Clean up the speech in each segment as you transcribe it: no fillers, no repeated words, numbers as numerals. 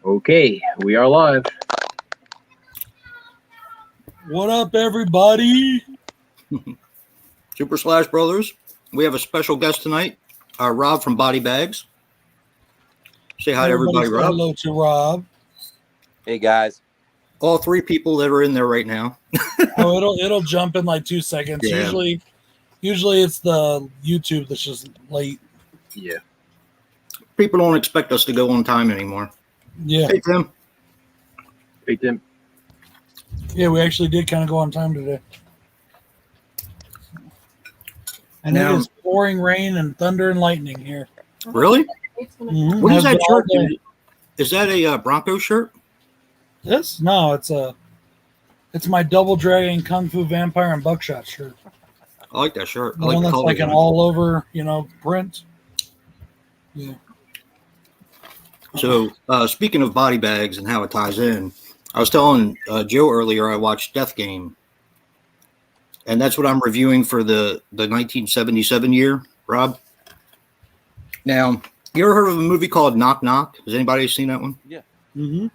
Okay, we are live. What up, everybody? Super Slash Brothers. We have a special guest tonight, Rob from Body Bags. Say hi to everybody, say Rob. hello to Rob. Hey guys. All three people that are in there right now. Oh, it'll jump in like 2 seconds. Yeah. Usually it's the YouTube that's just late. Yeah. People don't expect us to go on time anymore. Yeah. Hey, Tim. Hey, Tim. Yeah, we actually did kind of go on time today. And Now- it is pouring rain and thunder and lightning here. Really? Mhm. What is Has that been all shirt? day. Dude? Is that a Bronco shirt? This? No, it's my Double Dragon Kung Fu Vampire and Buckshot shirt. I like that shirt. The I like one the that's colors like an on it. all over, print. Yeah. So, speaking of Body Bags and how it ties in, I was telling Joe earlier I watched Death Game. And that's what I'm reviewing for the 1977 year, Rob. Now, you ever heard of a movie called Knock Knock? Has anybody seen that one? Mm-hmm.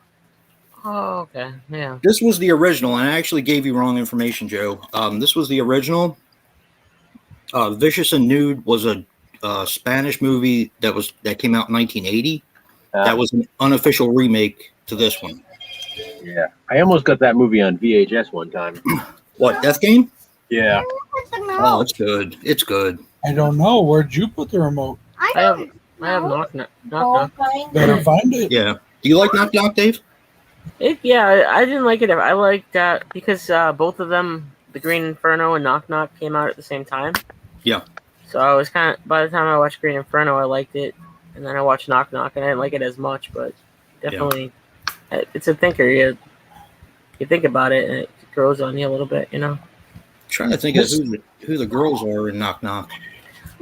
Oh, okay. Yeah. This was the original, and I actually gave you wrong information, Joe. This was the original. Vicious and Nude was a Spanish movie that came out in 1980. That was an unofficial remake to this one. Yeah. I almost got that movie on VHS one time. What, Death Game? Yeah. Oh, it's good. It's good. I don't know. Where'd you put the remote? I have knock knock. Better find it. Yeah. Do you like Knock Knock, Dave? Yeah, I didn't like it. I liked that because both of them, The Green Inferno and Knock Knock, came out at the same time. Yeah. So I was by the time I watched Green Inferno, I liked it, and then I watched Knock Knock, and I didn't like it as much, but definitely, it's a thinker. You think about it, and it grows on you a little bit, Trying to think of who the girls are in Knock Knock.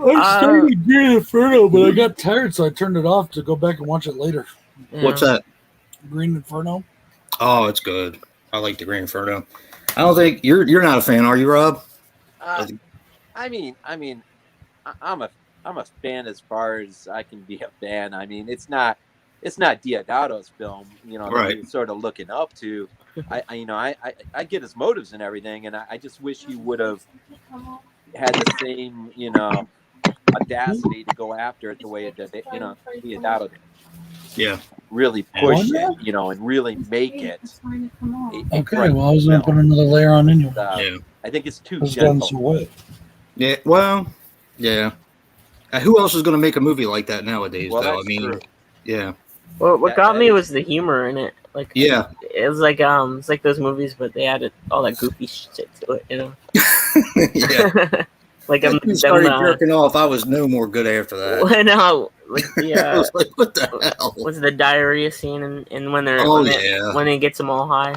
I started Green Inferno, but I got tired, so I turned it off to go back and watch it later. What's that? Green Inferno. Oh, it's good. I like the Green Inferno. I don't think you're not a fan, are you, Rob? I mean, I'm a fan as far as I can be a fan. I mean, it's not Diodato's film, that Right. you're sort of looking up to. I get his motives and everything, and I just wish he would have had the same, audacity to go after it the way it did, Diodato did. Yeah. Really push it, and really make it. Okay, well, I was going to put another layer on anyway. Yeah. I think it's too It's gotten so gentle. wet. Yeah. Well, yeah. Who else is going to make a movie like that nowadays, Well, though? I that's mean, true. yeah. Well, what got that me is- was the humor in it. Like, Yeah. it was like it's like those movies, but they added all that goofy shit to it, Yeah. Like When you started jerking off, I was no more good after that. when like I was like, what the hell? was the diarrhea scene and when they're Oh, when it- yeah. when it gets them all high.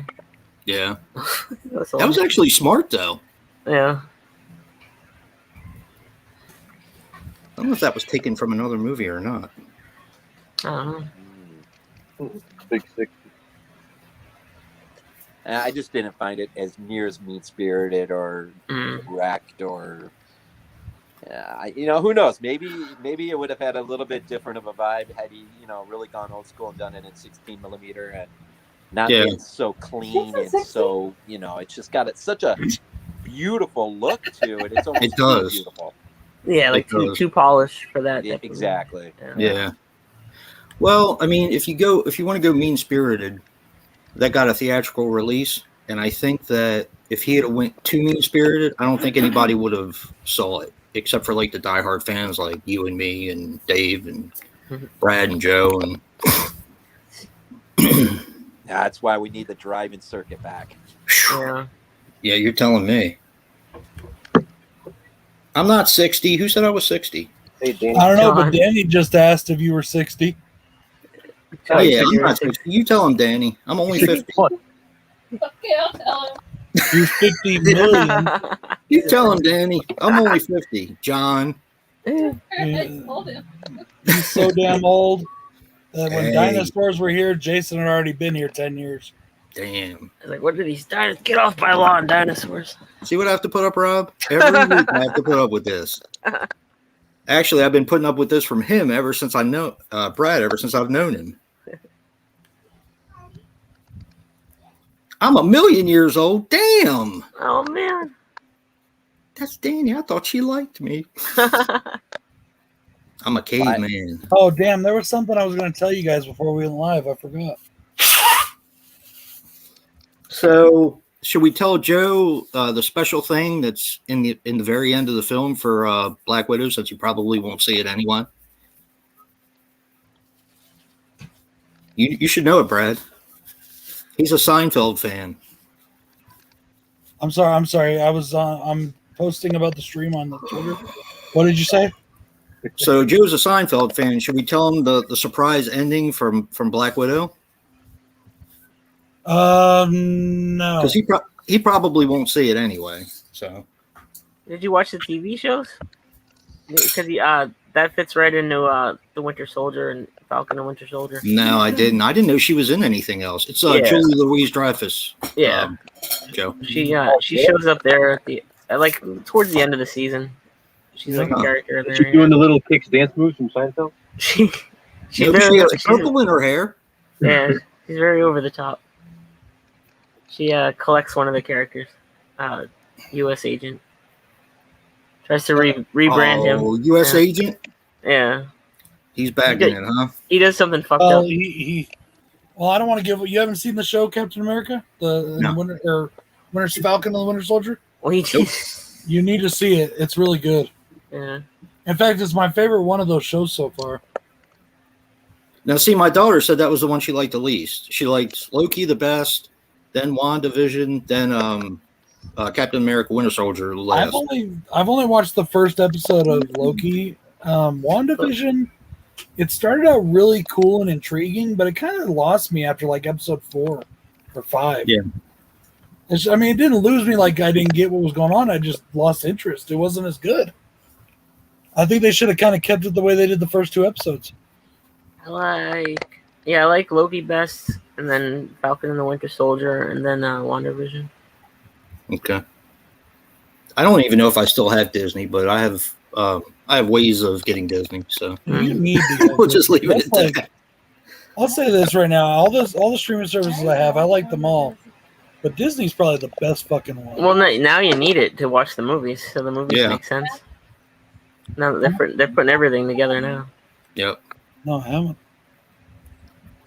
Yeah. That That was actually smart, though. yeah. I don't know if that was taken from another movie or not. I don't know. Big six. I just didn't find it as near as mean spirited or wrecked or. Who knows? Maybe it would have had a little bit different of a vibe had he, really gone old school and done it in 16 millimeter and not been so clean and so, it's just got such a beautiful look to it. It's almost It does. too beautiful. Yeah, like too polished for that. Yeah, type of- exactly. Yeah. Well, I mean, if you want to go mean spirited, that got a theatrical release, and I think that if he had went too mean spirited, I don't think anybody would have saw it, except for like the diehard fans like you and me and Dave and Brad and Joe and. That's why we need the drive-in circuit back. Yeah. Yeah, you're telling me. I'm not 60. Who said I was 60? Hey, Danny. I don't know, but John. Danny just asked if you were 60. Oh, yeah, I'm You're not 60. You tell him, Danny. I'm only 50. What? Okay, I'll tell him. You're 50 million. You tell him, Danny. I'm only 50. John. I told him. He's so damn old that when Hey. dinosaurs were here, Jason had already been here 10 years. Damn. Like, what did he start? Get off my lawn, dinosaurs. See what I have to put up, Rob? Every week I have to put up with this. Actually, I've been putting up with this from him ever since I know Brad, ever since I've known him. I'm 1,000,000 years old. Damn. Oh man. That's Danny. I thought she liked me. I'm a caveman. Oh, damn. There was something I was going to tell you guys before we went live. I forgot. So, should we tell Joe the special thing that's in the very end of the film for Black Widow, since you probably won't see it anyway? You should know it, Brad. He's a Seinfeld fan. I'm sorry. I'm posting about the stream on the Twitter. What did you say? So Joe's a Seinfeld fan. Should we tell him the surprise ending from Black Widow? No. Because he probably won't see it anyway. So Did you watch the TV shows? Because that fits right into the Winter Soldier and Falcon and Winter Soldier. no, I didn't. I didn't know she was in anything else. It's Yeah. Julie Louis-Dreyfus. Yeah, Joe. she shows up there at the like towards the end of the season. She's like a Yeah. character in Is she there. doing the little kicks dance moves from Seinfeld? She she's Maybe she very has purple in her hair. yeah, she's very over the top. She collects one of the characters, U.S. agent. Tries to rebrand him. U.S. Yeah. agent. Yeah, He's back He in it, huh? he does something fucked Oh, up. well, I don't want to give. You haven't seen the show Captain America, No. Winter Falcon and the Winter Soldier. Well, he Nope. You need to see it. It's really good. yeah. In fact, it's my favorite one of those shows so far. Now, see, my daughter said that was the one she liked the least. She liked Loki the best, then WandaVision, then Captain America: Winter Soldier last. I've only watched the first episode of Loki. WandaVision, it started out really cool and intriguing, but it kind of lost me after like episode 4 or 5. Yeah. I mean, it didn't lose me like I didn't get what was going on. I just lost interest. It wasn't as good. I think they should have kind of kept it the way they did the first 2 episodes. I like Loki best, and then Falcon and the Winter Soldier, and then WandaVision. Okay. I don't even know if I still have Disney, but I have ways of getting Disney, so You need to get we'll just leave it That's at like- that. I'll say this right now. All the streaming services I have, I like them all. But Disney's probably the best fucking one. Well, now you need it to watch the movies, so the movies Yeah. make sense. Now they're putting everything together now. Yep. No, I haven't.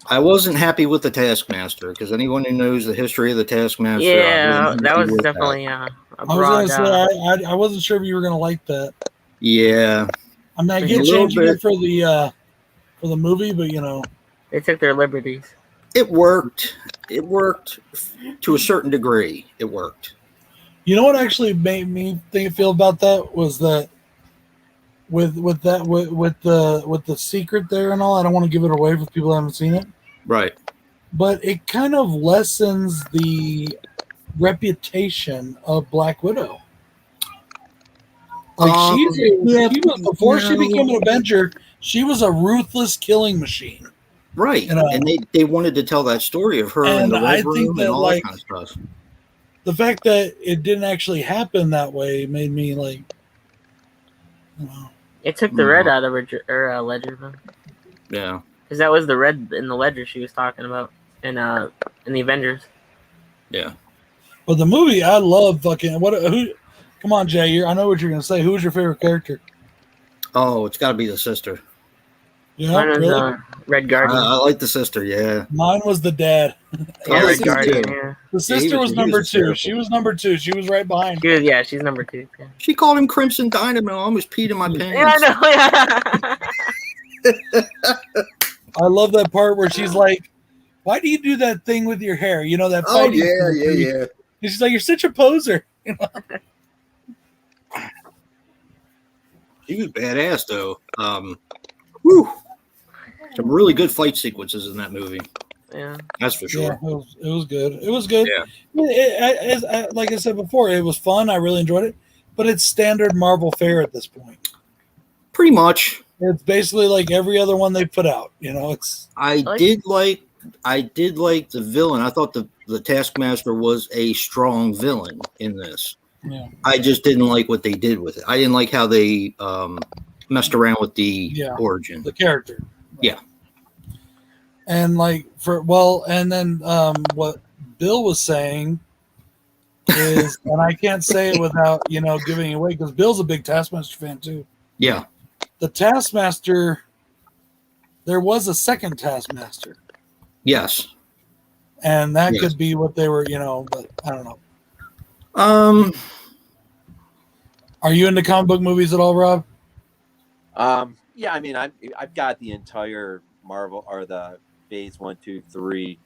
I wasn't happy with the Taskmaster because anyone who knows the history of the Taskmaster, Yeah, I'm that happy was with definitely a I was broad. gonna say I wasn't sure if you were gonna like that. Yeah, I mean, I A get little changing bit. it for the movie, but you know, they took their liberties. it worked. It worked to a certain degree. It worked. you know what actually made me feel about that was that with the secret there and all. I don't want to give it away for people who haven't seen it, Right. but it kind of lessens the reputation of Black Widow. Like she was before she became an Avenger, she was a ruthless killing machine. Right. You know. And they wanted to tell that story of her in And the I Red think Room that, and all like, that kind of stuff. The fact that it didn't actually happen that way made me like, you know, It took the red out of her ledger, though, Yeah. because that was the red in the ledger she was talking about in the Avengers. Yeah. but the movie I love fucking who. Come on, Jay. I know what you're gonna say. Who was your favorite character? Oh, it's got to be the sister. Yeah, Mine was really? Red Guardian. I like the sister. Yeah. Mine was the dad. Yeah, I Red like him Guardian. too. Yeah, The sister was- was he number was 2. terrible. She was number 2. She was right behind. she's number 2. Yeah, She called him Crimson Dynamo. I almost peed in my pants. yeah I know. Yeah. I love that part where she's like, "Why do you do that thing with your hair? You know that." Oh fighting yeah, thing." yeah, yeah. And she's like, "You're such a poser." She was badass though. Whew. Some really good fight sequences in that movie. Yeah. That's for Yeah, sure. it was good. It was good. Yeah. Like I said before, it was fun. I really enjoyed it. But it's standard Marvel fare at this point. Pretty much. It's basically like every other one they put out. You know, it's I did like the villain. I thought the Taskmaster was a strong villain in this. yeah. I just didn't like what they did with it. I didn't like how they messed around with the Yeah. origin. The character. Yeah. And like and then what Bill was saying is, and I can't say it without giving it away because Bill's a big Taskmaster fan too. Yeah. The Taskmaster, there was a second Taskmaster, Yes. and that Yes. could be what they were, but I don't know. Are you into comic book movies at all, Rob? Yeah, I mean, I've got the entire Marvel or the Phase 1, 2, 3,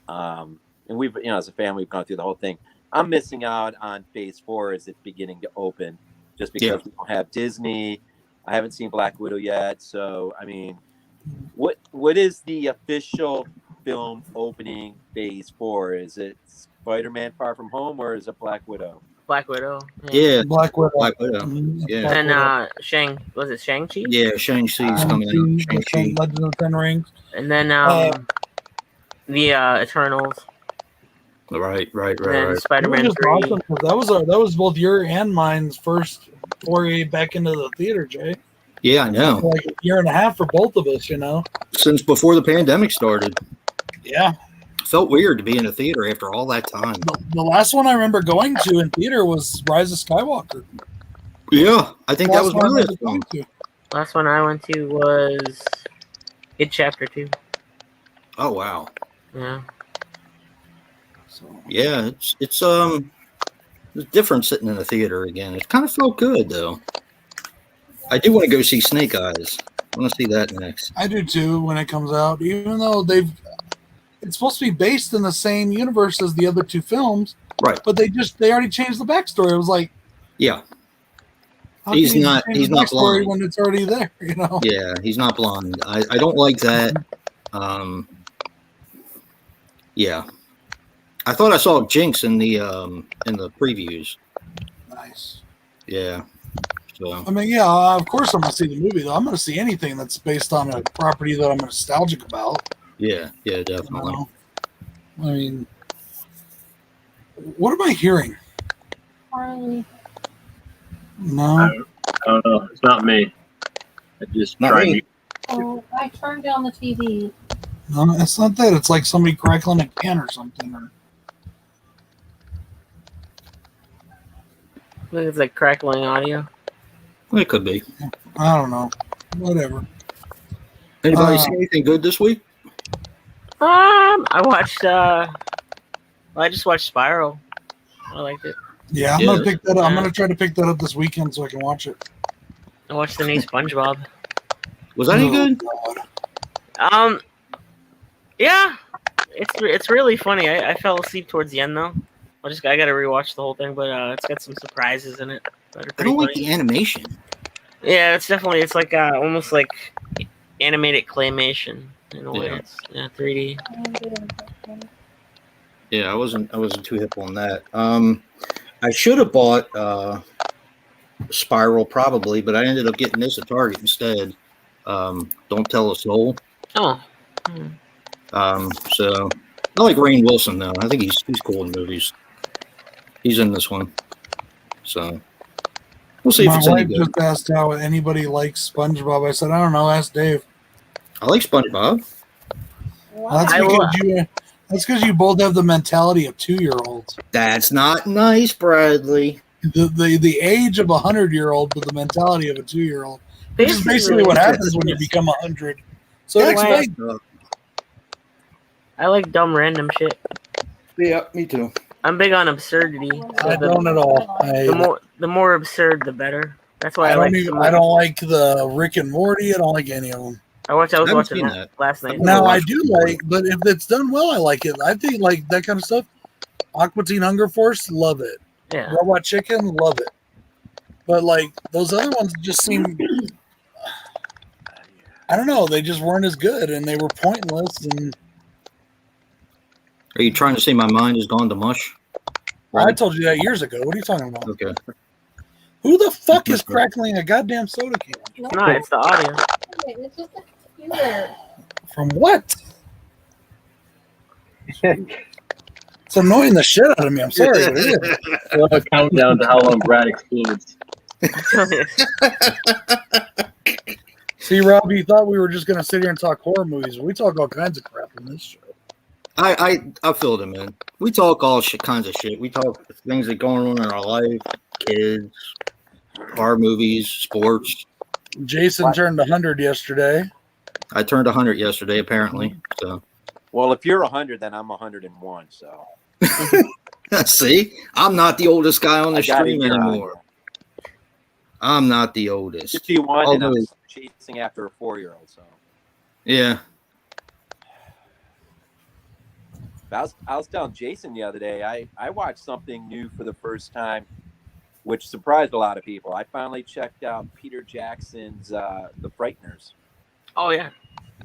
and we've as a family we've gone through the whole thing. I'm missing out on Phase 4 as it's beginning to open, just because we don't have Disney. I haven't seen Black Widow yet, so I mean, what is the official film opening Phase 4? Is it Spider-Man: Far From Home or is it Black Widow? Black Widow. Yeah. Black Widow. Black Widow. Mhm. Yeah. Black Widow. And was it Shang-Chi? Yeah, Shang-Chi's coming out. Shang-Chi. Legend of the Ten Rings. And then the Eternals. Right. And then That Spider-Man was 3. awesome, 'cause that was both your and mine's first foray back into the theater, Jay. Yeah, I know. Like a year and a half for both of us, Since before the pandemic started. Yeah. Felt weird to be in a theater after all that time. The last one I remember going to in theater was Rise of Skywalker. Yeah, I think that was Last one I my remember last going one. to. Last one I went to was It Chapter 2. Oh wow. Yeah. So, Yeah, it's different sitting in the theater again. It kind of felt good though. I do want to go see Snake Eyes. I want to see that next. I do too when it comes out, even though it's supposed to be based in the same universe as the other two films, Right. but they already changed the backstory. It was like, Yeah. how He's can you not- change he's the not backstory blind. when it's already there, Yeah, he's not blonde. I don't like that. Yeah. I thought I saw Jinx in the previews. Nice. Yeah. So I mean, yeah, of course I'm gonna see the movie though. I'm gonna see anything that's based on a property that I'm nostalgic about. yeah, you definitely. know? I mean, what am I hearing? Harley. No, I don't know. It's not me. I just Not tried me. mute. Oh, I turned down the TV. no, it's not that. It's like somebody crackling a can or something. Or I think it's like crackling audio. It could be. I don't know. Whatever. Anybody see anything good this week? I watched I just watched Spiral. I liked it. Yeah, I'm Yeah. gonna pick that up. I'm gonna try to pick that up this weekend so I can watch it. I watched the new SpongeBob. Was that any Oh, good? God. Yeah, it's really funny. I fell asleep towards the end though. I gotta rewatch the whole thing, but it's got some surprises in it that are I pretty don't like funny. the animation. Yeah, it's like almost like animated claymation in a way. Yeah. It's 3D. Yeah, I wasn't too hip on that. I should have bought Spiral probably, but I ended up getting this at Target instead. Don't Tell a Soul. Oh, So I like Rainn Wilson though. I think he's cool in movies. He's in this one. So we'll see if My it's any wife good. just asked how anybody likes SpongeBob. I said, I don't know. Ask Dave. I like SpongeBob. That's I because that's because you both have the mentality of 2-year-olds. That's not nice, Bradley. The age of a 100-year-old, but the mentality of a 2-year-old. Which is basically what happens when you become 100. So it That's explains. messed up. I like dumb random shit. Yeah, me too. I'm big on absurdity. So I don't at all. the more absurd, the better. That's why I, I like. don't even. I don't like the Rick and Morty. I don't like any of them. I was haven't watching seen that last night. Now I watch do it. like, but if it's done well, I like it. I think like that kind of stuff. Aqua Teen Hunger Force, love it. Yeah. Robot Chicken, love it. But like those other ones just seem. I don't know. They just weren't as good, and they were pointless. And Are you trying to say my mind has gone to mush? I told you that years ago. What are you talking about? Okay. Who the fuck is crackling a goddamn soda can? No, it's the audio. It's just a computer. From what? It's annoying the shit out of me. I'm sorry. It is. We'll have a countdown to how long Brad explodes. See, See, Rob, you thought we were just going to sit here and talk horror movies. We talk all kinds of crap in this show. I filled him in. We talk all kinds of shit. We talk things that going on in our life, kids, car movies, sports. Jason turned 100 yesterday. I turned 100 yesterday, apparently. So Well, if you're 100, then I'm 101. So see, I'm not the oldest guy on the I got stream it, you're on. anymore. I'm not the oldest. 51, and I'm Although- chasing after a 4-year-old. So Yeah. I was telling Jason the other day, I watched something new for the first time, which surprised a lot of people. I finally checked out Peter Jackson's The Frighteners. Oh yeah,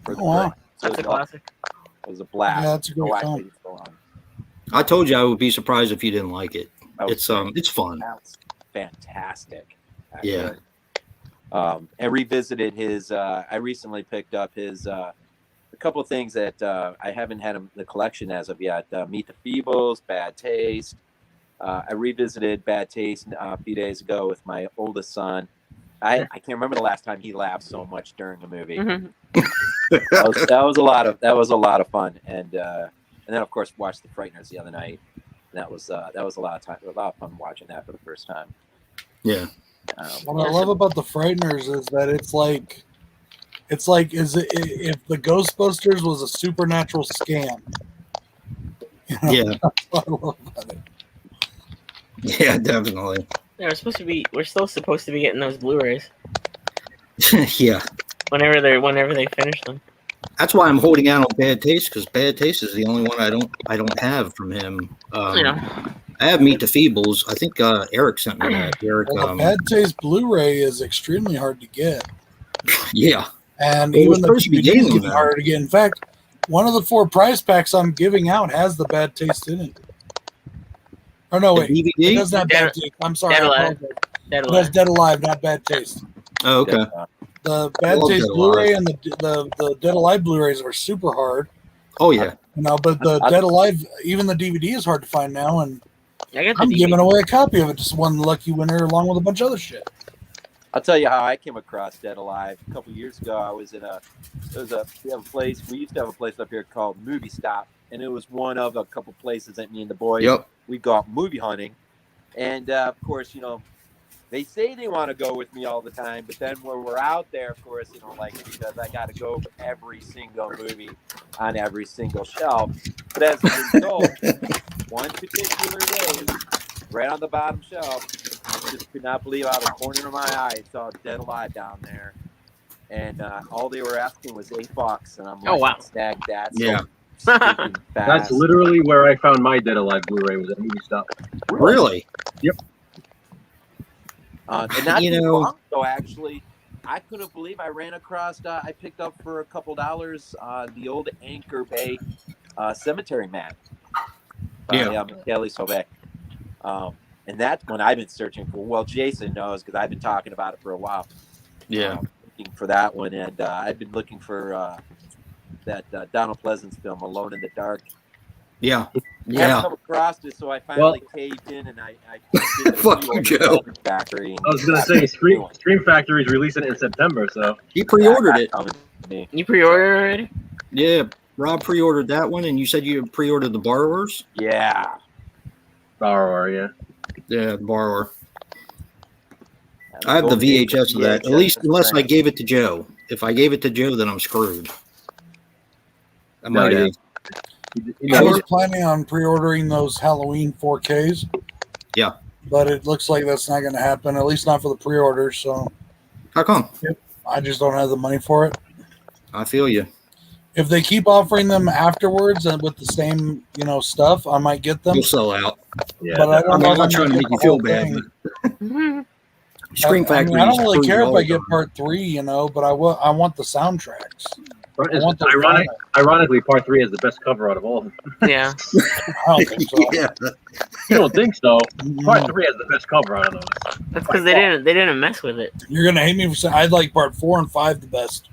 For the Oh, wow. first- so that's a it was- classic. It was a blast. Yeah, that's a great Oh, film. actually, it's still on. I told you I would be surprised if you didn't like it. That was It's fun. That's fantastic. Yeah. And revisited his. I recently picked up his. A couple of things that I haven't had in the collection as of yet. Meet the Feebles, Bad Taste. I revisited Bad Taste a few days ago with my oldest son. I can't remember the last time he laughed so much during a movie. Mhm. That was a lot of fun, and then of course watched The Frighteners the other night. That was a lot of fun watching that for the first time. Yeah. What I love about the Frighteners is that it's like if the Ghostbusters was a supernatural scam. You know, Yeah. that's what I love about it. Yeah, definitely. Yeah, we're still supposed to be getting those Blu-rays Yeah. whenever they finish them. That's why I'm holding out on Bad Taste, because Bad Taste is the only one I don't have from him. Yeah. I have Meet the Feebles. I think Eric sent me that. Eric, Well, the Bad Taste Blu-ray is extremely hard to get, yeah. and It was even the supposed to be DVD is getting even them. harder to get. In fact, one of the 4 prize packs I'm giving out has the Bad Taste in it. Oh no, The wait, it DVD? doesn't have Dead- Bad Taste. I'm sorry, Dead I Alive. apologize. Dead It has Alive. Dead Alive, not Bad Taste. Oh, okay. The Bad love Taste Dead Blu-ray Alive. and the Dead Alive Blu-rays are super hard, Oh, yeah. but the Dead Alive, even the DVD is hard to find now, and I got the I'm DVD. giving away a copy of it, just one lucky winner along with a bunch of other shit. I'll tell you how I came across Dead Alive. A couple years ago, I was in we used to have a place up here called Movie Stop, and it was one of a couple places that me and the boys, Yep. we go out movie hunting. And of course, they say they want to go with me all the time, but then when we're out there, of course, because I got to go for every single movie on every single shelf. But as a result, one particular day, right on the bottom shelf, I just could not believe out of the corner of my eye, I saw Dead Alive down there. And all they were asking was $8, and I'm like, Oh, wow. snag that. Yeah. freaking That's fast. literally where I found my Dead Alive Blu-ray, was at Movie Stop. Really? And not You too know- long ago, actually, I couldn't believe I ran across. I picked up for a couple dollars the old Anchor Bay Cemetery Map by Kelly Sobek. And that's one I've been searching for. Well, Jason knows because I've been talking about it for a while. Yeah. Looking for that one, and I've been looking for that Donald Pleasance film, Alone in the Dark. Yeah. I haven't Yeah. come across it, so I finally caved in, and I did the Fuck you, pre-order Joe. Scream Factory. I was gonna say Scream Factory is releasing it in September, so He pre-ordered it. You pre-ordered already? Yeah. Rob pre-ordered that one, and you said you pre-ordered The Borrowers? Yeah. Borrower, yeah. Yeah, The Borrower. I have the VHS of that. At least, unless I gave it to Joe. If I gave it to Joe, then I'm screwed. I No, might you- have. I was planning on pre-ordering those Halloween 4Ks. Yeah. But it looks like that's not going to happen, at least not for the pre-order. So How come? I just don't have the money for it. I feel you. If they keep offering them afterwards and with the same, stuff, I might get them. You'll sell out. Yeah, But I don't I'm know if not I'm trying gonna to get make you the feel whole bad. thing. Mhm. Scream Factory. I is don't really free care if all I the get time. part 3, but I want the soundtracks. I It's want those ironic. vinyl. Ironically, Part 3 has the best cover out of all of them. Yeah. I don't think so. Yeah. You don't think so? Part No. 3 has the best cover out of those. That's because they didn't mess with it. You're gonna hate me for saying I like part 4 and 5 the best.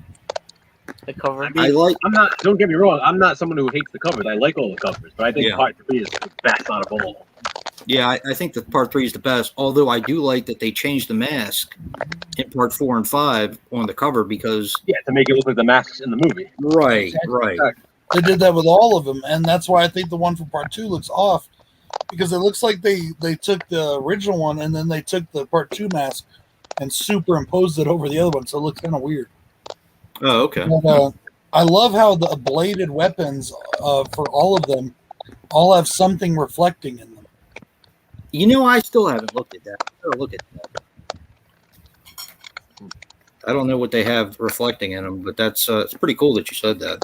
The cover. I like. I'm not. Don't get me wrong. I'm not someone who hates the covers. I like all the covers, but I think Yeah. Part 3 is the best out of all. Yeah, I think that part 3 is the best. Although I do like that they changed the mask in part 4 and 5 on the cover because Yeah, to make it look like the masks in the movie. right. They did that with all of them, and that's why I think the one for part 2 looks off, because it looks like they took the original one and then they took the part 2 mask and superimposed it over the other one, so it looks kind of weird. Oh, okay. But, I love how the bladed weapons for all of them all have something reflecting in them. You know, I still haven't looked at that. I gotta look at that. I don't know what they have reflecting in them, but that's it's pretty cool that you said that.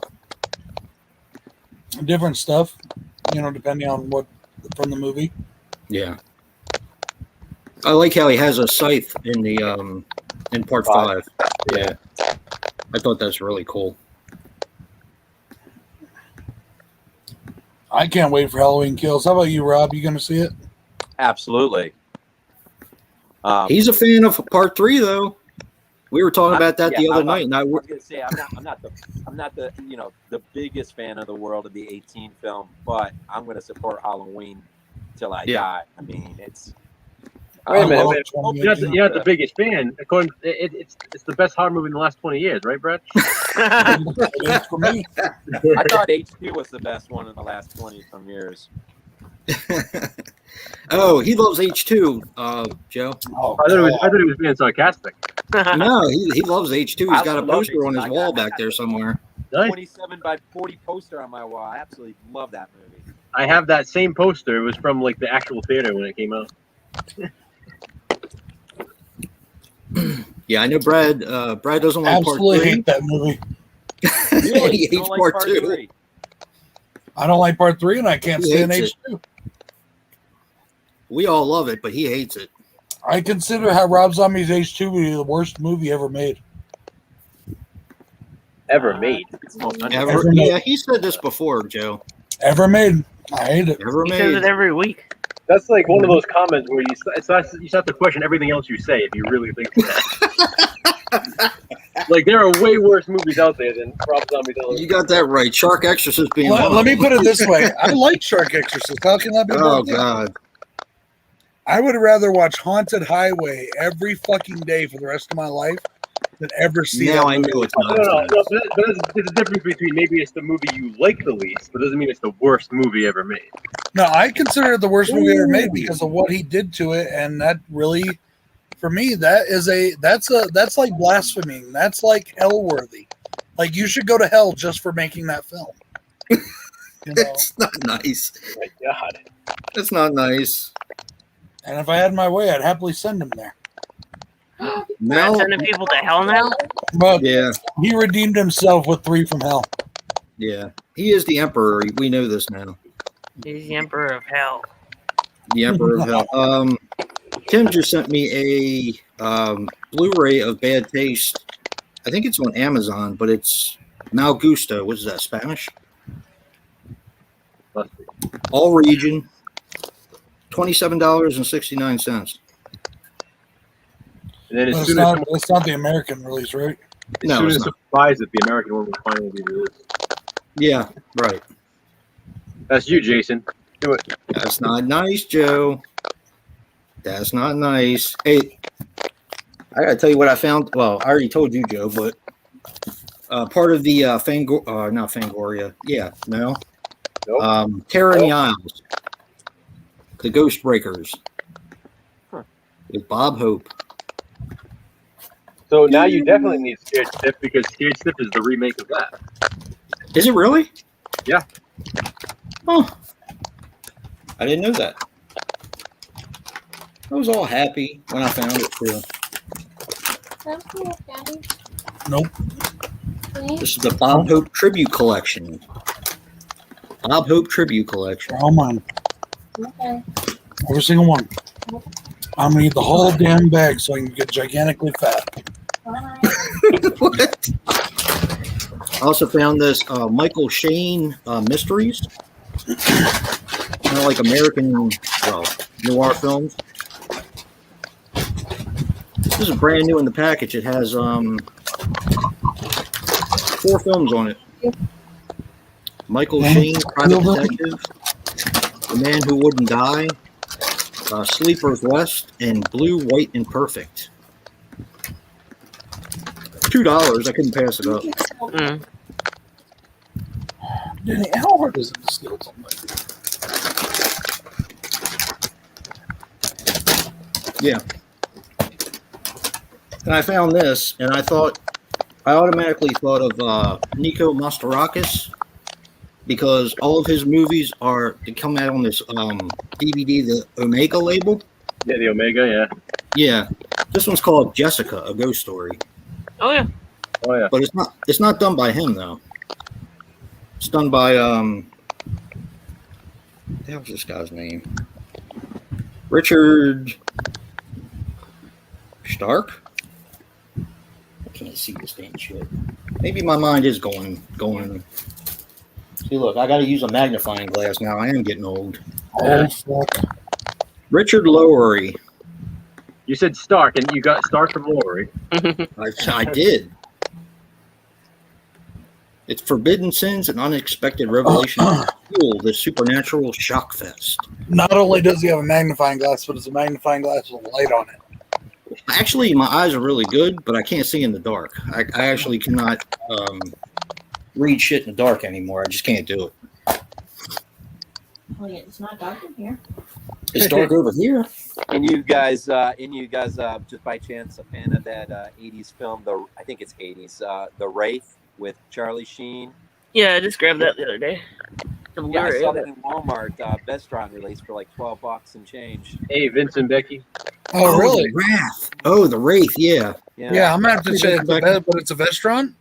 Different stuff, depending on what from the movie. Yeah. I like how he has a scythe in the in part 5. Yeah. I thought that's really cool. I can't wait for Halloween Kills. How about you, Rob? You going to see it? Absolutely. He's a fan of part 3, though. We were talking about that the other night, and I was gonna say I'm not the the biggest fan of the World of the 18 film, but I'm gonna support Halloween till I die. I mean, it's. Wait a minute. love You're not the biggest fan. According, it's the best horror movie in the last 20 years, right, Brett? It is for me. I thought H2 was the best one in the last 20-some years. Oh, he loves H2, Joe. Oh, I thought he was being sarcastic. No, he loves H2. He's I got a love poster on his H2. wall back there somewhere. Nice. 27 by 40 poster on my wall. I absolutely love that movie. I have that same poster. It was from like the actual theater when it came out. Yeah, I know Brad. Brad doesn't like part absolutely 3. hate that movie. Really? He You hates don't like part 2. 3? I don't like part 3, and I can't He stand hates H2. We all love it, but he hates it. I consider how Rob Zombie's H2 to be the worst movie ever made. Ever made. It's the most Ever, made. yeah, he said this before, Joe. Ever made. I hate it. Ever He says it made. every week. That's like one of those comments where you start to question everything else you say if you really think that. Like there are way worse movies out there than Rob Zombie's. You got that right. Shark Exorcist being one. Let me put it this way. I like Shark Exorcist. How can that be? Oh bad thing? God. I would rather watch Haunted Highway every fucking day for the rest of my life than ever see Now that I movie. know it's No, not. but there's a difference between maybe it's the movie you like the least, but doesn't mean it's the worst movie ever made. No, I consider it the worst movie ever made because of what he did to it, and that really, for me, that's like blaspheming. That's like hell worthy. Like you should go to hell just for making that film. You know? It's not nice. Oh my God. It's not nice. And if I had my way, I'd happily send him there. Now, Sending people to hell now? But yeah, he redeemed himself with 3 from hell. yeah. He is the emperor. We know this now. He's the emperor of hell. The emperor of hell. Tim just sent me a Blu-ray of Bad Taste. I think it's on Amazon, but it's Mal Gusto. What is that, Spanish? Must be. All region. $27.69. And then But as it's soon not, as it's not the American release, right? No, soon it's as not. it buys it, the American one will finally be released. Yeah, right. That's you, Jason. Do it. That's not nice, Joe. That's not nice. Hey, I gotta tell you what I found. Well, I already told you, Joe, but part of the not Fangoria. Yeah, no. Nope. Terror in the Isles. The Ghost Breakers. With Bob Hope. So now you definitely need Scared Stiff because Scared Stiff is the remake of that. Is it really? Yeah. Oh. I didn't know that. I was all happy when I found it too. That's cool, Daddy. Nope. Please. This is the Bob Hope Tribute Collection. Bob Hope Tribute Collection. All mine. Okay. Every single one. I'm going to eat the whole damn bag so I can get gigantically fat. All right. What? I also found this Michael Shane Mysteries. Kind of like American, noir films. This is brand new in the package. It has 4 films on it. Michael Shane, Private Detective, The Man Who Wouldn't Die, Sleepers West, and Blue, White, and Perfect. $2. I couldn't pass it up. Mm. Denny, how hard is it to steal something? Yeah. And I found this, and I automatically thought of Nico Mastorakis because all of his movies they come out on this DVD, the Omega label. Yeah, the Omega. Yeah. Yeah. This one's called Jessica, a ghost story. Oh yeah. Oh yeah. But it's not done by him though. It's done by what the hell's this guy's name? Richard Stark? I can't see this damn shit. Maybe my mind is going. See, look, I got to use a magnifying glass now. I am getting old. Oh, fuck. Richard Lowery. You said Stark, and you got Stark from Lowry. I did. It's Forbidden Sins and Unexpected Revelations fuel the supernatural shock fest. Not only does he have a magnifying glass, but it's a magnifying glass with a light on it. Actually, my eyes are really good, but I can't see in the dark. I actually cannot read shit in the dark anymore. I just can't do it. Well, yeah, it's not dark in here. It's dark over here. And you guys, just by chance, a fan of that '80s film? I think it's '80s. The Wraith with Charlie Sheen. Yeah, I just grabbed that the other day. Yeah, I saw that in Walmart. Bestron released for like $12 and change. Hey, Vincent Becky. Oh, really? The Wrath. Oh, the Wraith. Yeah. Yeah, I'm going to have to check it, but it's a Vestron?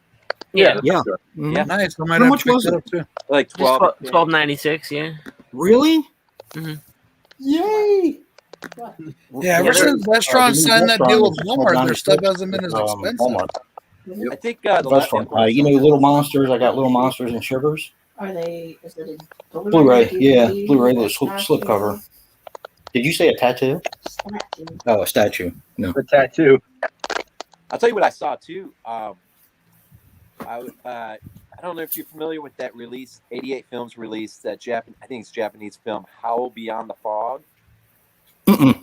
Yeah. Yeah. Mm-hmm. Yeah. Nice. I might How have much to pick was that it? up too. Like $12.96. Yeah. Really? Mhm. Yay! Yeah, ever since Vestron signed that deal with Walmart, their stuff hasn't been as expensive. Walmart. I think the last one Vestron. You know, Little Monsters. I got Little Monsters and Sugars. Are they? Is it a Blu-ray. Yeah, DVD, Blu-ray. The statue? slipcover. Did you say a tattoo? Statue. Oh, a statue. No. The tattoo. I'll tell you what I saw too. I don't know if you're familiar with that release. 88 Films released that I think it's Japanese film, Howl Beyond the Fog. Mm-mm.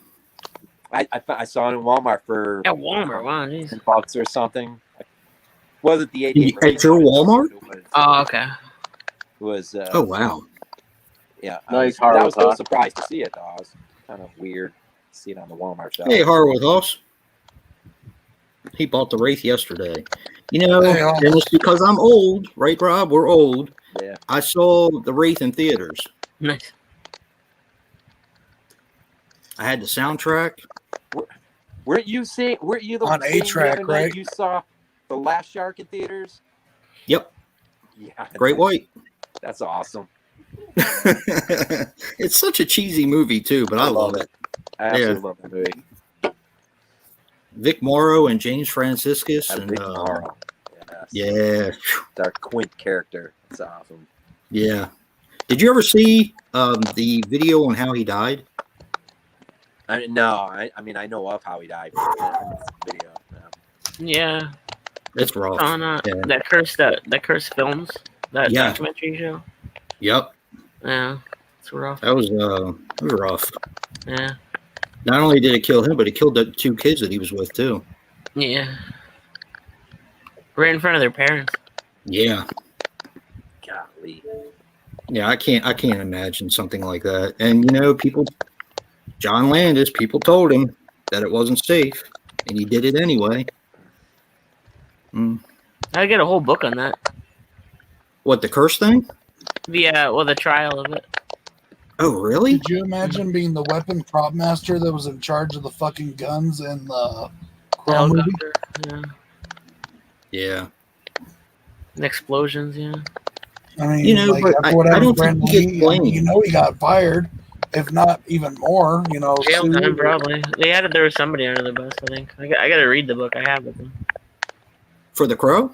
I saw it in Walmart for At Walmart. Wow, jeez. $10 or something. Was it the 88? At your Walmart? Oh, okay. Was Oh, wow. yeah. Nice I was horror, so surprised to see it though. I was kind of weird to see it on the Walmart shelf. Hey, Horror with Us. He bought the Wraith yesterday. You know, Hey, and it's because I'm old, right, Rob? We're old. Yeah. I saw the Wraith in theaters. Nice. I had the soundtrack. Weren't you the On one saying the A-Track, other night right? You saw The Last Shark in theaters? Yep, Yeah. Great White. That's awesome. It's such a cheesy movie too, but I love it. I absolutely love that movie. Vic Morrow and James Franciscus, That's and Vic Morrow. Yes. yeah, Our Quint character. It's awesome. yeah. Did you ever see the video on how he died? I mean, I know of how he died. But this video. Yeah. Yeah. It's rough. On Yeah. that cursed films, that Yeah. documentary show. Yep, Yeah, it's rough. that was rough. Yeah, Not only did it kill him, but it killed the 2 kids that he was with too. yeah. Right in front of their parents. Yeah, Golly. yeah. I can't imagine something like that. And you know, John Landis, people told him that it wasn't safe, and he did it anyway. I get a whole book on that. What, the curse thing? The trial of it. Oh, really? Could you imagine being the weapon prop master that was in charge of the fucking guns in the Crow movie? Helicopter. Yeah. Yeah. And explosions. Yeah. I mean, You know, like, but after what I happened don't to think Brandon he gets Lee, I mean, blamed. you know, he got fired, if not even more. You know, Jail sued. time, probably. There was somebody under the bus. I think. I got to read the book. I have it. For the Crow?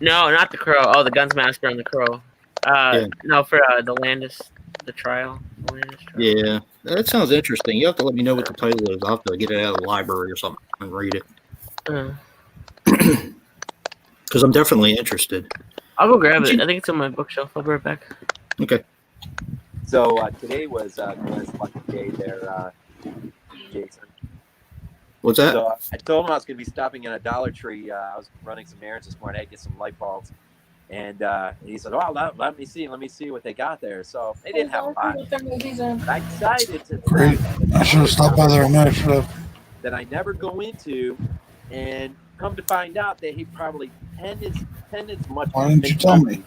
No, not the Crow. Oh, the Guns Massacre on the Crow. Yeah. No, for the Landis, the trial. The Landis trial. Yeah. That sounds interesting. You have to let me know what the title is. I'll have to get it out of the library or something and read it. Because I'm definitely interested. I'll go grab it. I think it's on my bookshelf. I'll be right back. Okay. So today was Glenn's lucky day there, Jason. What's that? So I told him I was going to be stopping in a Dollar Tree. I was running some errands this morning. I had to get some light bulbs. And he said, "Oh, let me see what they got there." So they didn't have a lot. What their movies are. But I decided to Great. I should have stopped by there, man. I should have. that I never go into, and come to find out that he probably 10 as much Why didn't you tell me?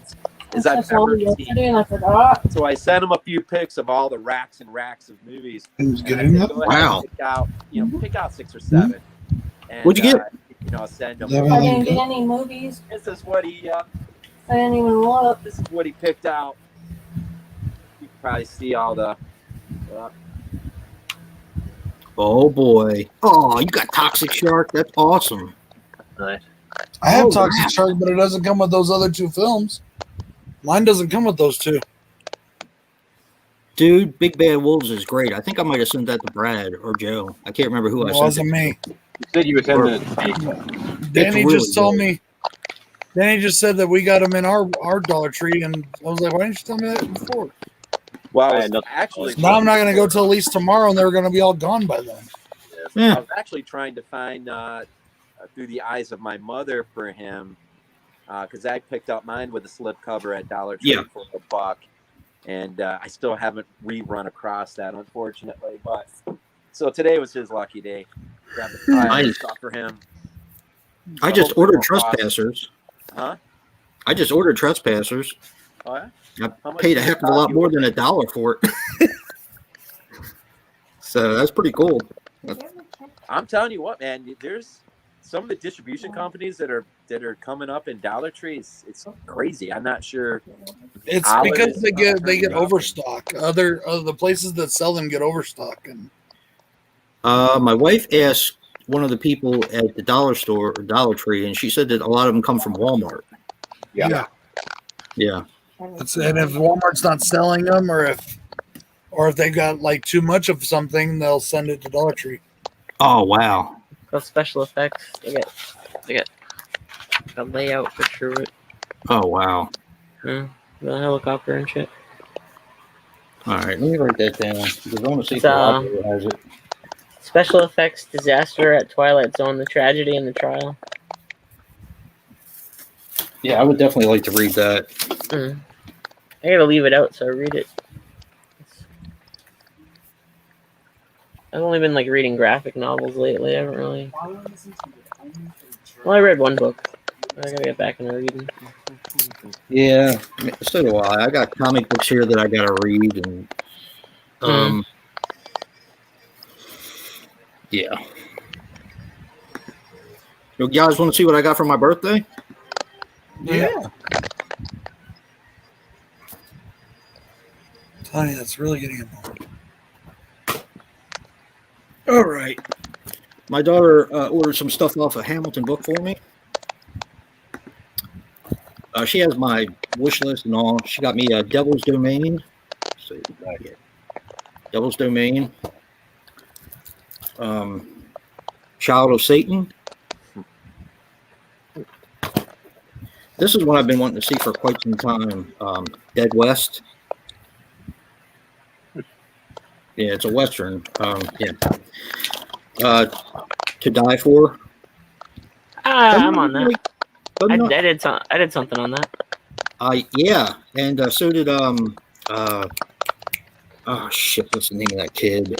as I've ever seen. Yesterday, and I forgot. So I sent him a few pics of all the racks and racks of movies. He was And I getting said, that. "Go ahead Wow. and pick out 6 or 7. And, What'd you get? Send him. Is that I everything didn't get good? any movies. This is what he. I didn't even look. This is what he picked out. You can probably see all the. Oh boy. Oh, you got Toxic Shark. That's awesome. Nice. I have Oh, Toxic wow. Shark, but it doesn't come with those other 2 films. Mine doesn't come with those 2. Dude, Big Bad Wolves is great. I think I might have sent that to Brad or Joe. I can't remember who I It sent wasn't it. me. You said you were sending it to me. Danny really just told good. me. Danny just said that we got them in our Dollar Tree, and I was like, "Why didn't you tell me that before?" Well, I I had was nothing. actually. Now I'm not going to go till at least tomorrow, and they're going to be all gone by then. I Yeah. was actually trying to find through the eyes of my mother for him, because I picked up mine with a slip cover at Dollar Tree Yeah. for $1, and I still haven't rerun across that, unfortunately. But so today was his lucky day. Grabbed the pile of Nice. stuff for him. I I just hope it ordered won't cost- Trespassers. Huh? I just ordered Trespassers. Oh, yeah? I How much paid a did it heck of a cost lot you? more than $1 for it. So that's pretty cool. I'm telling you what, man. There's some of the distribution companies that are coming up in Dollar Tree. It's crazy. I'm not sure. It's Olive because is they get turning up. overstock. Other the places that sell them get overstock, and My wife asked one of the people at the dollar store or Dollar Tree, and she said that a lot of them come from Walmart. yeah. Yeah. And if Walmart's not selling them, or if they got like too much of something, they'll send it to Dollar Tree. Oh wow. Those special effects. They get a layout for sure. Oh wow. Yeah, the helicopter and shit. All right, let me write that down because I want to see if So- the library has it. Special effects disaster at Twilight Zone: The Tragedy and the Trial. Yeah, I would definitely like to read that. I gotta leave it out, so I read it. I've only been like reading graphic novels lately. I haven't really. Well, I read one book. I gotta get back into reading. Yeah, so do I. I got comic books here that I gotta read, and yeah. You guys want to see what I got for my birthday? Yeah. Tony, that's really getting involved. All right. My daughter ordered some stuff off of Hamilton Book for me. She has my wish list and all. She got me a Devil's Domain. Let's see what we got here. Devil's Domain. Child of Satan. This is one I've been wanting to see for quite some time. Dead West. Yeah, it's a Western. Yeah. To Die For. I'm on that. I Doesn't- did something on that. Yeah, and so did oh shit, what's the name of that kid?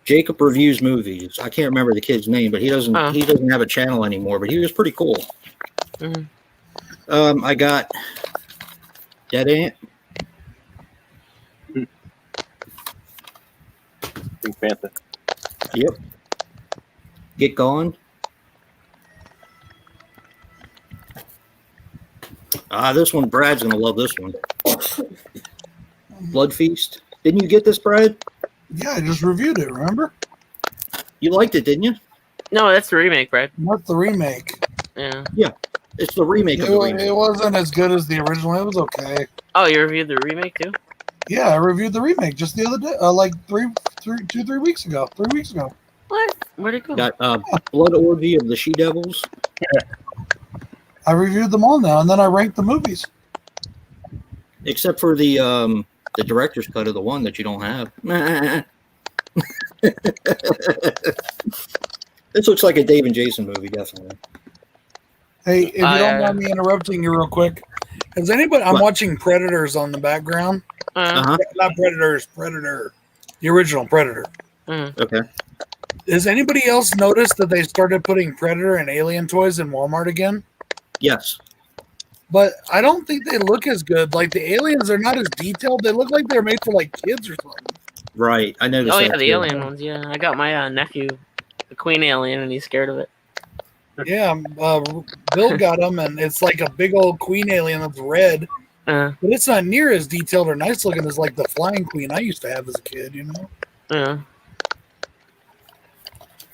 Jacob reviews movies. I can't remember the kid's name, but he doesn't have a channel anymore, but he was pretty cool. Mhm. I got Dead Ant. Pink Panther. Yep. Get Gone. This one, Brad's gonna love this one. Blood Feast. Didn't you get this, Brad? Yeah, I just reviewed it. Remember? You liked it, didn't you? No, that's the remake, Brad. Not the remake. Yeah. It's the remake of the remake. It wasn't as good as the original. It was okay. Oh, you reviewed the remake too? Yeah, I reviewed the remake just the other day, like 3 weeks ago. 3 weeks ago. What? Where'd it go? Got Blood Orgy of the She Devils. I reviewed them all now, and then I ranked the movies. Except for the director's cut of the one that you don't have. This looks like a Dave and Jason movie, definitely. Hey, if you don't yeah. mind me interrupting you real quick, has anybody? I'm What? watching Predators on the background. Uh-huh. Not Predators, Predator, the original Predator. Okay. Has anybody else noticed that they started putting Predator and Alien toys in Walmart again? Yes. But I don't think they look as good. Like the aliens are not as detailed. They look like they're made for like kids or something. Right. I noticed Oh that yeah, the too. alien ones. Yeah, I got my nephew, the queen alien, and he's scared of it. Yeah, Bill got them, and it's like a big old queen alien that's red, Uh, but it's not near as detailed or nice looking as like the flying queen I used to have as a kid. You know? yeah.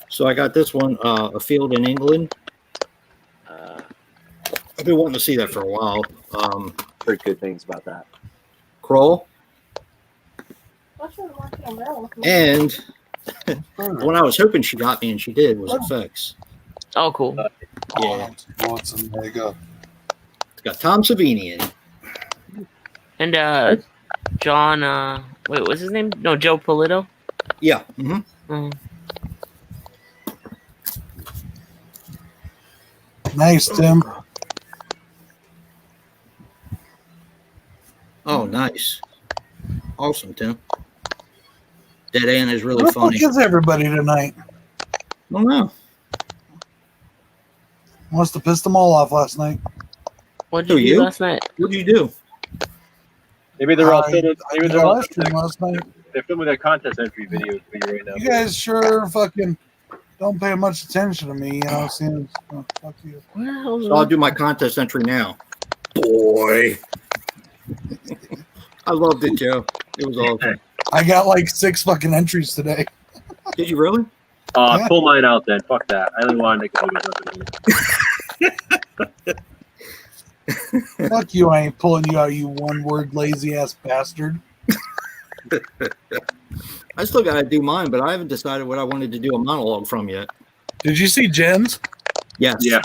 So I got this one, A Field in England. I've been wanting to see that for a while. Heard good things about that. Kroll. I should have watched it on Maryland. And when I was hoping she got me, and she did, was Effects. Oh, cool. Yeah. Watson, there you go. It's got Tom Savini in it. And John. Wait, what's his name? No, Joe Polito. Yeah. Mm-hmm. Nice, Tim. Oh, nice. Awesome, Tim. Dead Ant is really What the fuck funny. is everybody tonight? Oh, no. Must have pissed them all off last night. What did Who, you do you? last night? What did you do? Maybe they're all I filming. Maybe did they're a all live stream last night. they're filming their contest entry videos for you right now. You guys sure fucking don't pay much attention to me. You know, seeing fuck you. Where the hell is So I'll that? do my contest entry now. Boy. I loved it, Joe. It was awesome. I got like 6 fucking entries today. Did you really? Yeah. Pull mine out then. Fuck that. I didn't want to make a Fuck you! I ain't pulling you out, you one-word lazy ass bastard. I still got to do mine, but I haven't decided what I wanted to do a monologue from yet. Did you see Jen's? Yes. Yeah.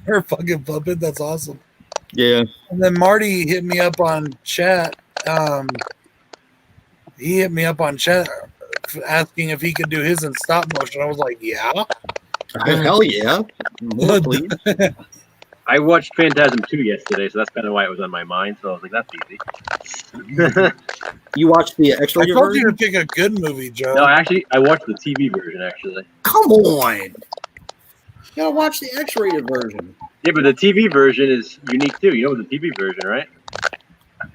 Her fucking puppet. That's awesome. Yeah. And then Marty hit me up on chat. He hit me up on chat asking if he could do his in stop motion. I was like, yeah. Hell yeah. More, please. I watched Phantasm 2 yesterday, so that's kind of why it was on my mind. So I was like, that's easy. You watched the I X-rated told you version? to pick a good movie, Joe. No, actually, I watched the TV version, actually. Come on. You gotta watch the X-rated version. Yeah, but the TV version is unique, too. You know the TV version, right?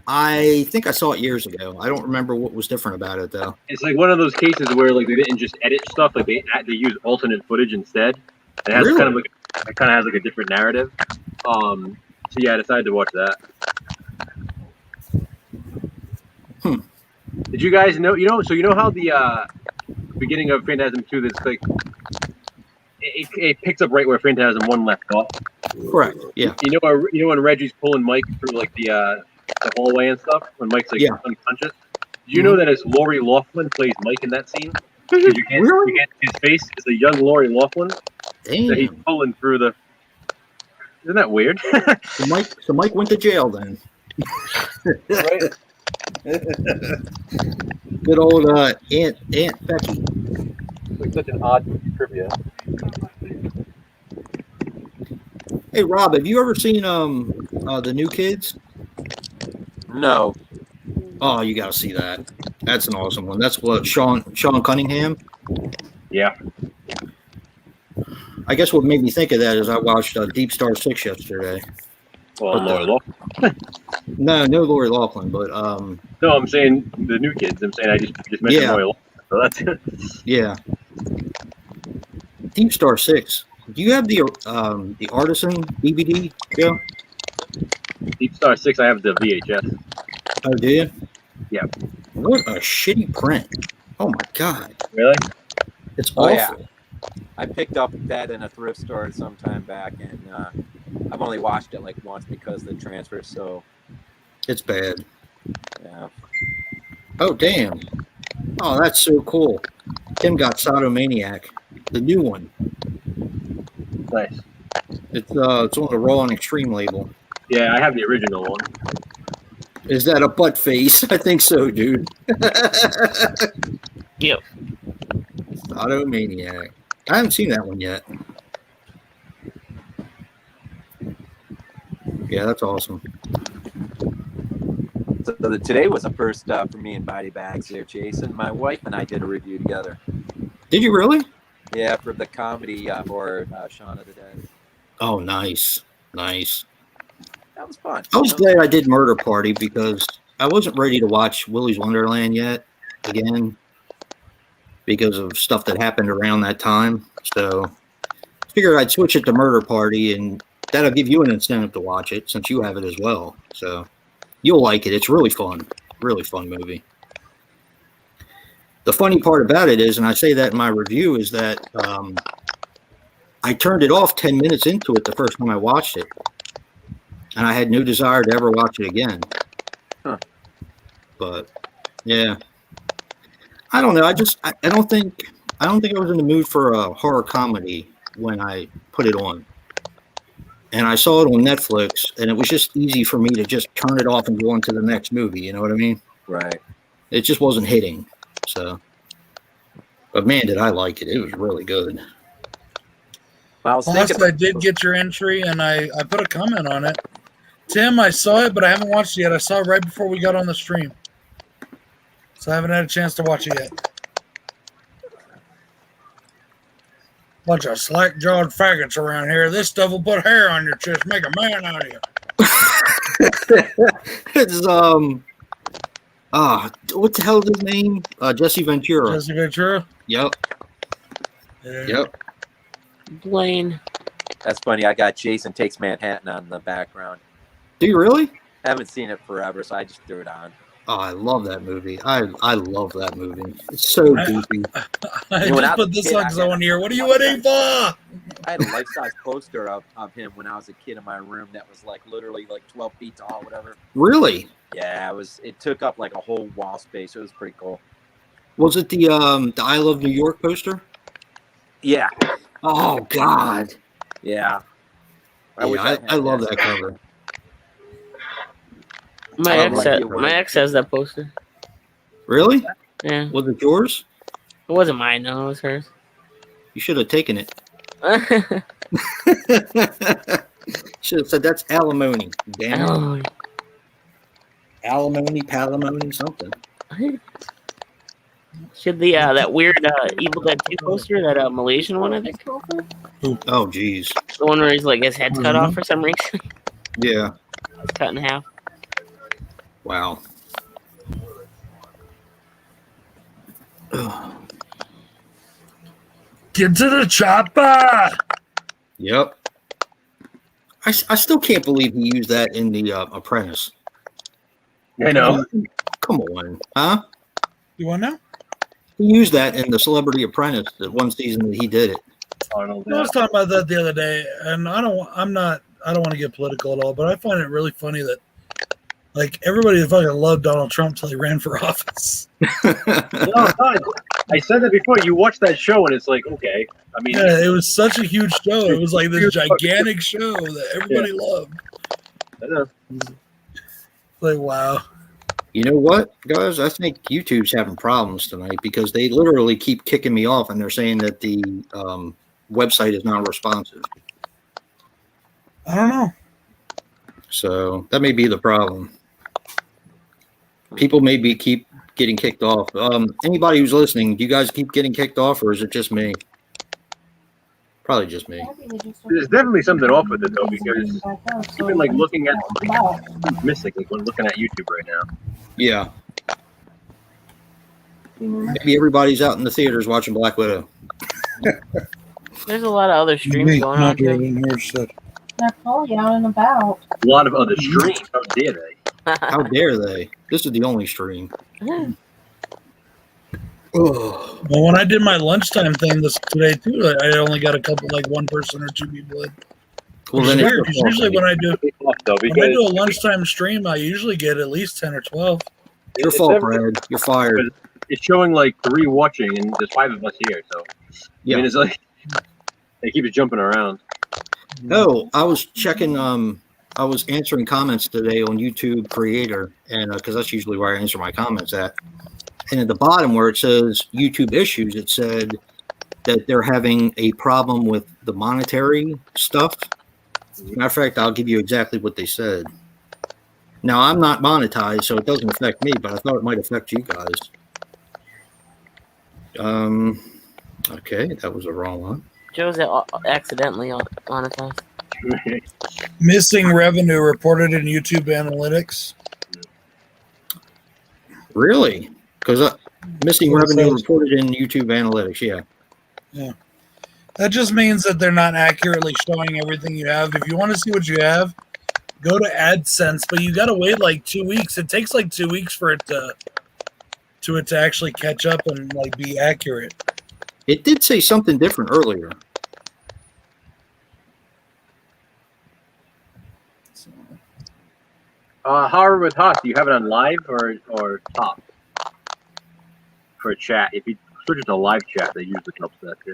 I think I saw it years ago. I don't remember what was different about it, though. It's like one of those cases where like they didn't just edit stuff; like they use alternate footage instead. It has Really? it kind of has like a different narrative. So yeah, I decided to watch that. Did you guys know? So you know how the beginning of Phantasm 2, that's like it picks up right where Phantasm 1 left off. Correct. Yeah. You know when Reggie's pulling Mike through like the hallway and stuff when Mike's like Yeah. unconscious. Did you know that it's Lori Loughlin plays Mike in that scene? 'Cause you can't his face is a young Lori Loughlin that he's Damn. pulling through the. Isn't that weird? So Mike went to jail then. Right? Good old Aunt Becky. It's like such an odd trivia. Hey Rob, have you ever seen the New Kids? No. Oh, you got to see that. That's an awesome one. That's what Sean Cunningham. Yeah. I guess what made me think of that is I watched Deep Star 6 yesterday. Well, Lori Loughlin. No Lori Loughlin, but No, I'm saying the New Kids. I'm saying I just mentioned Yeah. Lori Loughlin. So that's yeah. Deep Star 6. Do you have the Artisan DVD, Joe? Deep Star 6. I have the VHS. Oh, do you? Yeah. What a shitty print. Oh my god. Really? It's Oh, awful. yeah. I picked up that in a thrift store some time back, and I've only watched it like once because of the transfer. So It's bad. yeah. Oh damn. Oh, that's so cool. Tim got Sodomaniac, the new one. Nice. It's on the Raw and Extreme label. Yeah, I have the original one. Is that a butt face? I think so, dude. Yep. Sodomaniac. I haven't seen that one yet. Yeah, that's awesome. So today was a first for me and Body Bags there, Jason. My wife and I did a review together. Did you really? Yeah, for the comedy for Shaun of the Dead. Oh, nice. That was fun. I was glad I did Murder Party because I wasn't ready to watch Willy's Wonderland yet again because of stuff that happened around that time. So I figured I'd switch it to Murder Party, and that'll give you an incentive to watch it since you have it as well. So you'll like it. It's really fun movie. The funny part about it is, and I say that in my review, is that I turned it off 10 minutes into it the first time I watched it. And I had no desire to ever watch it again. Huh. But yeah, I don't know. I don't think I was in the mood for a horror comedy when I put it on. And I saw it on Netflix, and it was just easy for me to just turn it off and go on to the next movie. You know what I mean? Right. It just wasn't hitting. So, but man, did I like it. It was really good. Well, I was Plus, thinking, I did get your entry, and I put a comment on it. Tim, I saw it, but I haven't watched it yet. I saw it right before we got on the stream. So I haven't had a chance to watch it yet. Bunch of slack-jawed faggots around here. This stuff will put hair on your chest, make a man out of you. It's what the hell is his name? Jesse Ventura. Jesse Ventura? Yep. Yeah. Yep. Blaine. that's funny. I got Jason Takes Manhattan on the background. Do you really? I haven't seen it forever, so I just threw it on. Oh, I love that movie. I love that movie. It's so goofy. I You know, when I just was put a this kid, on I because I had- want to hear, what are you waiting for? I had a life-size poster of him when I was a kid in my room that was like literally like 12 feet tall, whatever. Really? Yeah, it took up like a whole wall space. It was pretty cool. Was it the I Love New York poster? Yeah, Oh God. yeah. I, had I love that cover. My I ex, like has, it. my ex has that poster. Really? Yeah, Was it yours? it wasn't mine. No, it was hers. You should have taken it. Should have said that's alimony. Damn it. Oh, Alimony, palimony, something. should the that weird Evil Dead 2 poster, that Malaysian one, I think, Oh geez. the one where he's like his head's cut off for some reason, Yeah. it's cut in half. Wow. Get to the chopper! Yep. I still can't believe he used that in the Apprentice. I know. Come on, huh? You want to know? He used that in the Celebrity Apprentice, the one season that he did it. Arnold. I was talking about that the other day, and I don't want to get political at all, but I find it really funny that like everybody fucking loved Donald Trump till he ran for office. No, God, I said that before. You watch that show and it's like, okay. I mean, Yeah, it was such a huge show. It was like this gigantic show that everybody loved. I know. Like, wow. You know what, guys? I think YouTube's having problems tonight because they literally keep kicking me off, and they're saying that the website is not responsive. I don't know. So that may be the problem. People maybe keep getting kicked off. Anybody who's listening, do you guys keep getting kicked off, or is it just me? Probably just me. There's definitely something off with it though, because even like looking at missing, like when looking at YouTube right now. Yeah. Maybe everybody's out in the theaters watching Black Widow. There's a lot of other streams going on too. They're probably out and about. A lot of other streams. How dare they? How dare they? This is the only stream. Oh, Well, when I did my lunchtime thing today too, I only got a couple, like one person or two people in. well, then It's it's weird, 'cause usually when I do Though, when I because do a lunchtime stream, I usually get at least 10 or 12. your fault, Brad. You're fired. it's showing like 3 watching and there's 5 of us here. So I Yeah. mean, it's like they keep it jumping around. No, I was checking. I was answering comments today on YouTube Creator, and because that's usually where I answer my comments at. And at the bottom where it says YouTube issues, it said that they're having a problem with the monetary stuff. Matter of fact, I'll give you exactly what they said. Now, I'm not monetized, so it doesn't affect me, but I thought it might affect you guys. Okay, that was the wrong one. Joe's accidentally monetized. Missing revenue reported in YouTube analytics. Really? Because missing What it revenue says. reported in YouTube analytics, yeah. That just means that they're not accurately showing everything you have. If you want to see what you have, go to AdSense, but you got to wait like 2 weeks. It takes like 2 weeks for it to actually catch up and like be accurate. It did say something different earlier. However, with Haas, do you have it on live or top for a chat? If you switch it to live chat, they usually helps that too.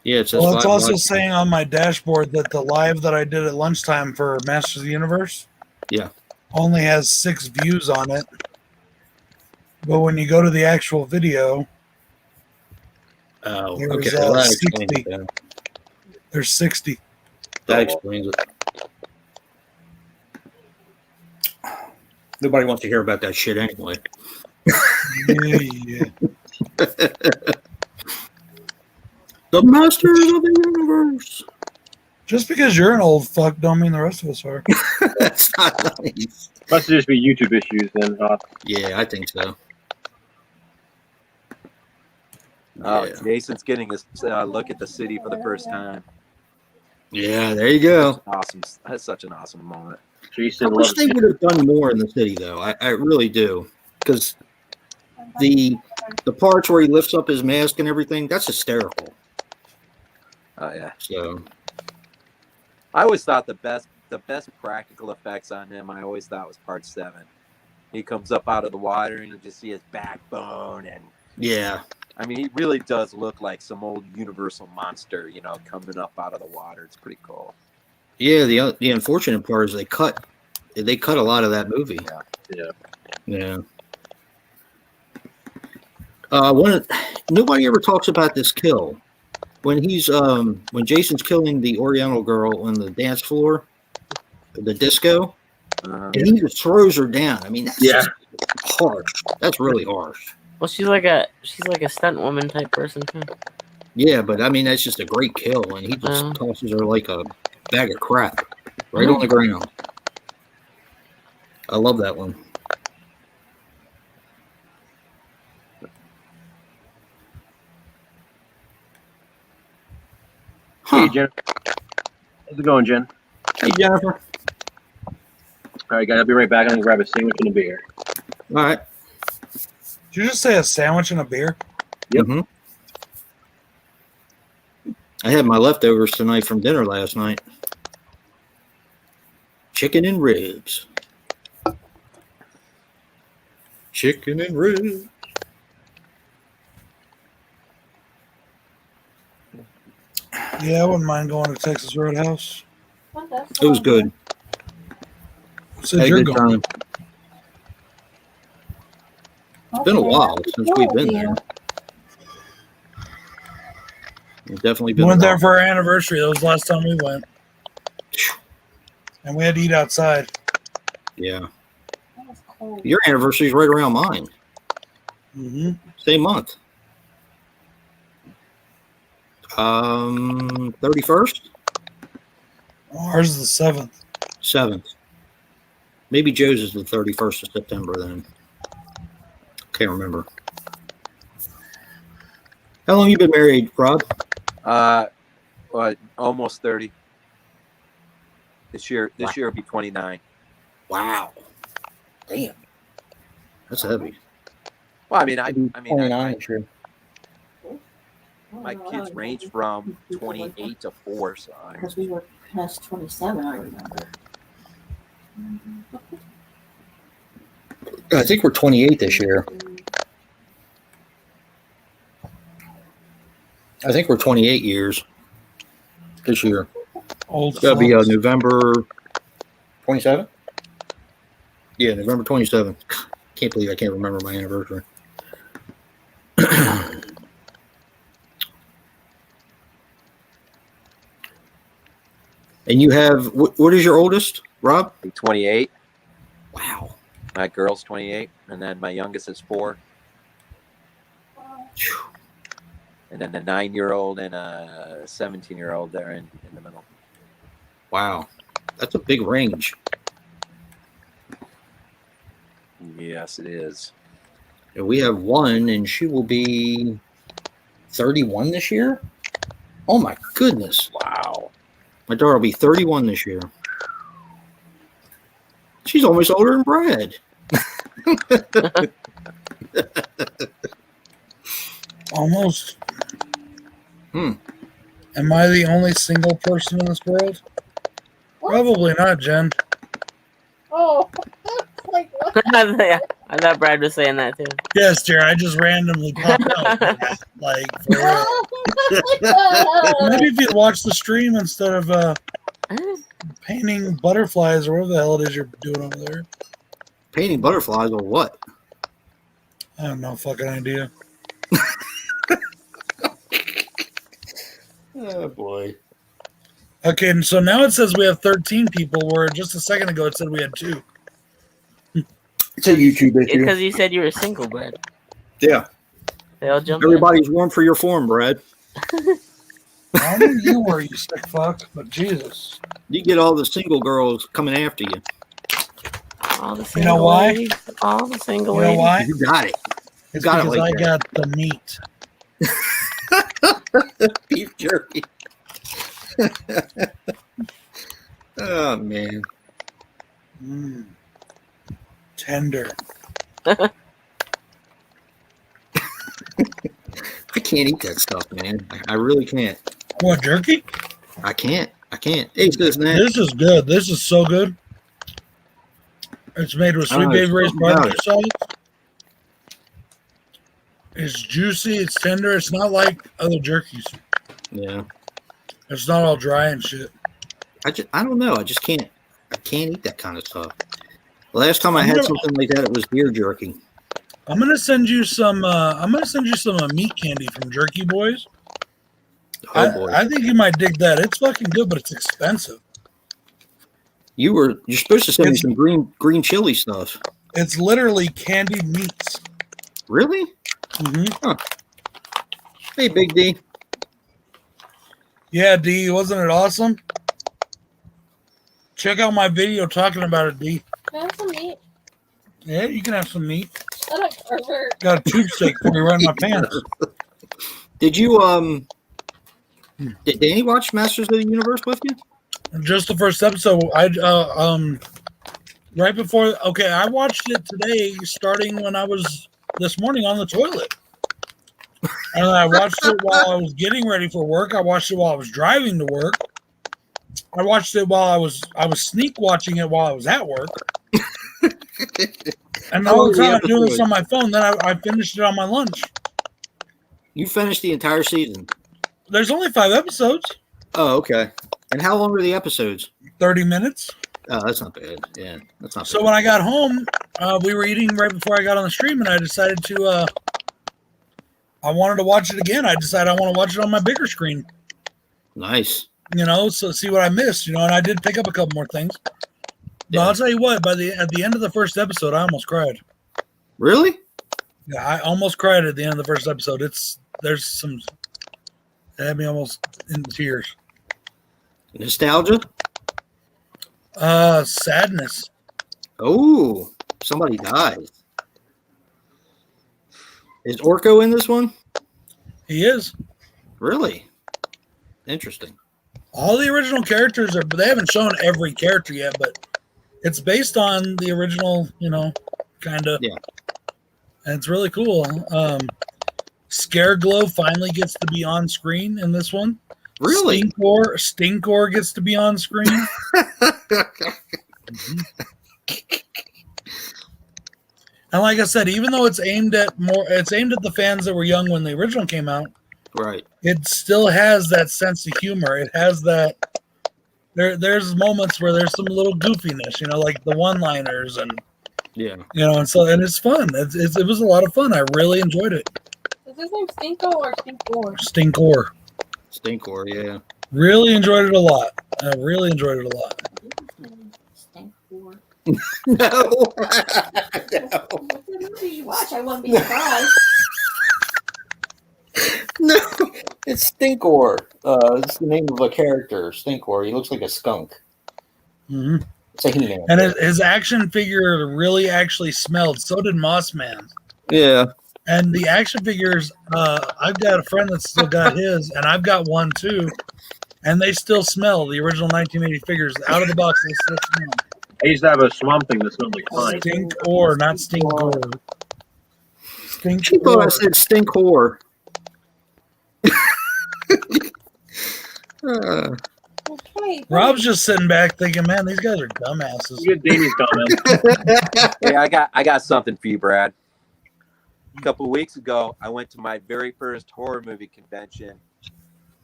Yeah, it says Well, it's live also watch. saying on my dashboard that the live that I did at lunchtime for Masters of the Universe Yeah. only has 6 views on it. But when you go to the actual video, Oh, There's, okay. Well, that 60. explains it then. there's 60. That explains it. Nobody wants to hear about that shit anyway. Yeah. The Masters of the Universe. Just because you're an old fuck don't mean the rest of us are. That's not nice. Must just be YouTube issues then, Haas. Yeah, I think so. Oh, Yeah. Jason's getting a look at the city for the first time. Yeah, there you go. Awesome. That's such an awesome moment. Jason I wish loves they would have done more in the city, though. I really do, because the parts where he lifts up his mask and everything, that's hysterical. Oh yeah. So I always thought the best practical effects on him, I always thought was part 7. He comes up out of the water and you just see his backbone, and yeah, I mean he really does look like some old Universal monster, coming up out of the water. It's pretty cool. yeah. The unfortunate part is they cut a lot of that movie. Yeah. Nobody ever talks about this kill when he's when Jason's killing the Oriental girl on the dance floor, the disco, and he just throws her down. I mean, that's just harsh. That's really harsh. Well, she's like a stunt woman type person too. Yeah, but I mean that's just a great kill, and he just tosses her like a bag of crap right on the ground. I love that one. Hey, Jen. How's it going, Jen? Hey, Jennifer. All right, guys. I'll be right back. I'm going to grab a sandwich and a beer. All right. Did you just say a sandwich and a beer? Yep. Mhm. I had my leftovers tonight from dinner last night. Chicken and ribs. Chicken and ribs. Yeah, I wouldn't mind going to Texas Roadhouse. It was good. Said Had a you're good going. time. It's been a while since we've been there. It's definitely We been. went a there while. for our anniversary. That was the last time we went. And we had to eat outside. Yeah. Your anniversary is right around mine. Mm-hmm. Same month. 31st? Ours is the 7th. 7th. Maybe Joe's is the 31st of September then. Can't remember. How long you been married, Rob? Almost 30. This year will be 29. Wow. Damn. That's heavy. Well, I mean, 29, sure. my kids range from 28 to 4, so Because we were past 27, I remember. I think we're 28 this year. I think we're 28 years this year. Old It's got to be folks. November 27th? Yeah, November 27th. Can't believe I can't remember my anniversary. And you have what is your oldest, Rob? 28. Wow. My girl's 28, and then my youngest is 4. And then the 9-year-old and a 17-year-old there in the middle. Wow. That's a big range. Yes, it is. And we have one, and she will be 31 this year. Oh my goodness! Wow. My daughter will be 31 this year. She's almost older than Brad. Almost. Hmm. Am I the only single person in this world? Probably not, Jen. Oh, like what? I thought Brad was saying that too. Yes, dear. I just randomly popped out. Like, for real. Maybe if you'd watch the stream instead of painting butterflies or whatever the hell it is you're doing over there. Painting butterflies or what? I have no fucking idea. Oh boy. Okay, and so now it says we have 13 people, where just a second ago it said we had 2. It's a YouTube issue. Because you said you were single, Brad. Yeah. They all jumped Everybody's warm for your form, Brad. I knew you were, you sick fuck, but Jesus. You get all the single girls coming after you. in. All the You single know why? ladies. All the single You know ladies. why? You got it. It's got it because like I that. got the meat. Beef jerky. Oh man. Tender. I can't eat that stuff, man. I really can't. What, jerky? I can't. Hey, sis, man. This is good. This is so good. It's made with Sweet Baby Ray's something about barbecue sauce. It's juicy. It's tender. It's not like other jerkies. Yeah. It's not all dry and shit. I don't know. I can't eat that kind of stuff. The last time I had something like that, it was deer jerky. I'm gonna send you some. Meat candy from Jerky Boys. Oh boy. I think you might dig that. It's fucking good, but it's expensive. You're supposed to send me some green chili stuff. It's literally candied meats. Really? Mm-hmm. Huh. Hey, Big D. Yeah, D, wasn't it awesome? Check out my video talking about it, D. Can I have some meat? Yeah, you can have some meat. Shut up, pervert. Got a tube steak for me right in my pants. Did you did Danny watch Masters of the Universe with you? Just the first episode. I right before. Okay, I watched it today, starting when I was this morning on the toilet, and I watched it while I was getting ready for work. I watched it while I was driving to work. I watched it while I was sneak watching it while I was at work. And the whole time I'm doing this on my phone. Then I finished it on my lunch. You finished the entire season. There's only 5 episodes. Oh, okay. And how long are the episodes? 30 minutes. Oh, that's not bad. Yeah, that's not So bad. when I got home, we were eating right before I got on the stream, and I decided to. I wanted to watch it again. I decided I want to watch it on my bigger screen. Nice. So see what I missed. And I did pick up a couple more things. But I'll tell you what. At the end of the first episode, I almost cried. Really? Yeah, I almost cried at the end of the first episode. It had me almost in tears. Nostalgia? Sadness. Oh, somebody dies. Is Orko in this one? He is. Really? Interesting. All the original characters they haven't shown every character yet, but it's based on the original, kind of. Yeah. And it's really cool. Scareglow finally gets to be on screen in this one. Really? Stinkor gets to be on screen. And like I said, even though it's aimed at the fans that were young when the original came out, Right. it still has that sense of humor. It has that. There's moments where there's some little goofiness, like the one-liners and Yeah. and it's fun. It was a lot of fun. I really enjoyed it. Is his name Stinko or Stinkor? Stinkor. Stinkor, yeah. Really enjoyed it a lot. I really enjoyed it a lot. Stink for. No. What movie you watch? I wouldn't be surprised. No, it's Stinkor. It's the name of a character, Stinkor. He looks like a skunk. hmm It's a He-Man. And his action figure really actually smelled. So did Moss Man. Yeah. And the action figures, I've got a friend that's still got his, and I've got one too. And they still smell the original 1980 figures out of the box. They still smell. I used to have a swamp thing that smelled like pine. Stink or not stink or. Stink She thought I or. said stink whore. Okay. Rob's just sitting back thinking, man, these guys are dumbasses. You get Danny's comment. Hey, I got something for you, Brad. A couple of weeks ago, I went to my very first horror movie convention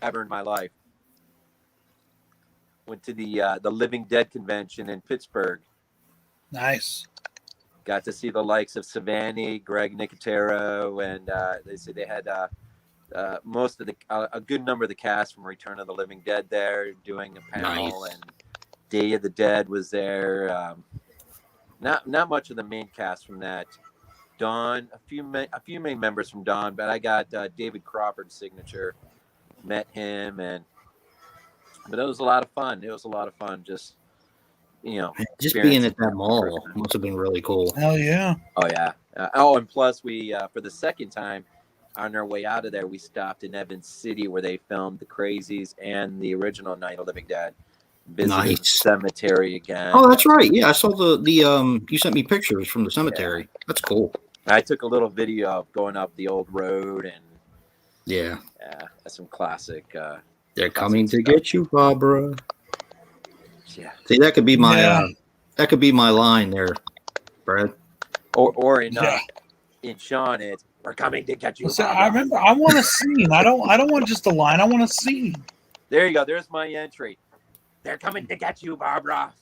ever in my life. Went to the Living Dead convention in Pittsburgh. Nice. Got to see the likes of Savani, Greg Nicotero, and they said they had most of a good number of the cast from Return of the Living Dead there doing a panel, Nice. and Day of the Dead was there. Not much of the main cast from that. Dawn, a few main members from Dawn, but I got David Crawford's signature. Met him, but it was a lot of fun. It was a lot of fun, just Just being at that mall must have been really cool. Hell yeah. Oh yeah. And plus we for the second time on our way out of there, we stopped in Evans City where they filmed The Crazies and the original Night of the Living Dead. Visited the Nice. cemetery again. Oh, that's right. Yeah, I saw the you sent me pictures from the cemetery. That's cool. I took a little video of going up the old road, and Yeah. that's some classic. They're coming to get you, Barbara. Yeah. See, that could be my Yeah. line there, Brad. Or in Yeah. in Sean, it's "We're coming to get you." Listen, Barbara." I remember. I want a scene. I don't want just a line. I want a scene. There you go. There's my entry. They're coming to get you, Barbara.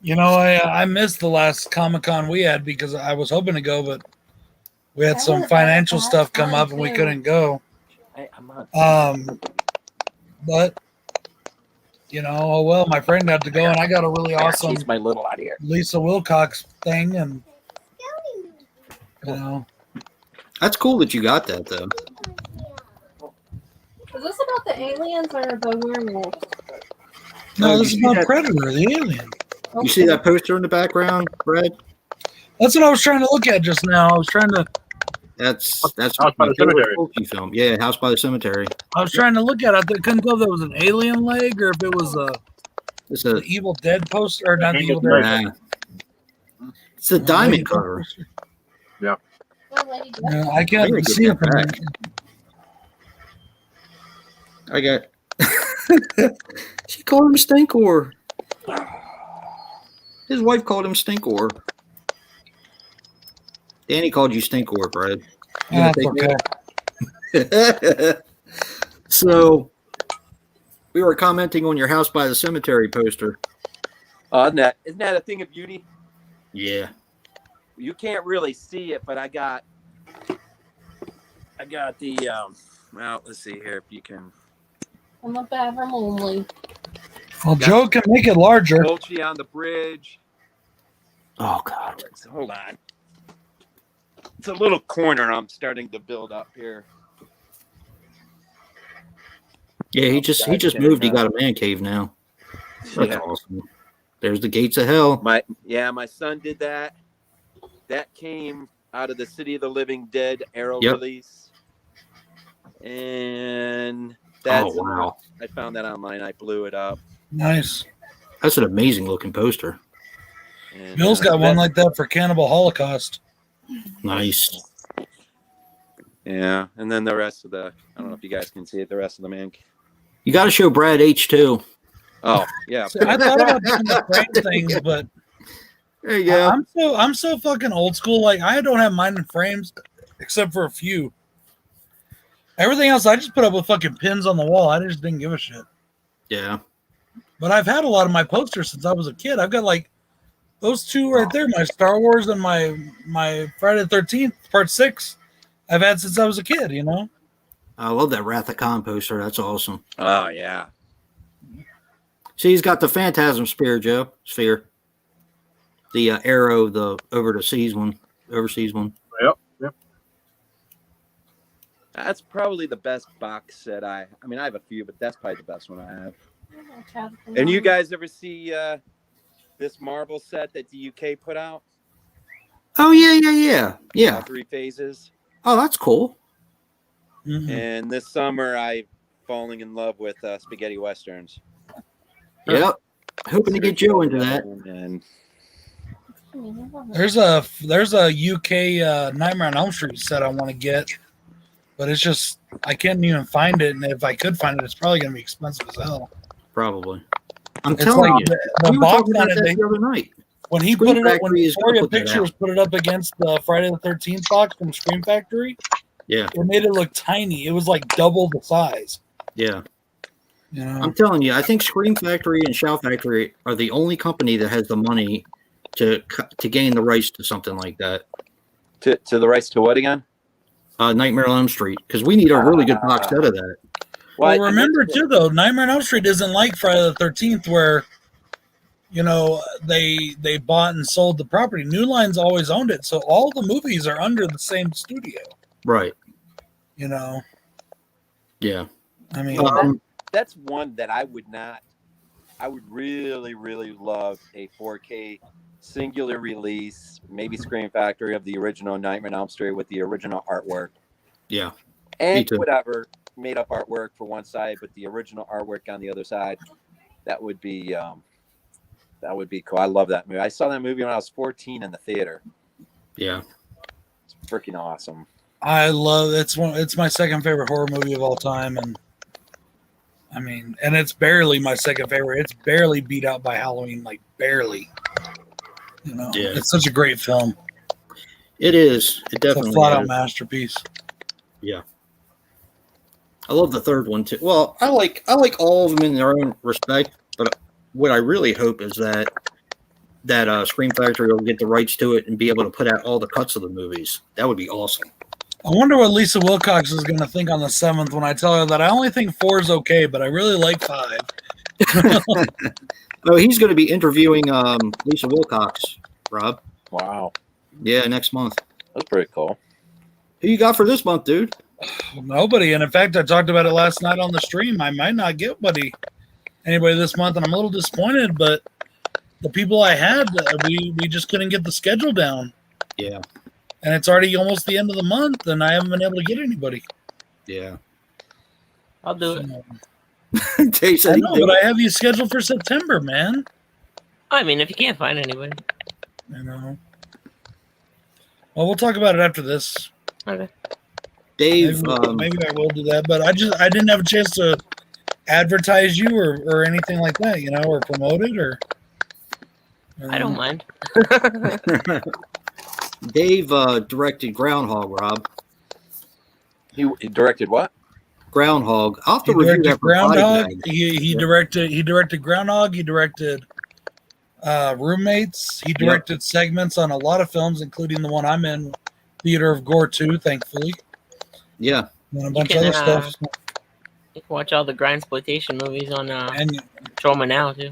You know, I missed the last Comic-Con we had because I was hoping to go, but we had some financial stuff come up and we couldn't go. Hey, I'm on. But you know, oh well, my friend got to go, and I got a really awesome She's my little out here. Lisa Wilcox thing, and you know, That's cool that you got that though. Is this about the aliens or the werewolves? no, you this is see about that- Predator, the alien. You see that poster in the background, Brad? That's what I was trying to look at just now. I was trying to That's House by my the favorite Cemetery. Fulci film. Yeah, House by the Cemetery. look at it. I couldn't tell if it was an alien leg or if it was It's the a Evil Dead poster, or not the Evil Dead. it's a diamond cover. Oh, Lady Death. No, I I gotta can't get see it that from back. here. I got. She called him Stinkor. His wife called him Stinkor. Danny called you Stinkor, Brad. You gonna That's take okay. So, we were commenting on your House by the Cemetery poster. Oh, isn't that a thing of beauty? Yeah. You can't really see it, but I got the well, let's see here if you can. I'm a bathroom only. Well, Joe can make it larger. Fulci on the bridge. Oh God. Hold on. It's a little corner I'm starting to build up here. Yeah, he just moved. He got a man cave now. That's Yeah. awesome. There's the gates of hell. My son did that. That came out of the City of the Living Dead Arrow Yep. release. And that's Oh wow, I found that online. I blew it up. Nice. that's an amazing looking poster. And, Bill's got one like that for Cannibal Holocaust. Nice. yeah, and then the rest of the I don't know if you guys can see it. The rest of the man. You got to show Brad H2. Oh yeah, See, I thought about doing the frame things, but There you go. I'm so fucking old school. Like I don't have mine in frames, except for a few. Everything else, I just put up with fucking pins on the wall. I just didn't give a shit. Yeah. But I've had a lot of my posters since I was a kid. I've got like those two right there, my Star Wars and my Friday the 13th Part 6. I've had since I was a kid. You know. I love that Wrath of Khan poster. That's awesome. Oh yeah. See, he's got the Phantasm Spear, Joe. Sphere. The arrow, the overseas one. Yep. Yep. That's probably the best box set I mean, I have a few, but that's probably the best one I have. And you guys ever see this Marvel set that the UK put out? Oh, yeah. All 3 phases. Oh, that's cool. Mhm. And this summer, I'm falling in love with spaghetti westerns. Yep. Hoping to get Joe into that. And There's a UK Nightmare on Elm Street set I want to get, but it's just I can't even find it, and if I could find it, it's probably gonna be expensive as hell. Probably. I'm It's telling like you. the We were box talking on about it. that They, the other night. when he Scream put it up, when Factory is gonna Victoria put that Pictures put it up against the Friday the 13th box from Scream Factory, Yeah, it made it look tiny. It was like double the size. yeah. You know, I'm telling you, I think Scream Factory and Shout Factory are the only company that has the money to gain the rights to something like that. to the rights to what again? Nightmare on Elm Street, because we need a really good box set of that. well, Well, remember too though, Nightmare on Elm Street isn't like Friday the 13th where, you know, they bought and sold the property. New Line's always owned it, so all the movies are under the same studio. Right. You know, Yeah. I mean, that's one that I would not. I would really, really love a 4K singular release, maybe Scream Factory of the original Nightmare on Elm Street with the original artwork. Yeah. And too. whatever made up artwork for one side, but the original artwork on the other side. That would be cool. I love that movie. I saw that movie when I was 14 in the theater. Yeah. It's freaking awesome. I love it's my second favorite horror movie of all time, and I mean, and it's barely my second favorite. It's barely beat out by Halloween, like barely. You know, Yeah. it's such a great film. It is. It It's a definitely flat out is. masterpiece. I love the third one too. Well, I like all of them in their own respect, but what I really hope is that Scream Factory will get the rights to it and be able to put out all the cuts of the movies. That would be awesome. I wonder what Lisa Wilcox is going to think on the 7th when I tell her that I only think 4 is okay, but I really like 5. Oh, he's going to be interviewing Lisa Wilcox, Rob. Wow. Yeah, next month. That's pretty cool. Who you got for this month, dude? Nobody, and in fact, I talked about it last night on the stream. I might not get anybody this month, and I'm a little disappointed. But the people I had, we just couldn't get the schedule down, Yeah, and it's already almost the end of the month, and I haven't been able to get anybody. yeah. I'll do it. So, Jay said I he'd know, do but it. I have you scheduled for September, man. I mean, if you can't find anybody. You know. Well, we'll talk about it after this. Okay. Dave, Maybe I will do that, but I didn't have a chance to advertise you or anything like that, you know, or promote it or. I don't mind. Dave directed Groundhog, Rob. He directed what? Groundhog. I'll have to He review directed that for Body Groundhog. Bag. He directed Groundhog. He directed Roommates. He directed segments on a lot of films, including the one I'm in, Theater of Gore 2, thankfully. Yeah, And a bunch of can, other stuff. You can watch all the grindsploitation movies on And Troma now too.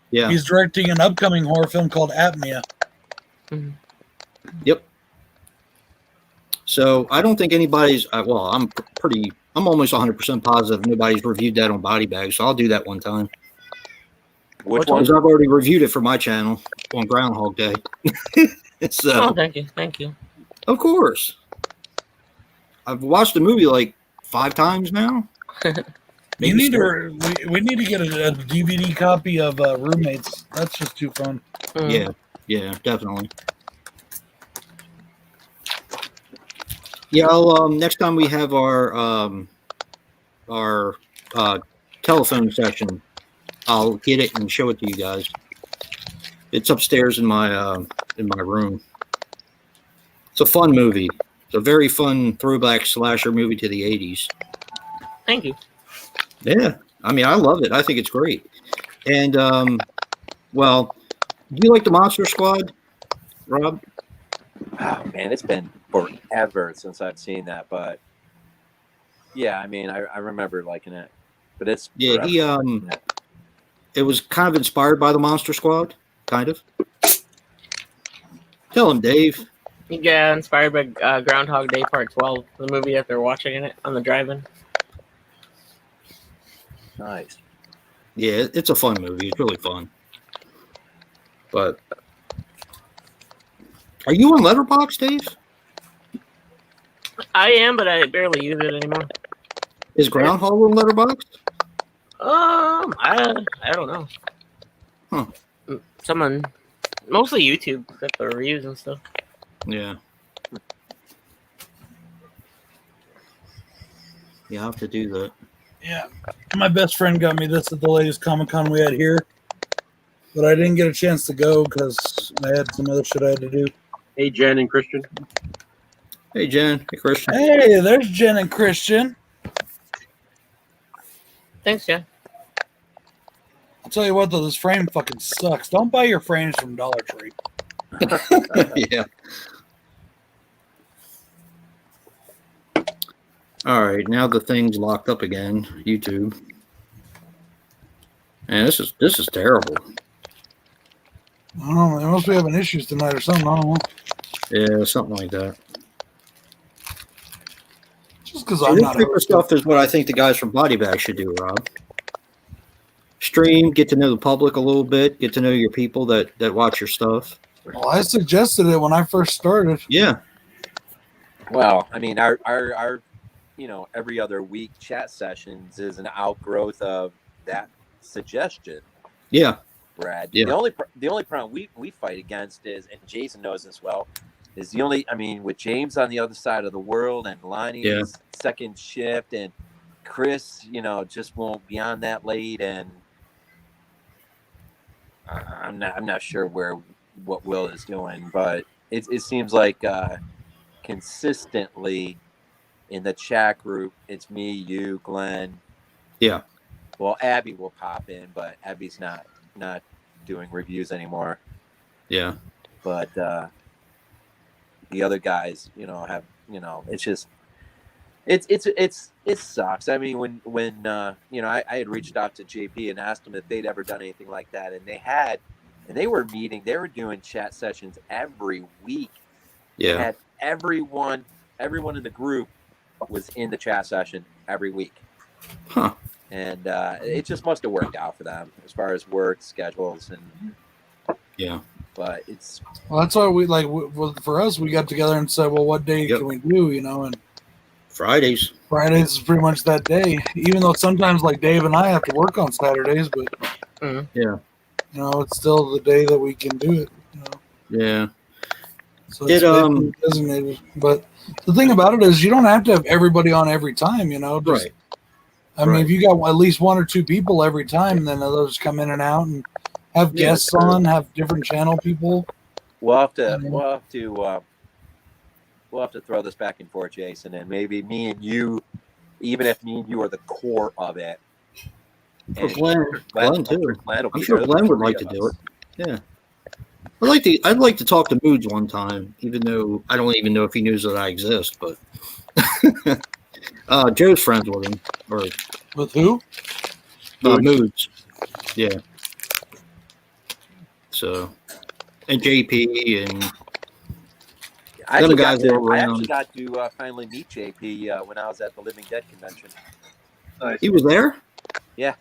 yeah. he's directing an upcoming horror film called Apnea. Yep. So I don't think anybody's. Well, I'm almost 100% positive nobody's reviewed that on Body Bag. So I'll do that one time Which one? because I've already reviewed it for my channel on Groundhog Day. So Oh, thank you. of course, I've watched the movie like 5 times now. We Maybe need six. to we need to get a DVD copy of Roommates. That's just too fun. Yeah, definitely. Yeah, I'll, next time we have our telephone session, I'll get it and show it to you guys. It's upstairs in my room. It's a fun movie. It's a very fun throwback slasher movie to the 80s. Thank you. Yeah, I mean, I love it. I think it's great. And, well, do you like the Monster Squad, Rob? Oh man, it's been forever since I've seen that, but Yeah, I mean, I remember liking it, but it's Yeah, he it was kind of inspired by the Monster Squad, kind of. Tell him, Dave. Yeah, inspired by Groundhog Day Part 12, the movie that they're watching in it on the drive-in. nice. Yeah, it's a fun movie. It's really fun. But are you on Letterboxd, Dave? I am, but I barely use it anymore. Is Groundhog on Letterboxd? I don't know. Huh. Someone, mostly YouTube, got the reviews and stuff. Yeah. You have to do that. Yeah. My best friend got me this at the latest Comic-Con we had here. But I didn't get a chance to go because I had some other shit I had to do. Hey, Jen and Christian. Hey, Jen. Hey, Christian. Hey, there's Jen and Christian. Thanks, Jen. I'll tell you what, though, this frame fucking sucks. Don't buy your frames from Dollar Tree. Yeah. All right, now the thing's locked up again. YouTube. Man, this is terrible. I don't know. They must be having issues tonight or something. I don't know. Yeah, something like that. Just because So I'm this not. type of stuff is what I think the guys from Body Bag should do, Rob. Stream, get to know the public a little bit, get to know your people that watch your stuff. Well, I suggested it when I first started. Yeah, Well, I mean, our every other week chat sessions is an outgrowth of that suggestion, yeah, Brad. Yeah. The only problem we fight against is, and Jason knows this well, is with James on the other side of the world and Lonnie's second shift, and Chris, just won't be on that late, and I'm not sure what Will is doing, but it seems like consistently in the chat group, it's me, you, Glenn. Yeah. Well, Abby will pop in, but Abby's not doing reviews anymore. yeah, But the other guys, have it's just it sucks. I mean, when I had reached out to JP and asked them if they'd ever done anything like that, and they were doing chat sessions every week. yeah. Had everyone in the group was in the chat session every week. Huh. And it just must have worked out for them as far as work schedules and Yeah. But it's Well, that's why we for us, we got together and said, well, what day can we do? And Fridays. Fridays is pretty much that day. Even though sometimes, like Dave and I have to work on Saturdays, but Yeah. it's still the day that we can do it. Yeah. So it's basically designated. But the thing about it is, you don't have to have everybody on every time. Just, Right. I mean, if you got at least one or two people every time, then others come in and out and have guests on, have different channel people. we'll have to throw this back and forth, Jason, and maybe me and you, even if me and you are the core of it. For Glenn too. Glenn will I'm be sure there, Glenn the would three like to of do us. it. Yeah. I'd like to talk to Moods one time, even though I don't even know if he knows that I exist, but Joe's friends with him. Or With who? Moods. Yeah. So, and JP and I actually got guys are to, around. finally meet JP when I was at the Living Dead convention. Nice. He was there? Yeah.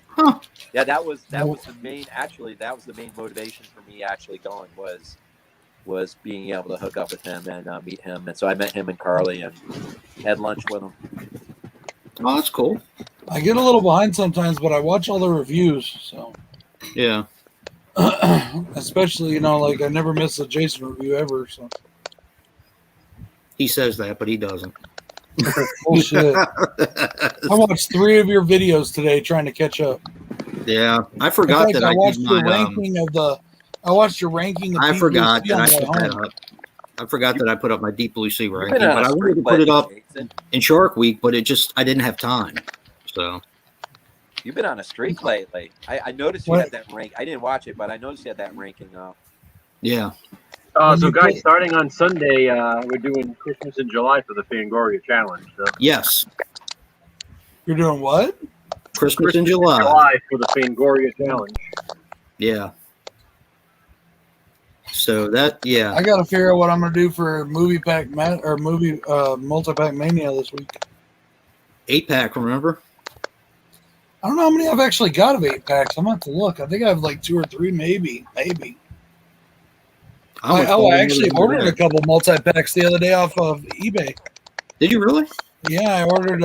Huh. Yeah, that was the main. Actually, that was the main motivation for me actually going was being able to hook up with him and meet him. And so I met him and Carly and had lunch with him. Oh, that's cool. I get a little behind sometimes, but I watch all the reviews. So, Yeah. especially like I never miss a Jason review ever. So He says that, but he doesn't. bullshit. I watched 3 of your videos today trying to catch up. Yeah. I In forgot fact, that I I watched did your my. ranking of the. I watched your ranking. Of I Deep forgot Blue Sea that on I the way put that home. up. I forgot that I put up my Deep Blue Sea You've ranking, been on but a I wanted to streak put it lately, up Jason. in Shark Week, but I didn't have time. So You've been on a streak lately. I noticed you What? had that rank. I didn't watch it, but I noticed you had that ranking up. yeah. When So you guys, put- starting on Sunday, we're doing Christmas in July for the Fangoria Challenge. So Yes, You're doing what? Christmas in July. for the Fangoria Challenge. Yeah. So that, yeah. I got to figure out what I'm going to do for movie pack or movie multi-pack mania this week. 8-pack, remember? I don't know how many I've actually got of 8-packs. I'm going to have to look. I think I have like 2 or 3, maybe. I I actually ordered a couple multi-packs the other day off of eBay. Did you really? Yeah, I ordered.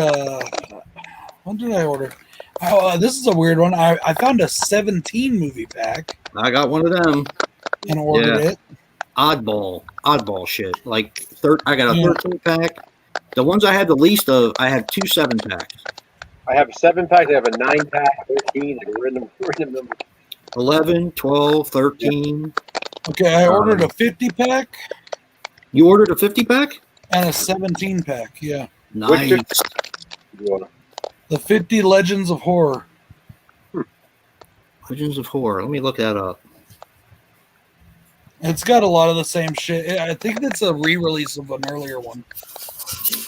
What did I order? This is a weird one. I found a 17 movie pack I got one of them. and ordered it. Oddball shit. Like, I got a Yeah. 13-pack. The ones I had the least of, I had 2 7-packs. I have a 7-pack. I have a 9-pack, 13, and random number. 11, 12, 13. Okay, I ordered a 50 pack You ordered a 50-pack? and a 17 pack. Yeah, Nice. the 50 Legends of Horror. Legends of Horror. Let me look that up. It's got a lot of the same shit. I think it's a re-release of an earlier one.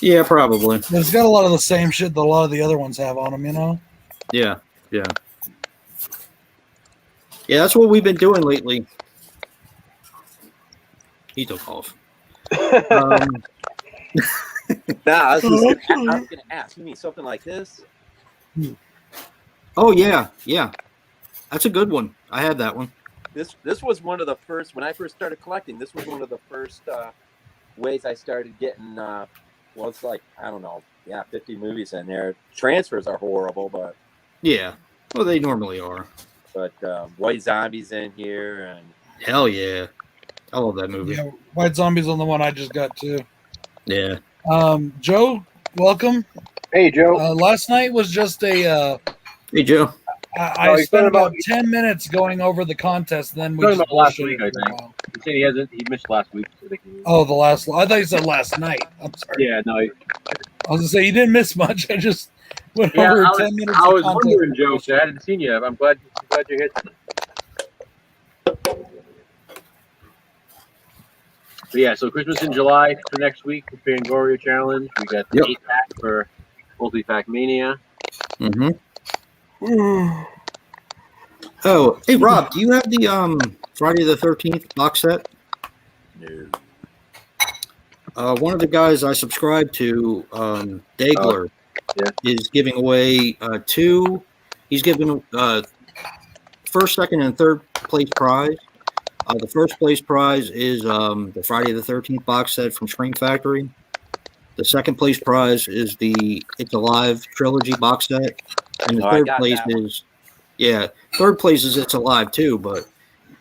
Yeah, probably. But it's got a lot of the same shit that a lot of the other ones have on them. You know. Yeah, yeah. Yeah, that's what we've been doing lately. He took off. Nah, I was gonna ask. You mean something like this? Oh, yeah, yeah. That's a good one. I had that one. This was one of the first when I first started collecting. This was one of the first ways I started getting. Well, it's like I don't know, 50 movies in there. Transfers are horrible, but Yeah. Well, they normally are. White Zombies in here, and Hell yeah. I love that movie. Yeah, White Zombies on the one I just got too. Yeah. Joe, welcome. Hey, Joe. Last night was just a. Hey, Joe. I Oh, he's spent talking about about- 10 minutes going over the contest. Then we Talking just about last bullshitted week, I for a think. while. He said he hasn't. He missed last week. So they can... Oh, the last. I thought you said last night. I'm sorry. Yeah, no. I was gonna say you didn't miss much. I just went Yeah, over I 10 minutes. I of was content. wondering, Joe. So I hadn't seen you. I'm glad you're here tonight. But yeah, so Christmas in July for next week, the Fangoria Challenge. We got the Yep. 8-pack for Multi-Pack Mania. Mm-hmm. Oh, hey, Rob, do you have the Friday the 13th box set? no. One of the guys I subscribe to, Dagler, yeah. is giving away 2. He's giving first, second, and third place prize. The first place prize is the Friday the 13th box set from Scream Factory. The second place prize is the It's Alive trilogy box set. And the Oh, I third got place that one. is, third place is It's Alive too, but,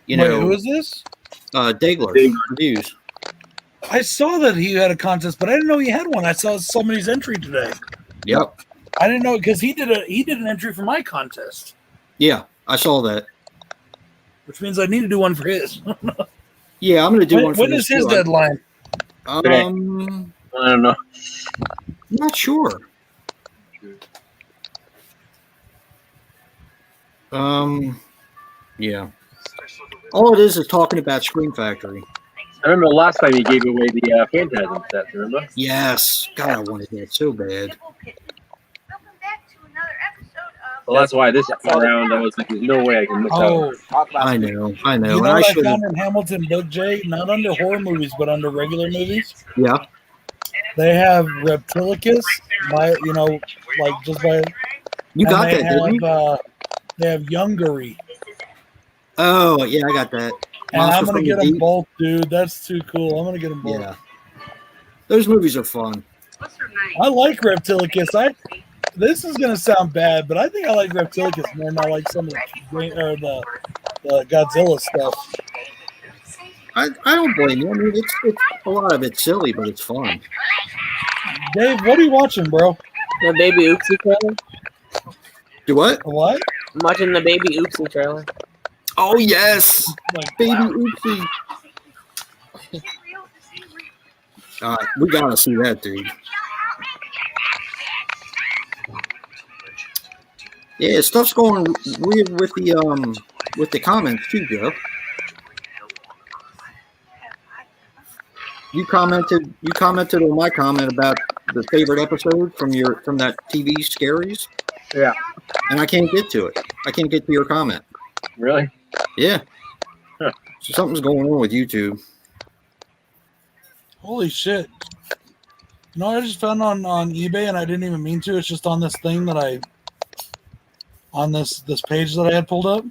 you Wait, know, who is this? Dagler Dagler. reviews. I saw that he had a contest, but I didn't know he had one. I saw somebody's entry today. Yep. I didn't know because he did an entry for my contest, Yeah, I saw that. which means I need to do one for his. Yeah, I'm going to do one for when this is his too. deadline? Today. I don't know. Not sure. Yeah. All it is talking about Scream Factory. I remember last time you gave away the Phantasm set. Remember? Yes. God, I wanted that so bad. Well, that's why this time around I was like, "There's no way I can miss out." Oh, Talk about I know. you And know I what I should have. found in Hamilton Book J? Not under horror movies, but under regular movies. Yeah. They have Reptilicus, like just by. You and got they that, didn't you? have, they have Youngery, Oh, yeah, I got that. and Monster I'm gonna from get the them Deep. both, dude. That's too cool. I'm gonna get them both. Yeah. Those movies are fun. I like Reptilicus. This is gonna sound bad, but I think I like Reptilicus more than I like some of the Godzilla stuff. I don't blame you. I mean, it's a lot of it's silly, but it's fun. Dave, what are you watching, bro? The Baby Oopsie trailer. Do what? What? I'm watching the Baby Oopsie trailer. Oh, yes. Like, Baby Oopsie. We gotta see that, dude. Yeah, stuff's going weird with the comments too, Joe. you commented on my comment about the favorite episode from that TV Scaries. Yeah. And I can't get to it. I can't get to your comment. Really? Yeah. Huh. So something's going on with YouTube. Holy shit. You know what I just found on eBay, and I didn't even mean to. It's just on this thing that on this page that I had pulled up.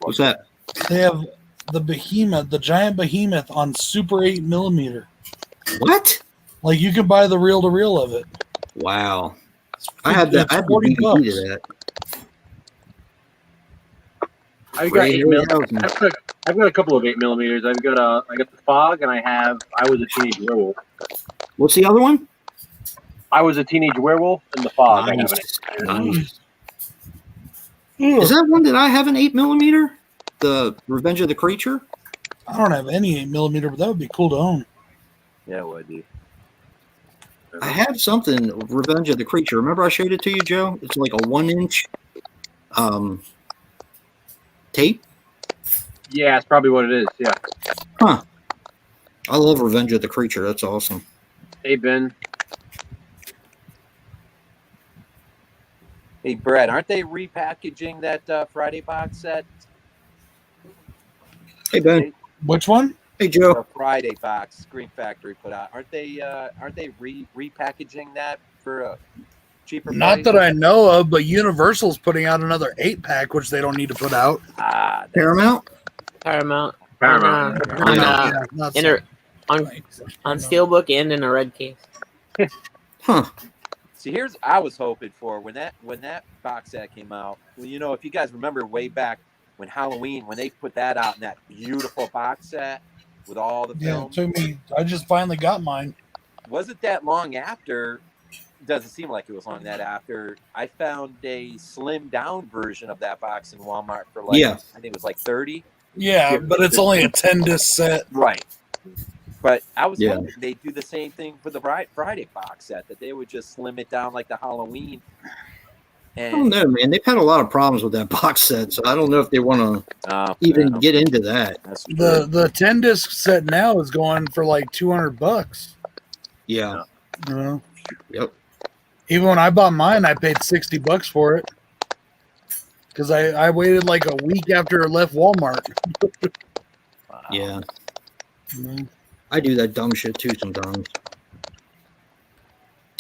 What's that? They have the giant behemoth on Super 8mm. What? Like, you can buy the reel-to-reel of it. Wow. I had that. It's I had the $40 DVD to that. I've got Ray 8mm. I've got a couple of 8mm. I got the Fog, and I Was a Teenage Werewolf. What's the other one? I Was a Teenage Werewolf and the Fog. I have it. Nice. Is that one that I have an 8mm? The Revenge of the Creature? I don't have any 8mm, but that would be cool to own. Yeah, it would be. I have something, Revenge of the Creature. Remember I showed it to you, Joe? It's like a 1-inch tape. Yeah, it's probably what it is. Yeah. Huh. I love Revenge of the Creature. That's awesome. Hey, Ben. Hey, Brett, aren't they repackaging that Friday box set? Hey, Ben. Which one? Hey, The Joe. Friday box Screen Factory put out. Aren't they repackaging that for a cheaper Not price? that I know of, but Universal's putting out another 8-pack, which they don't need to put out. Ah, Paramount? Paramount. Paramount. On Steelbook and in a red case. Huh. see, I was hoping for when that box set came out. Well, you know, if you guys remember way back when Halloween, when they put that out in that beautiful box set with all the Yeah, films, it took me. I just finally got mine. wasn't that long after? Doesn't seem like it was long that after. I found a slimmed down version of that box in Walmart for like, Yeah. I think it was like 30. Yeah, but it's only a 10-disc set. Right. But I was Yeah. hoping they'd do the same thing for the Friday box set, that they would just slim it down like the Halloween. I don't And know, man. They've had a lot of problems with that box set, so I don't know if they want to even get into that. That's true. The 10-disc set now is going for like $200. Yeah. You know? Yep. Even when I bought mine, I paid $60 for it because I waited like a week after it left Walmart. Wow. Yeah. You know? I do that dumb shit too sometimes.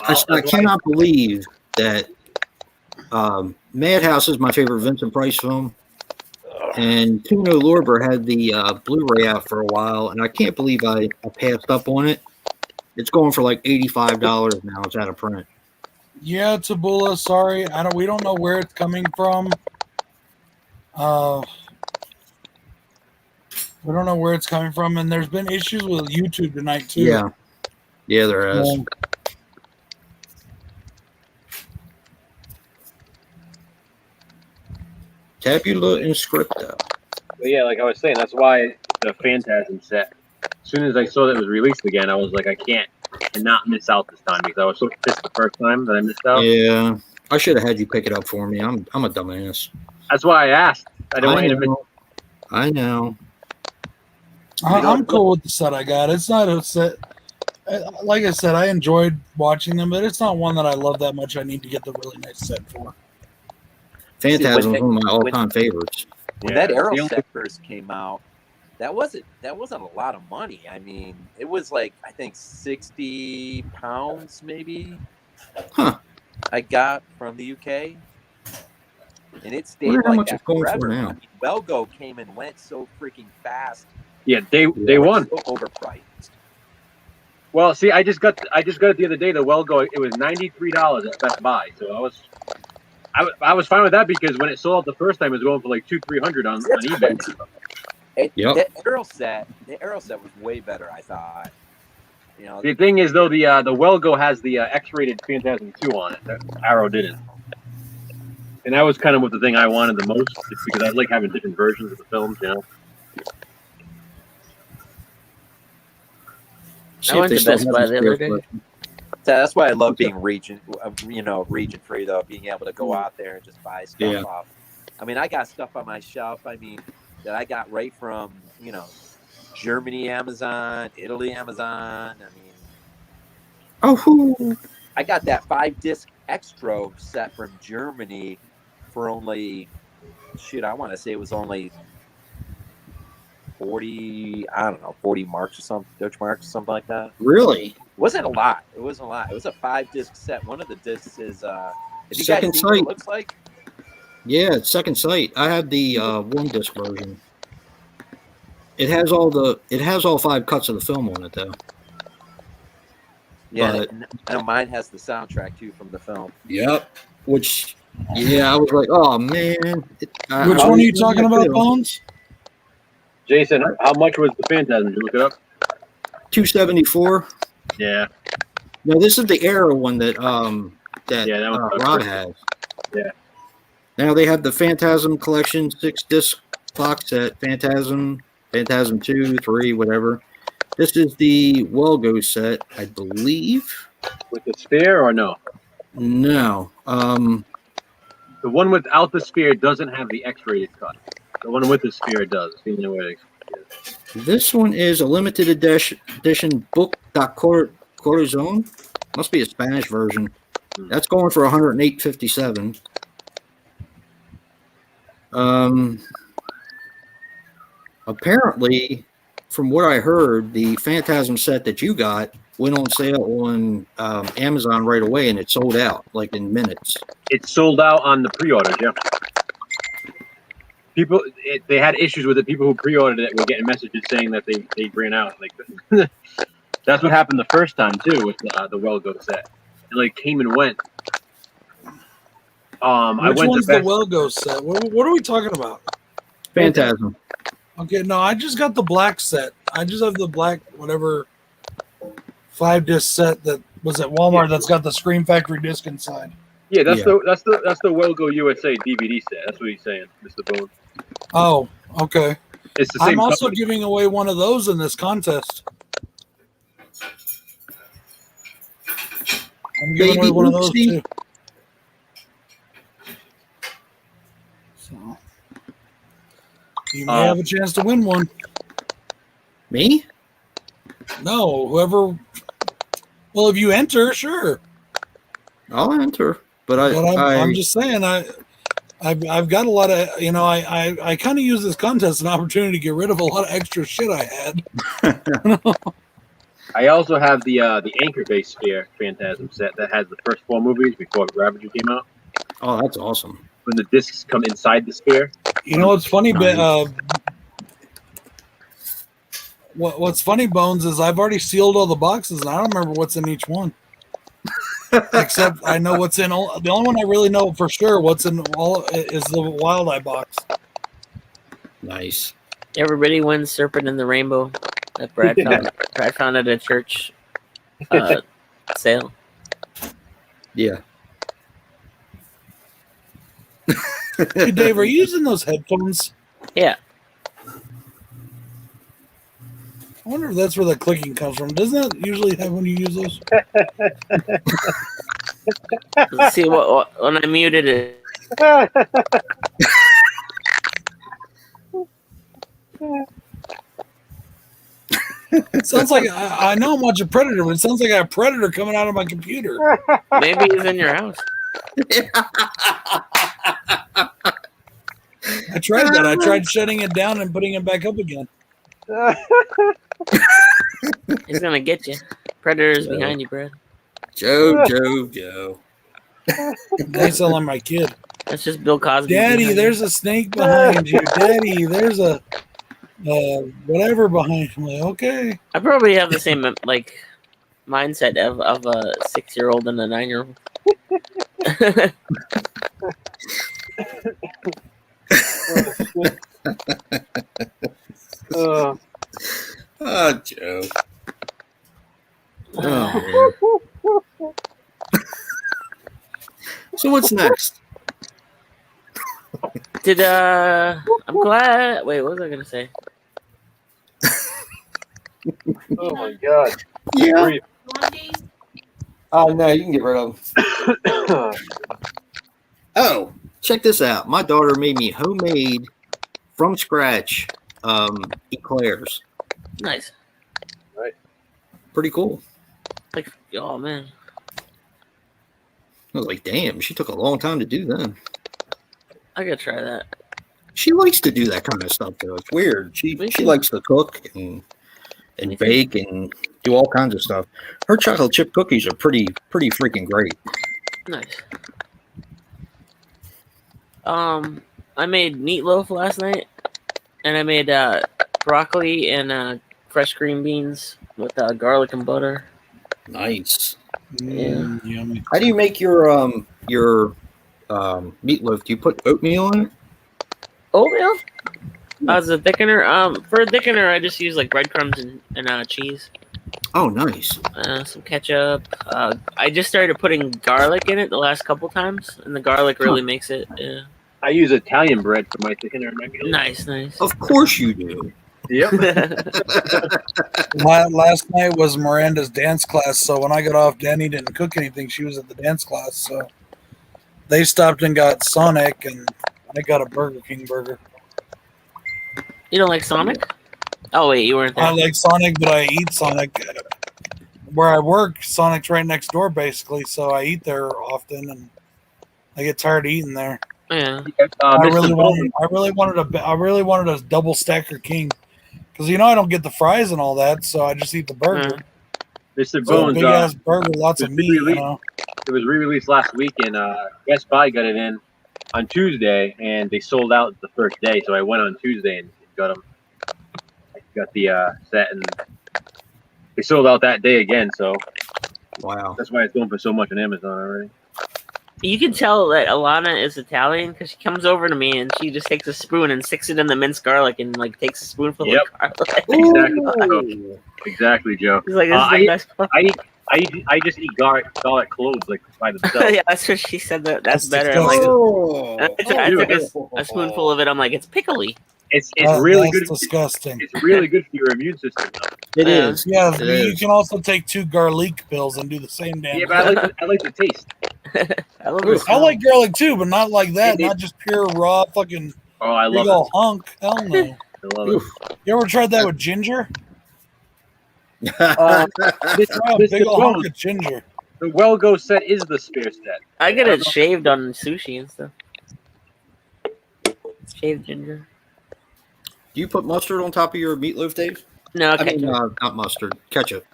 Well, I cannot believe that Madhouse is my favorite Vincent Price film. And Kuno Lorber had the Blu-ray out for a while, and I can't believe I passed up on it. It's going for like $85 now. It's out of print. Yeah, Tabula. Sorry, we don't know where it's coming from. We don't know where it's coming from, and there's been issues with YouTube tonight too. Yeah. Yeah, there is. Tabula Inscripta. But yeah, like I was saying, that's why the Phantasm set. As soon as I saw that it was released again, I was like, I can't not miss out this time because I was so pissed the first time that I missed out. Yeah. I should have had you pick it up for me. I'm a dumbass. That's why I asked. I didn't want you to miss. I know. I'm cool with the set I got. It's not a set. Like I said, I enjoyed watching them, but it's not one that I love that much. I need to get the really nice set for. Phantasm is one of my all-time favorites. When Yeah, that Arrow the only- set first came out, that wasn't a lot of money. I mean, it was like, I think 60 pounds maybe. Huh. I got from the UK, and it stayed Wonder how like much that it's going for forever. now. I mean, Welgo came and went so freaking fast. Yeah, they won. So overpriced. Well, see, I just got it the other day. The Welgo, it was $93 at Best Buy. So I was fine with that because when it sold out the first time, it was going for like $200-300 on eBay. Yep. The Arrow set was way better, I thought. You know, The thing is, though, the Welgo has the X-rated Phantasm 2 on it. That Arrow didn't. And that was kind of what the thing I wanted the most, just because I like having different versions of the films, you know. See I if went they to still Best have Buy this the other beer day. collection. that's why I love being region free though, being able to go out there and just buy stuff Yeah. off. I mean, I got stuff on my shelf. I mean, that I got right from Germany Amazon, Italy Amazon. I mean, Oh, I got that 5-disc Extro set from Germany for only, I want to say it was only 40, I don't know, 40 marks or something, Dutch marks, something like that. really? It wasn't a lot. It wasn't a lot. It was a 5-disc set. One of the discs is, have you Second guys seen what Sight. it looks like? Yeah, it's Second Sight. I have the 1-disc version. It has all 5 cuts of the film on it though. Yeah, But- and mine has the soundtrack too from the film. Yep. Which, yeah, I was like, oh man. Which one are you talking about, Bones? Jason, how much was the Phantasm? Did you look it up? 274. Yeah. No, this is the Arrow one that Yeah, that one's Rob perfect. has. Yeah. Now they have the Phantasm Collection 6-disc box set. Phantasm 2, 3, whatever. This is the Welgo set, I believe. With the spear or no? No. The one without the spear doesn't have the X-rated cut. The one with the spear does. See, no way. This one is a limited edition book Corazon. Must be a Spanish version. That's going for $108.57. Apparently, from what I heard, the Phantasm set that you got went on sale on Amazon right away, and it sold out like in minutes. It sold out on the pre-orders. Yeah. People, they had issues with it. People who pre-ordered it were getting messages saying that they ran out. Like that's what happened the first time too with the Welgo set. It like came and went. I Which went one's to the Best. Welgo set? What are we talking about? Phantasm. Okay, no, I just got the black set. I just have the black whatever 5-disc set that was at Walmart that's got the Scream Factory disc inside. Yeah, that's Yeah. the Welgo USA DVD set. That's what he's saying, Mr. Bone. Oh, okay. It's the same. I'm also company. giving away one of those in this contest. I'm giving away Baby one of those Oopsie. too. So you may have a chance to win one. Me? No, whoever. Well, if you enter, sure. I'll enter. But I'm just saying, I've got a lot of, I kind of use this contest as an opportunity to get rid of a lot of extra shit I had. I also have the Anchor Base Spear Phantasm set that has the first 4 movies before Ravager came out. Oh, that's awesome. When the discs come inside the spear. You know what's funny, Nice. what's funny, Bones, is I've already sealed all the boxes and I don't remember what's in each one. Except I know what's in all. The only one I really know for sure what's in all is the Wild Eye box. Nice. Everybody wins Serpent in the Rainbow that Brad found. Brad found at a church sale. Yeah. Hey, Dave, are you using those headphones? Yeah. I wonder if that's where the clicking comes from. Doesn't that usually have when you use those? Let's see what when I muted it. It sounds like I know I'm watching Predator, but it sounds like I have Predator coming out of my computer. Maybe he's in your house. I tried that. I tried shutting it down and putting it back up again. He's gonna get you. Predator's behind you, Brad. Joe. They sound like my kid. That's just Bill Cosby. Daddy, behind there's a snake behind you. Daddy, there's a whatever behind you. I'm like, okay. you. I probably have the same like mindset of a 6-year-old and a 9-year-old. Oh, Joe. Oh, man. So what's next? I'm glad. Wait, what was I gonna say? Oh my god. Yeah. Oh no, you can get rid of them. Oh, check this out. My daughter made me homemade from scratch eclairs. Nice. Pretty cool. Like, oh man. I was like, damn, she took a long time to do that. I gotta try that. She likes to do that kind of stuff, though. It's weird. She likes to cook and bake and do all kinds of stuff. Her chocolate chip cookies are pretty freaking great. Nice. I made meatloaf last night, and I made broccoli and fresh green beans with garlic and butter. Nice. Yummy. How do you make your meatloaf? Do you put oatmeal in it? Oatmeal? As a thickener, for a thickener, I just use like breadcrumbs and cheese. Oh, nice. Some ketchup. I just started putting garlic in it the last couple times, and the garlic really makes it. I use Italian bread for my thickener and my meal. Nice. Of course you do. Yep. Last night was Miranda's dance class, so when I got off, Danny didn't cook anything. She was at the dance class, so they stopped and got Sonic, and I got a Burger King burger. You don't like Sonic? Oh wait, you weren't there. I like Sonic, but I eat Sonic. Where I work, Sonic's right next door, basically, so I eat there often, and I get tired of eating there. Yeah. I really wanted a double stacker king, because I don't get the fries and all that, so I just eat the burger. Mr. So Bones, big ass burger, lots of it's meat. re-released. It was re-released last week, and Best Buy got it in on Tuesday, and they sold out the first day. So I went on Tuesday and got them. I got the set, and they sold out that day again. So Wow. that's why it's going for so much on Amazon already. You can tell that Alana is Italian because she comes over to me and she just takes a spoon and sticks it in the minced garlic and like takes a spoonful Yep. of garlic. Exactly. Exactly, Joe. She's like, this is the best part. I just eat garlic cloves like by themselves. Yeah, that's what she said. That's That's better. I'm like, Oh. I took a spoonful of it. I'm like, it's pickly. It's really That's good. disgusting. It's really good for your immune system. It is. Yeah, It you is. can also take 2 garlic pills and do the same damn Yeah, thing. but I like the taste. I love this. I like garlic too, but not like that. It- Not just pure raw fucking Oh, I big love ol' it. hunk. Hell no. I love it. You ever tried that with ginger? This, Try a Mr. big ol' hunk Bones, of ginger. the Well-Go set is the spear set. I get it shaved on sushi and stuff. Shaved ginger. Do you put mustard on top of your meatloaf, Dave? No, I mean, ketchup. not mustard. Ketchup.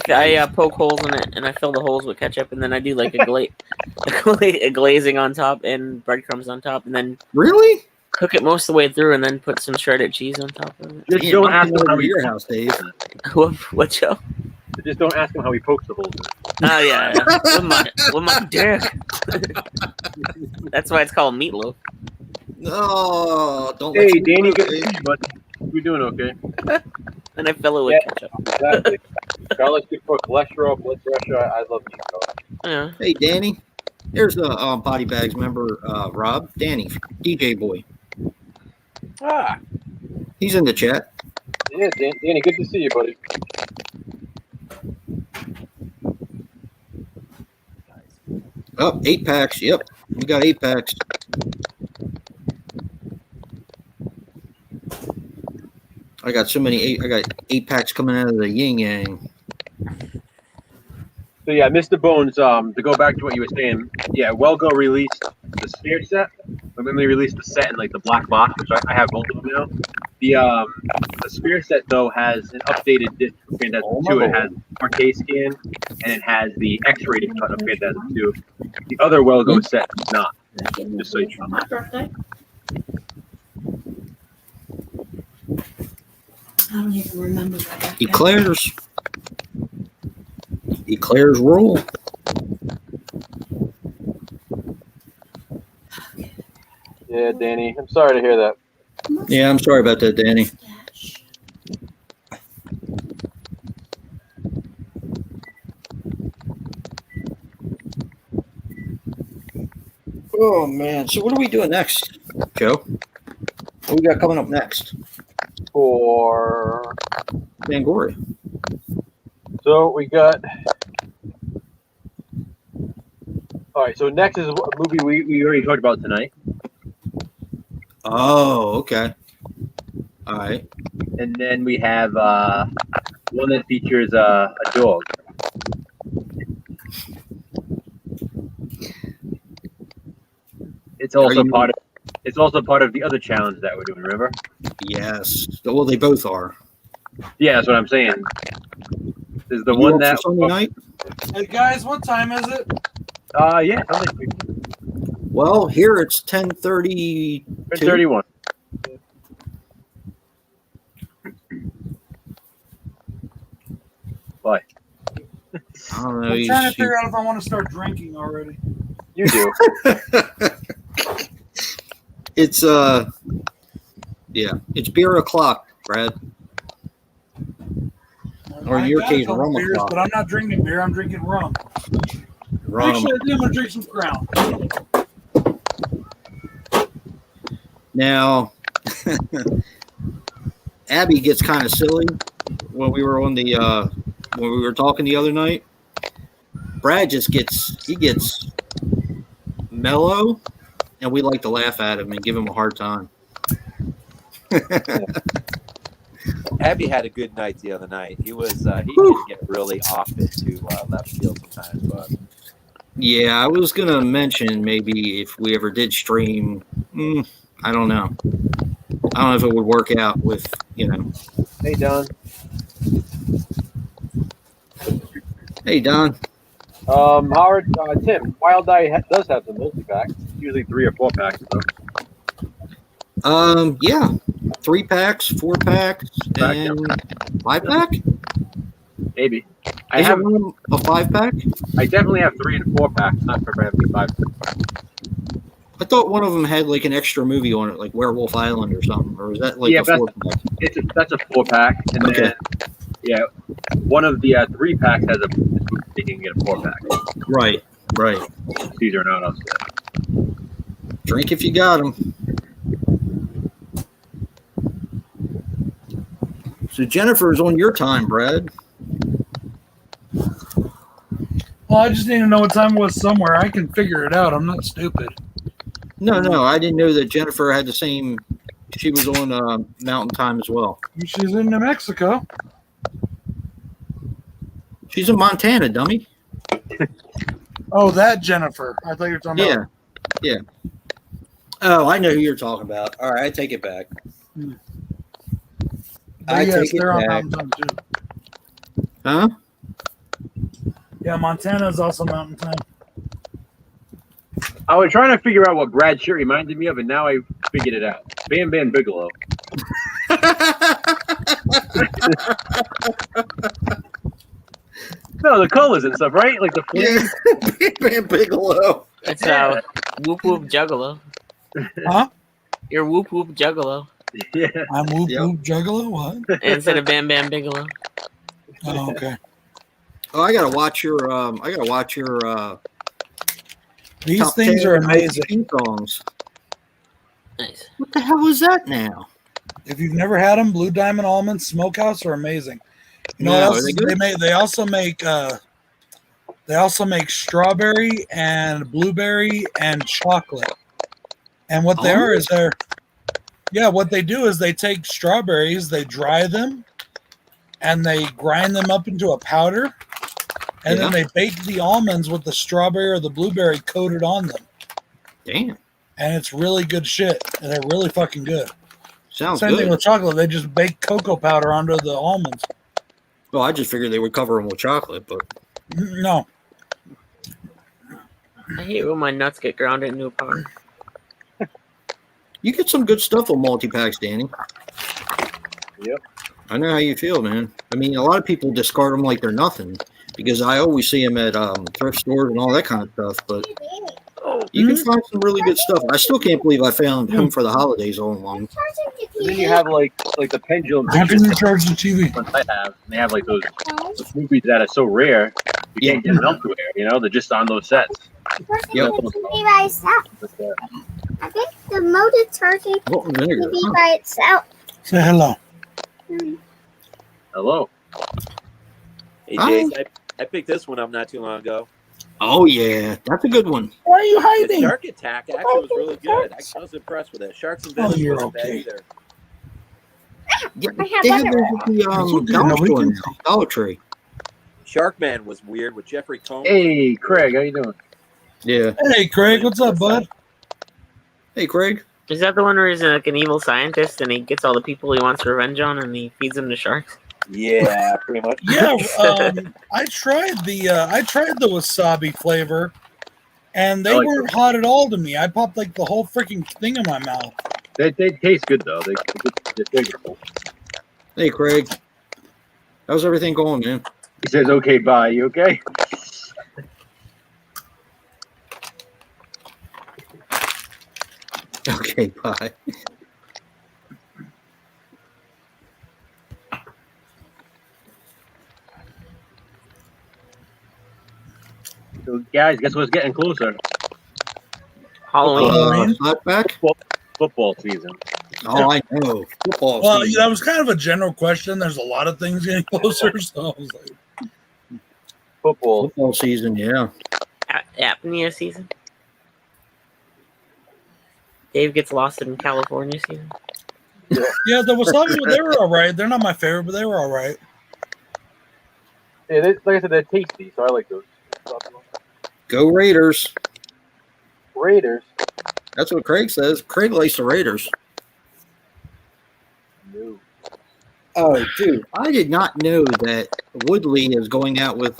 I poke holes in it and I fill the holes with ketchup and then I do like a glazing on top and breadcrumbs on top and then Really? cook it most of the way through and then put some shredded cheese on top of it. Just Damn, don't I'm ask him going how over to he. your house, Dave. What Joe? Just don't ask him how he pokes the holes. Oh yeah. with my dick. That's why it's called meatloaf. No, don't. Hey, let you Danny, go, good to Dave. see you, buddy. You doing okay? And I fill it with ketchup. Exactly. Garlic's good for cholesterol, blood pressure. I love meat. Yeah. Hey, Danny. There's the Body Bags member, Rob. Danny, DJ Boy. Ah, He's in the chat. yeah, Danny, good to see you, buddy. Oh, 8-packs. Yep. We got 8-packs. I got so many. I got 8-packs coming out of the yin yang. So yeah, Mr. Bones. To go back to what you were saying, yeah, Well-Go released the spear set, and then they released the set in like the black box, which I have both of them now. The spear set though has an updated disc for Phantasm 2. It has 4K scan and it has the X-rated cut of Phantasm 2. The other Well-Go set does not. Just so you know. On my birthday. I don't even remember that. Eclairs. Eclairs rule. Yeah, Danny, I'm sorry to hear that. Yeah, I'm sorry about that, Danny. Oh man. So what are we doing next, Joe? What we got coming up next? For Fangoria. so we got. All right, so next is a movie we already talked about tonight, Oh, okay. All right. And then we have one that features a dog. It's also part of the other challenge that we're doing. Remember? Yes. Well, they both are. Yeah, that's what I'm saying. Is the You one up that? for Sunday night? Hey guys, what time is it? Yeah, Well, here it's 10:30. 31. Why? I don't know. I'm trying to figure out if I want to start drinking already. You do. It's it's beer o'clock, Brad. Or in I your got a case, couple rum beers, o'clock. but I'm not drinking beer. I'm drinking rum. Rum. Actually, I think I'm gonna drink some Crown. Now, Abby gets kind of silly when we were on the when we were talking the other night. Brad just gets mellow, and we like to laugh at him and give him a hard time. Abby had a good night the other night. He can get really off it to left field sometimes, but Yeah, I was gonna mention maybe if we ever did stream. I don't know. I don't know if it would work out with Hey, Don. Hey, Don. Howard, Tim, Wild Eye does have some multi-packs. Usually 3 or 4 packs. So. Yeah, 3 packs, 4 packs, and 5 pack. Maybe. I have a 5 pack. I definitely have 3 and 4 packs. Not for having 5. I thought one of them had like an extra movie on it, like Werewolf Island or something, or is that like a 4 pack? That's a 4 pack, and then one of the 3 packs has a. You can get a 4 pack. Right. These are not us. Drink if you got them. So Jennifer's on your time, Brad. Well, I just need to know what time it was somewhere. I can figure it out. I'm not stupid. No, I didn't know that Jennifer had the same. She was on Mountain Time as well. She's in New Mexico. She's in Montana, dummy. Oh, that Jennifer. I thought you were talking about. Yeah. Oh, I know who you're talking about. All right, I take it back. I Yes, take it they're on back. Mountain Time too. Huh? Yeah, Montana is also Mountain Time. I was trying to figure out what Brad shirt reminded me of, and now I figured it out. Bam Bam Bigelow. No, the colors and stuff, right? Like the flames. Bam Bam Bigelow. It's Whoop Whoop Juggalo. Huh? You're Whoop Whoop Juggalo Yeah. I'm Whoop Whoop Juggalo? What? instead of Bam Bam Bigelow. Oh, okay. Oh, I gotta watch your. These top things 10 are amazing. theme songs. Nice. What the hell is that now? If you've never had them, Blue Diamond Almond Smokehouse are amazing. You know No, what are else they good? They also make strawberry and blueberry and chocolate. And what they are is what they do is they take strawberries, they dry them, and they grind them up into a powder, and then they bake the almonds with the strawberry or the blueberry coated on them. Damn. And it's really good shit. And they're really fucking good. Sounds Same good. thing with chocolate. They just bake cocoa powder onto the almonds. Well, I just figured they would cover them with chocolate, but No. I hate when my nuts get ground into a powder. you get some good stuff on multi-packs, Danny. Yep. I know how you feel, man. I mean, a lot of people discard them like they're nothing because I always see them at thrift stores and all that kind of stuff, but you can find some really good stuff. I still can't believe I found Home for the Holidays all in one. And then you have like the pendulum. How can you charge the TV? Ones I have. They have like those movies that are so rare you can't get them elsewhere. You know, they're just on those sets. Yep. By itself. I think the molded turkey What vinegar? can be by itself. Say hello. Hello. hey, Hi. Jace, I picked this one up not too long ago. Oh, yeah. That's a good one. Why are you The hiding? Shark Attack actually was really good. I was impressed with it. Sharks and Oh, Venom you're wasn't bad okay. either. Yeah, I have they that have those at the okay, dollar nobody store can now, Dollar Tree. Sharkman was weird with Jeffrey Combs. Hey, Craig, how you doing? Yeah. Hey, Craig, what's up, bud? Hey, Craig. Is that the one where he's like an evil scientist and he gets all the people he wants revenge on and he feeds them to sharks? Yeah, pretty much. Yeah, I tried the wasabi flavor, and they I like weren't hot at all to me. I popped like the whole freaking thing in my mouth. They taste good though. They're flavorful. Hey, Craig. How's everything going, man? He says, "Okay, bye. You okay?" Okay, bye. So, guys, guess what's getting closer? Halloween. Back? Football season. Oh, I know. Football Well, season. that was kind of a general question. There's a lot of things getting closer, so I was like, Football. Football season, yeah. Apnea season. Dave gets lost in California season. yeah, the wasabi, they were all right. They're not my favorite, but they were all right. Yeah, like I said, they're tasty, so I like those. Go Raiders. Raiders. That's what Craig says. Craig likes the Raiders. No. Oh, dude, I did not know that Woodley is going out with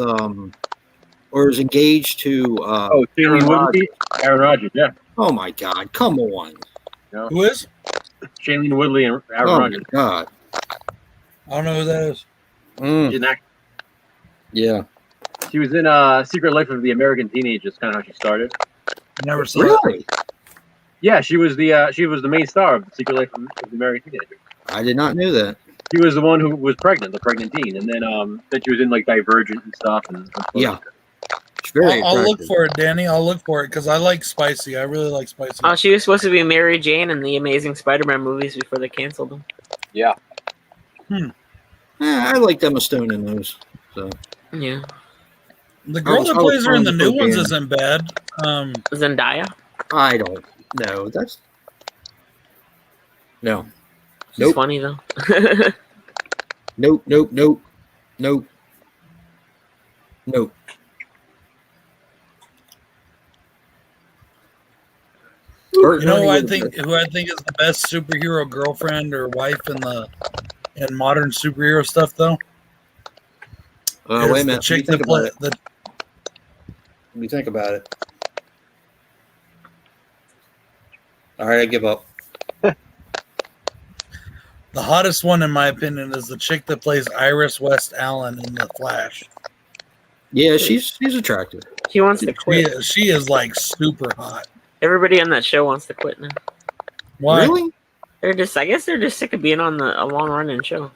or is engaged to Oh, Shailene Woodley, Aaron Rodgers. Yeah, oh my God, come on. Who is? Shailene Woodley and Aaron Oh my Rodgers. God. I don't know who that is. Mm, She's an actor. yeah. She was in Secret Life of the American Teenage. That's kind of how she started. Never saw it. Really? Yeah, she was the main star of Secret Life of the American Teenager. I did not know that. She was the one who was pregnant, the pregnant teen, and then she was in like Divergent and stuff. And Yeah. It's very I'll look attractive. for it, Danny. I'll look for it because I like spicy. I really like spicy. Oh, she was supposed to be Mary Jane in the Amazing Spider-Man movies before they canceled them. Yeah. I like Emma Stone in those. So Yeah. The girl that I was plays her in the fine new with ones Danny. isn't bad. Zendaya. I don't know. That's no. She's Nope. funny though. Nope. You know who I think is the best superhero girlfriend or wife in modern superhero stuff though? Wait a Is minute. The Let me chick think that about play it. the Let me think about it. All right, I give up. the hottest one in my opinion is the chick that plays Iris West Allen in The Flash. Yeah, she's attractive. She wants to quit. She is like super hot. Everybody on that show wants to quit now. Why? Really? I guess they're just sick of being on a long running show.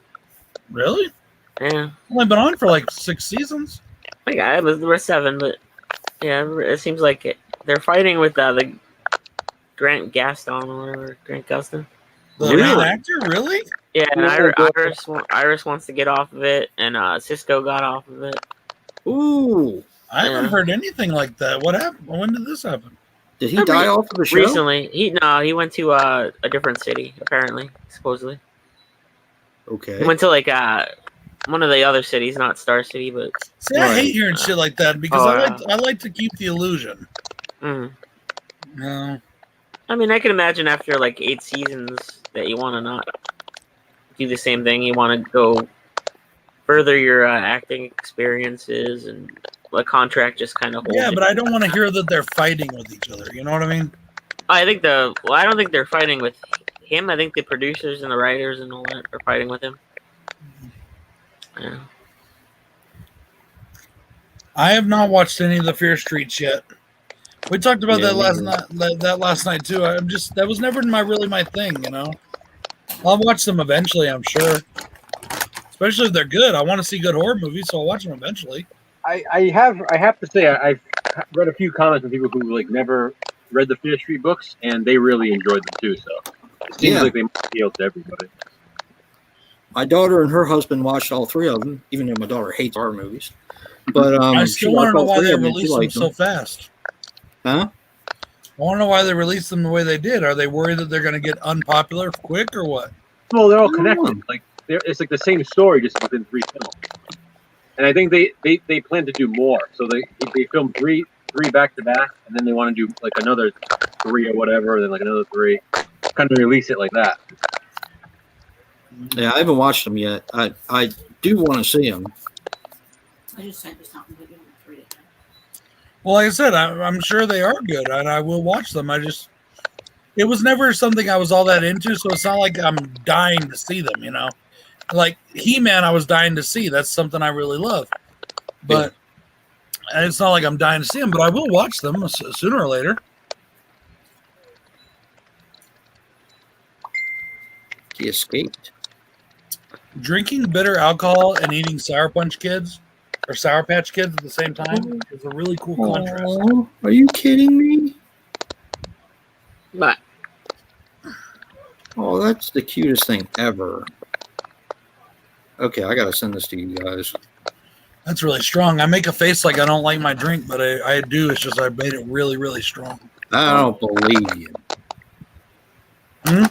Really? Yeah. Only been on for like 6 seasons. Like there were 7, but yeah, it seems like they're fighting with the Grant Gaston or whatever. Grant Gustin. The Really? main actor, really? Yeah, and Yeah, Iris wants to get off of it, and Cisco got off of it. Ooh. I haven't Yeah. heard anything like that. What happened? When did this happen? Did he die off of the show? Recently, he went to a different city apparently, supposedly. Okay. He went to like one of the other cities, not Star City, but See, I Right. hate hearing shit like that because Oh, I like to keep the illusion. mm. No. I mean, I can imagine after like 8 seasons that you want to not do the same thing. You want to go further your acting experiences, and a contract just kind of holds. Yeah, you. but I don't want to hear that they're fighting with each other. You know what I mean? I don't think they're fighting with him. I think the producers and the writers and all that are fighting with him. Yeah. I have not watched any of the Fear Streets yet. We talked about Yeah, that me last neither. night. That last night too. That was never really my thing. You know, I'll watch them eventually. I'm sure, especially if they're good. I want to see good horror movies, so I'll watch them eventually. I have to say I've read a few comments from people who like never read the Fear Street books and they really enjoyed them too. So it seems Yeah. like they might appeal to everybody. My daughter and her husband watched all 3 of them, even though my daughter hates horror movies. But I she still want watched to know all why 3 they of them and she released them liked so fast. Huh? I want to know why they released them the way they did. Are they worried that they're going to get unpopular quick or what? Well, they're all connected. Like it's like the same story, just within 3 films. And I think they plan to do more. So they film three back to back, and then they want to do like another 3 or whatever, and then like another 3, kind of release it like that. Yeah, I haven't watched them yet. I do want to see them. I just sent you something, but you don't read it. Well, like I said, I'm sure they are good, and I will watch them. It was never something I was all that into, so it's not like I'm dying to see them, you know? Like He-Man, I was dying to see. That's something I really love. But and it's not like I'm dying to see them, but I will watch them sooner or later. He escaped. Drinking bitter alcohol and eating Sour Punch Kids or Sour Patch Kids at the same time is a really cool contrast. Oh, are you kidding me? But Oh, that's the cutest thing ever. Okay, I gotta send this to you guys. That's really strong. I make a face like I don't like my drink, but I do. It's just I made it really, really strong. I don't believe you. Hmm?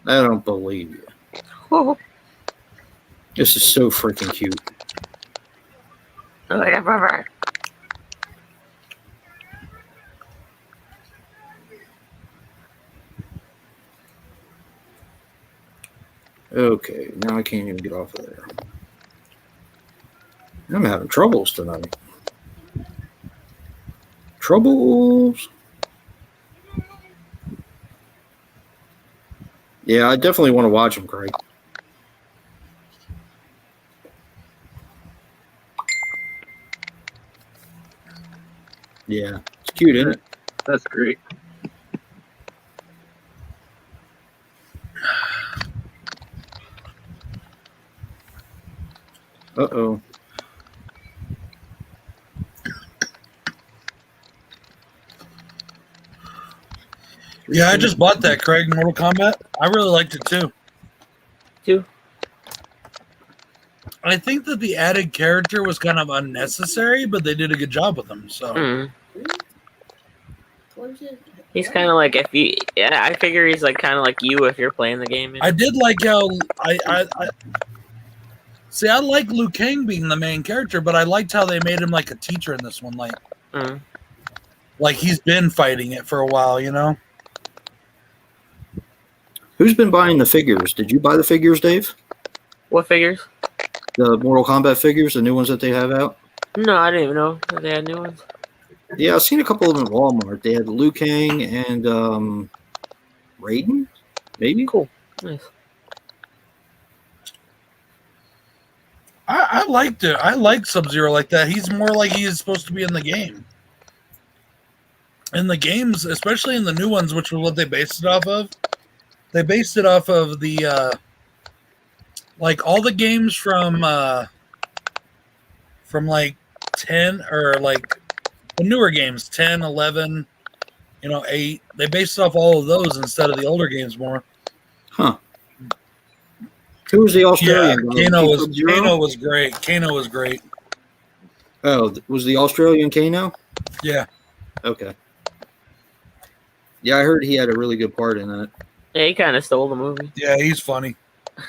I don't believe you. oh, This is so freaking cute. whatever. Okay, now I can't even get off of there. I'm having troubles tonight. Troubles. Yeah, I definitely want to watch them, Craig. Yeah, it's cute, isn't it? That's great. Uh-oh. Yeah, I just bought that, Craig, Mortal Kombat. I really liked it too. Too. I think that the added character was kind of unnecessary, but they did a good job with him. So Mm. Close it. He's kind of like if you. Yeah, I figure he's like kind of like you if you're playing the game. I did like how I see. I like Liu Kang being the main character, but I liked how they made him like a teacher in this one. Like he's been fighting it for a while, you know. Who's been buying the figures? Did you buy the figures, Dave? What figures? The Mortal Kombat figures, the new ones that they have out? No, I didn't even know that they had new ones. Yeah, I've seen a couple of them at Walmart. They had Liu Kang and Raiden, maybe? Cool. Nice. I liked it. I like Sub-Zero like that. He's more like he is supposed to be in the game. In the games, especially in the new ones, which was what they based it off of. They based it off of the like all the games from like 10 or like the newer games, 10, 11, 8. They based it off all of those instead of the older games more. Huh. Who was the Australian guy? Kano was Sub-Zero? great. Kano was great. Oh, was the Australian Kano? Yeah. Okay. Yeah, I heard he had a really good part in that. Yeah, he kind of stole the movie. Yeah, he's funny.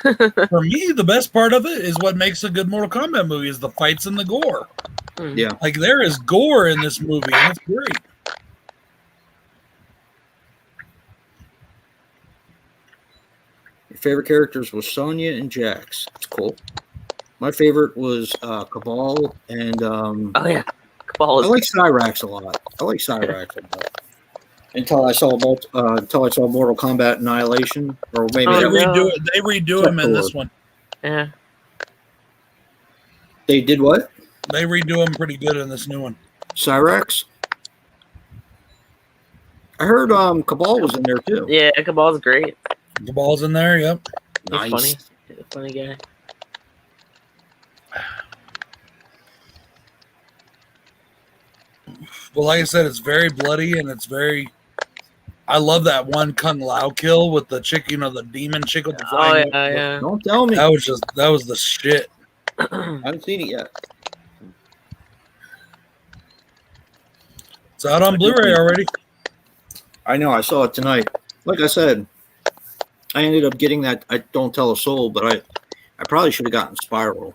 For me, the best part of it is what makes a good Mortal Kombat movie is the fights and the gore. Yeah. Like there is gore in this movie, and it's great. Your favorite characters was Sonya and Jax. It's cool. My favorite was Cabal and Oh yeah, Cabal I is like Cyrax a lot. I like Cyrax a lot. Until I saw Mortal Kombat Annihilation, or maybe Oh, They that no. redo him in this one. yeah. they did what? They redo him pretty good in this new one. Cyrax. I heard Cabal was in there too. Yeah, Cabal's great. The ball's in there. Yep. He's Nice. funny. He's a funny guy. Well, like I said, it's very bloody and it's very. I love that one Kung Lao kill with the chick, the demon chick with the Oh flying. yeah, yeah. Don't tell me. That was the shit. I haven't seen it yet. It's out on Blu-ray already. I know. I saw it tonight. Like I said, I ended up getting that. I don't tell a soul, but I probably should have gotten Spiral.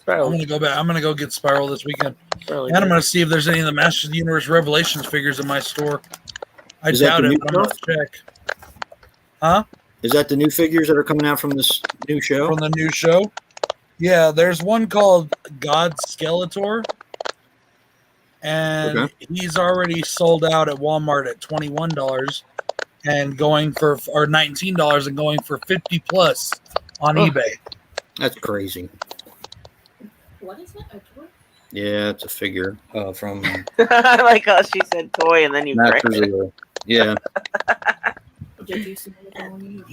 I'm gonna go back. I'm gonna go get Spiral this weekend, Really and I'm good. gonna see if there's any of the Masters of the Universe Revelations figures in my store. I Is that doubt the it, new but I'm gonna stuff? check. Huh? Is that the new figures that are coming out from this new show? From the new show? Yeah, there's one called God Skeletor, and Okay. he's already sold out at Walmart at $21 and going for or $19 and going for 50 plus on Oh. eBay. That's crazy. What is it? A toy? Yeah, it's a figure from I like how she said toy and then you Masters corrected of the. Yeah. Did you see it on you?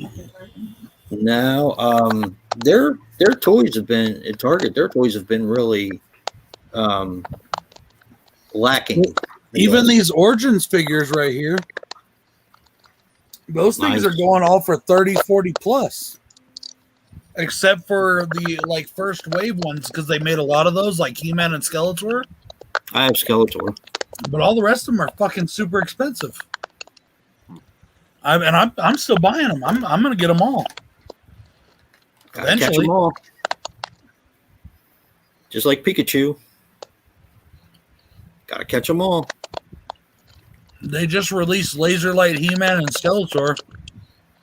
Now, their toys have been at Target. Their toys have been really lacking. Even these Origins figures right here, those things Nice. are going all for 30, 40 plus. Except for the like first wave ones, because they made a lot of those, like He-Man and Skeletor. I have Skeletor. But all the rest of them are fucking super expensive. I'm still buying them. I'm gonna get them all. Gotta catch Eventually. them all. Just like Pikachu. Gotta catch them all. They just released Laser Light He-Man and Skeletor.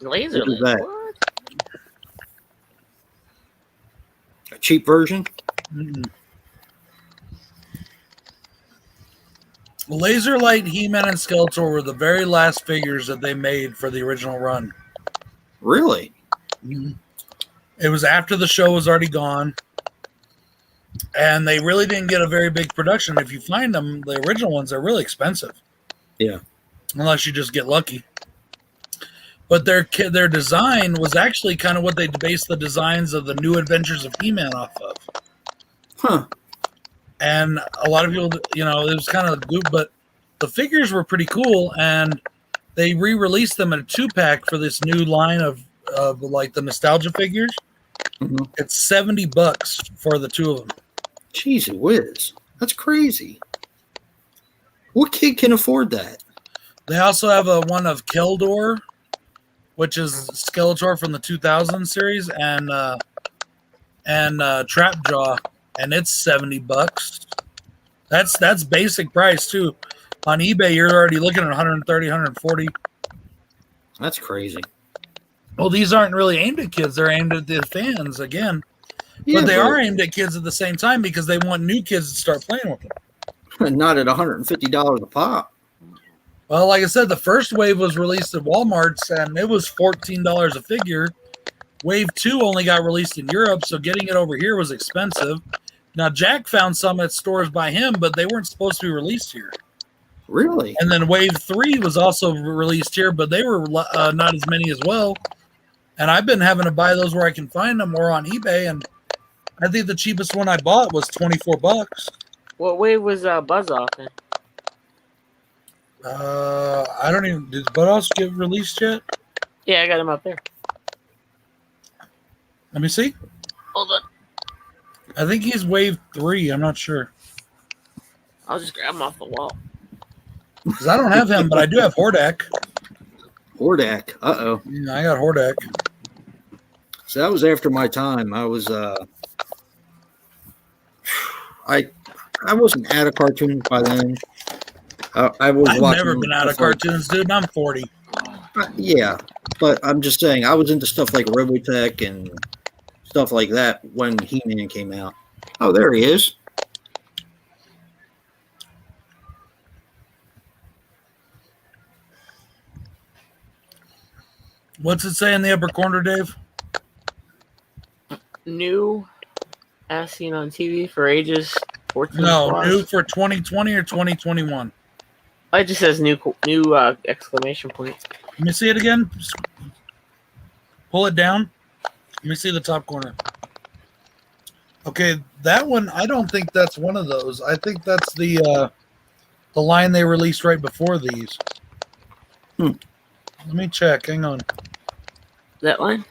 Laser What is light. that? What? A cheap version. Mm-mm. Laser Light He-Man and Skeletor were the very last figures that they made for the original run. Really? It was after the show was already gone, and they really didn't get a very big production. If you find them, the original ones are really expensive. Yeah. Unless you just get lucky. But their design was actually kind of what they based the designs of the New Adventures of He-Man off of. Huh. And a lot of people, it was kind of good, but the figures were pretty cool, and they re-released them in a 2-pack for this new line of like the nostalgia figures. Mhm. It's $70 for the two of them. Jeez whiz. That's crazy. What kid can afford that? They also have a one of Keldor, which is Skeletor from the 2000 series, and Trapjaw, and it's $70. That's basic price too. On eBay, you're already looking at 130, 140. That's crazy. Well, these aren't really aimed at kids; they're aimed at the fans again. Yeah, But they are aimed at kids at the same time because they want new kids to start playing with them. not at $150 a pop. Well, like I said, the first wave was released at Walmart's, and it was $14 a figure. Wave 2 only got released in Europe, so getting it over here was expensive. Now, Jack found some at stores by him, but they weren't supposed to be released here. Really? And then Wave 3 was also released here, but they were not as many as well. And I've been having to buy those where I can find them or on eBay, and I think the cheapest one I bought was $24. What wave was Buzz off in? I don't even. Did Butthouse get released yet? Yeah, I got him up there. Let me see. Hold on. I think he's Wave 3. I'm not sure. I'll just grab him off the wall. Because I don't have him, but I do have Hordak. Hordak. Uh-oh. Yeah, I got Hordak. So that was after my time. I was I wasn't out of cartoons by then. I was I've watching never been out of stuff like- cartoons, dude. And I'm 40. Yeah, but I'm just saying I was into stuff like Robotech and stuff like that when He-Man came out. Oh, there he is. What's it say in the upper corner, Dave? New, as seen on TV for ages 14 No, plus. new for 2020 or 2021. It just says new exclamation point. Let me see it again. Pull it down. Let me see the top corner. Okay, that one, I don't think that's one of those. I think that's the line they released right before these. Let me check. Hang on. That line?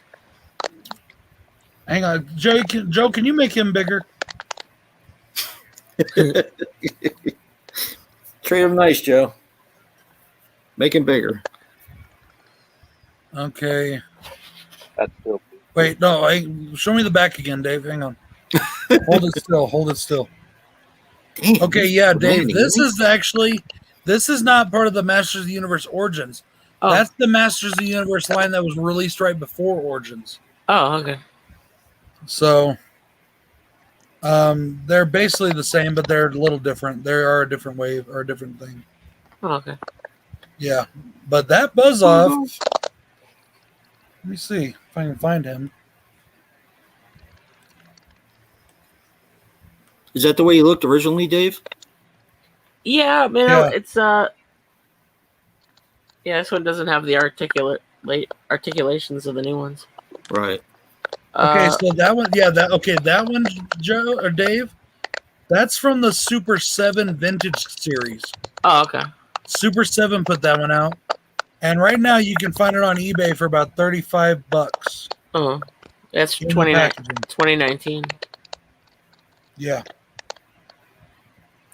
Hang on. Joe, can you make him bigger? Treat him nice, Joe. Make him bigger. Okay. That's still. Wait, no. Show me the back again, Dave. Hang on. Hold it still. Hold it still. Damn, Okay, yeah, Dave. Randy, This really? is not part of the Masters of the Universe Origins. Oh. That's the Masters of the Universe line that was released right before Origins. Oh, okay. So, they're basically the same, but they're a little different. They are a different wave or a different thing. Oh, okay. Yeah, but that buzz off. Let me see if I can find him. Is that the way you looked originally, Dave? Yeah, man, Yeah. it's yeah, this one doesn't have the articulations of the new ones. Right. Okay, so that one, yeah, that one, Joe or Dave, that's from the Super 7 Vintage series. Oh, okay. Super 7 put that one out, and right now you can find it on eBay for about $35. Oh, that's in the 2019. Yeah.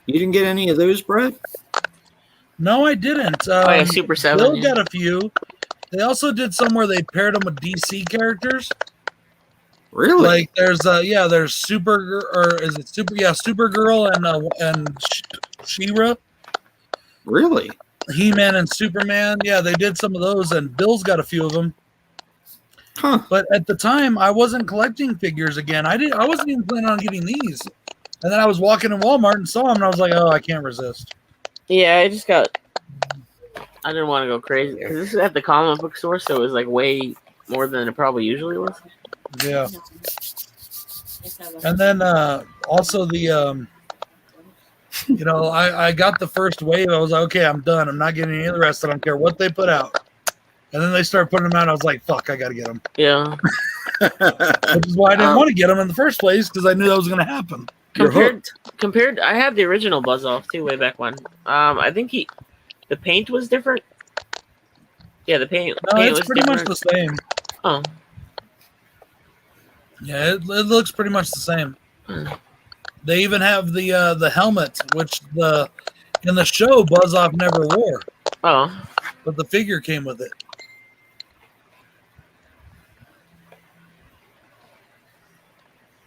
You didn't get any of those, Brad? No, I didn't. Oh, yeah, Super 7. Bill Yeah. got a few. They also did some where they paired them with DC characters. Really? Like there's there's Supergirl and She-Ra, Really? He-Man and Superman. Yeah, they did some of those, and Bill's got a few of them. Huh. But at the time, I wasn't collecting figures again. I wasn't even planning on getting these. And then I was walking in Walmart and saw them, and I was like, oh, I can't resist. Yeah, I didn't want to go crazy because this is at the comic book store, so it was like way more than it probably usually was. Yeah. And then also the I got the first wave. I was like, okay, I'm done. I'm not getting any of the rest. I don't care what they put out. And then they started putting them out. I was like, fuck, I got to get them. Yeah. Which is why I didn't want to get them in the first place, because I knew that was going to happen. Compared, I had the original Buzz Off too way back when. I think the paint was different. Yeah, the paint. No, paint it's was pretty different. much the same. Oh. Yeah, it looks pretty much the same. They even have the helmet, which in the show Buzz Off never wore. Oh. But the figure came with it.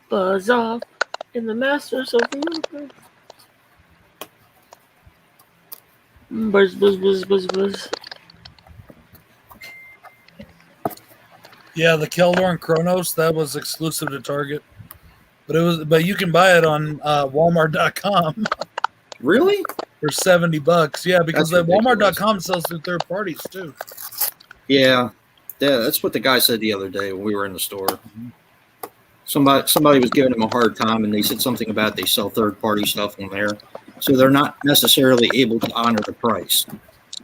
Buzz Off in the Masters of the Universe. Buzz, buzz, buzz, buzz, buzz. Yeah, the Keldor and Kronos, that was exclusive to Target. But you can buy it on Walmart.com Really? for $70. Yeah, because That's the ridiculous. Walmart.com sells through third parties too. Yeah. Yeah, that's what the guy said the other day when we were in the store. Somebody was giving him a hard time, and they said something about they sell third-party stuff on there, so they're not necessarily able to honor the price.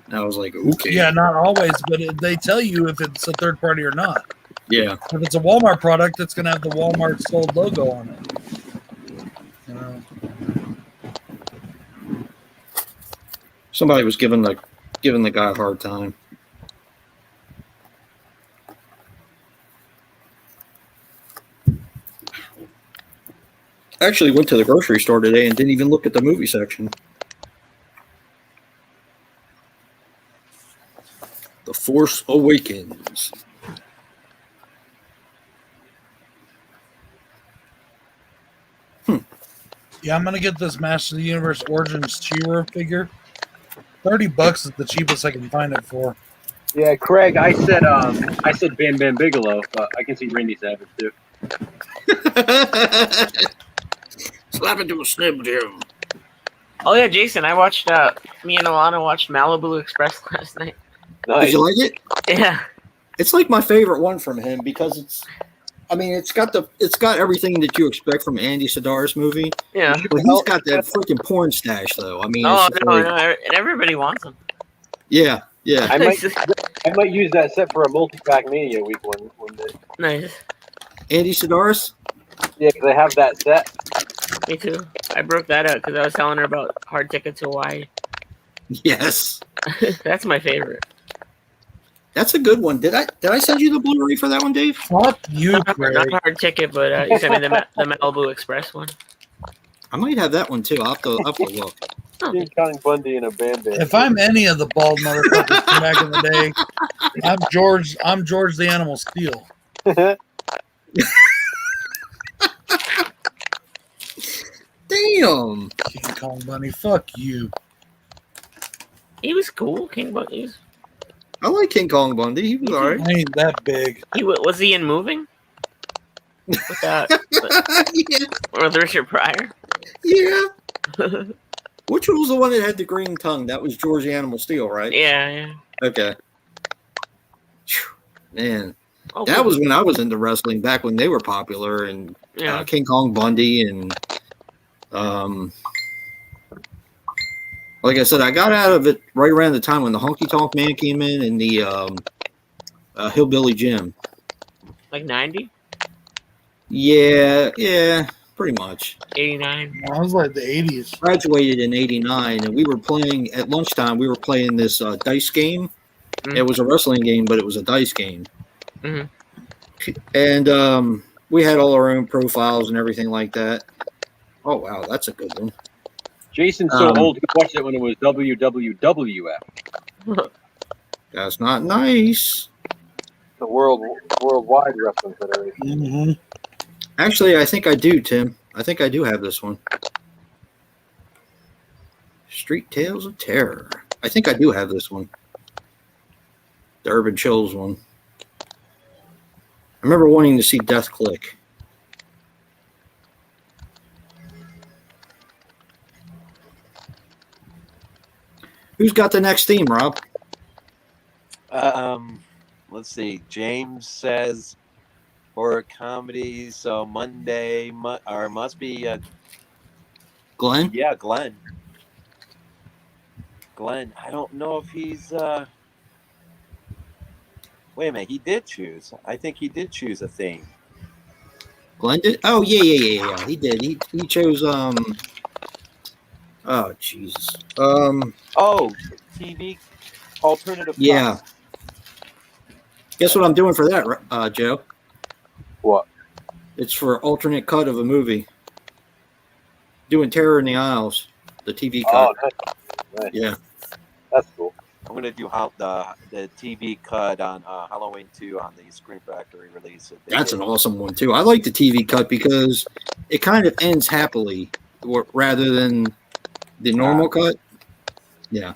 And I was like, okay. Yeah, not always, but they tell you if it's a third party or not. Yeah. If it's a Walmart product, it's going to have the Walmart sold logo on it. You know? Somebody was giving the guy a hard time. I actually went to the grocery store today and didn't even look at the movie section. The Force Awakens. Yeah, I'm going to get this Master of the Universe Origins She-Ra figure. $30 is the cheapest I can find it for. Yeah, Craig, I said Bam Bam Bigelow, but I can see Randy Savage too. Slap it to a snib, Jim. Oh yeah, Jason, I watched. Me and Alana watched Malibu Express last night. Did Nice. you like it? Yeah. It's like my favorite one from him because it's got everything that you expect from Andy Sedar's movie. Yeah. But he's got that freaking porn stash though. I mean, Oh it's just no, like- no, and everybody wants them. yeah. I might use that set for a multi-pack Mania week one day. Nice. Andy Sedar's. Yeah, because I have that set. Me too. I broke that out because I was telling her about Hard Ticket to Hawaii. Yes, That's my favorite. that's a good one. Did I send you the Blu-ray for that one, Dave? Fuck you, Not Craig. Hard Ticket, but you sent me the Malibu Express one. I might have that one too. I'll have to look. King Kong Bundy in a band-aid. If I'm any of the bald motherfuckers from back in the day, I'm George the Animal Steel. Damn. King Kong Bunny, fuck you. He was cool, King Bundy. I like King Kong Bundy. He was all right. I ain't that big. Was he in Moving? With that, yeah. with Richard Pryor? Yeah. Which one was the one that had the green tongue? That was George the Animal Steel, right? Yeah. Okay. Phew, man, Oh, that was when I was into wrestling, back when they were popular, and yeah. King Kong Bundy, and like I said, I got out of it right around the time when the Honky Tonk Man came in and the Hillbilly Jim. Like 90, Yeah, pretty much. 89. I was like the 80s. Graduated in '89, and we were playing at lunchtime. We were playing this dice game. It was a wrestling game, but it was a dice game. Mhm. And we had all our own profiles and everything like that. Oh wow, that's a good one. Jason's so old, he watched it when it was WWWF. That's not nice. The Worldwide Wrestling Federation. Mm-hmm. Actually, I think I do, Tim. I think I do have this one. Street Tales of Terror. I think I do have this one. The Urban Chills one. I remember wanting to see Death Click. Who's got the next theme, Rob? Let's see. James says horror comedy. So Monday, or must be Glenn? yeah, Glenn. Glenn, I don't know if he's. Wait a minute, he did choose. I think he did choose a theme. Glenn did? Oh, yeah. He did. He chose, oh, Jesus. Oh, TV alternative. Yeah. Plus. Guess what I'm doing for that, Joe? What? It's for alternate cut of a movie. Doing Terror in the Isles, the TV cut. Oh, nice. Yeah. That's cool. I'm gonna do the TV cut on Halloween 2 on the Screen Factory release. That's an awesome one, too. I like the TV cut because it kind of ends happily rather than the normal cut. Yeah.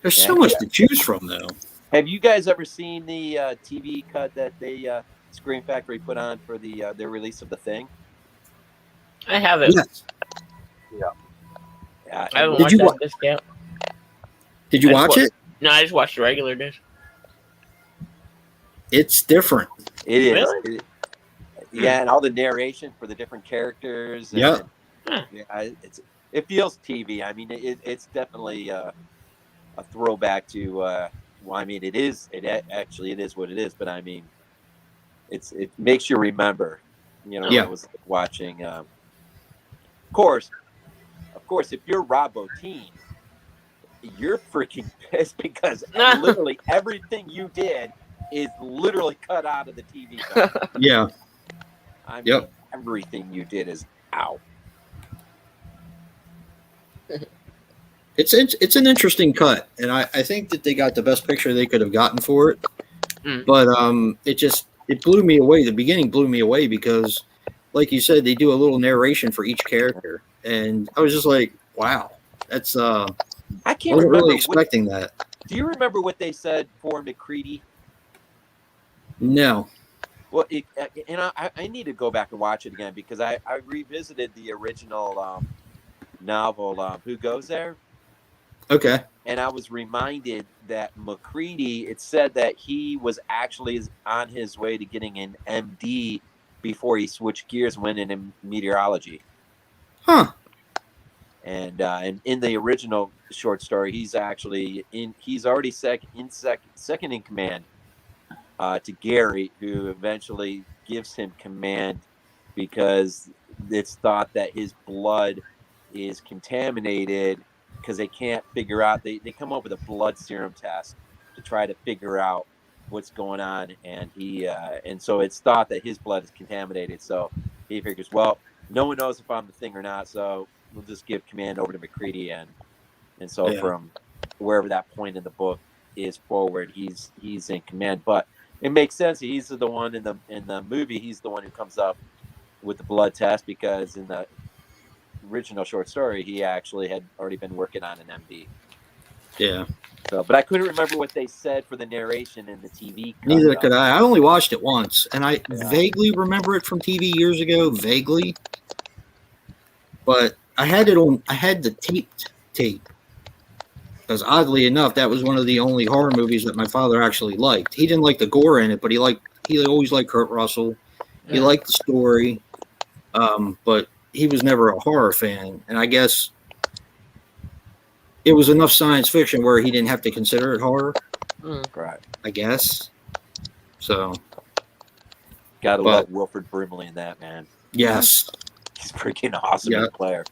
There's so much to choose from, though. Have you guys ever seen the TV cut that they Screen Factory put on for their release of The Thing? I have it. Yes. Yeah, I haven't Did watched you that disc yet. Did you I watch it? No, I just watched the regular disc. It's different. it is. Really? Yeah, and all the narration for the different characters. And, Yeah. Yeah, it feels TV. I mean, it's definitely a throwback to. Well, I mean, it is. It actually is what it is. But I mean, it makes you remember. You know, Yeah. I was watching. Of course, if you're Rob Bottin, you're freaking pissed because literally everything you did is literally cut out of the TV cut. Yeah. I mean, Yep. everything you did is out. It's an interesting cut, and I think that they got the best picture they could have gotten for it. Mm. But it blew me away. The beginning blew me away because, like you said, they do a little narration for each character, and I was just like, wow, that's I I can't wasn't remember. really expecting that. Do you remember what they said for McCready? No. Well, I need to go back and watch it again because I revisited the original novel, Who Goes There? Okay. And I was reminded that McCready, it said that he was actually on his way to getting an MD before he switched gears and went into meteorology. Huh. And in the original short story, he's actually he's already second in command to Gary, who eventually gives him command because it's thought that his blood is contaminated because they can't figure out. They come up with a blood serum test to try to figure out what's going on, and and so it's thought that his blood is contaminated. So he figures, well, no one knows if I'm the thing or not, so we'll just give command over to McCready, and so Yeah. from wherever that point in the book is forward, he's in command. But it makes sense. He's the one in the movie. He's the one who comes up with the blood test, because in the original short story, he actually had already been working on an MD. Yeah. So, but I couldn't remember what they said for the narration in the TV. Neither could I. I only watched it once, and I Yeah. vaguely remember it from TV years ago, vaguely. But I had the taped tape. Because oddly enough, that was one of the only horror movies that my father actually liked. He didn't like the gore in it, but he always liked Kurt Russell. He Yeah. liked the story, but he was never a horror fan. And I guess it was enough science fiction where he didn't have to consider it horror, Right. I guess. So, Gotta Well- love Wilford Brimley in that, man. yes. He's freaking awesome Yeah. as a player.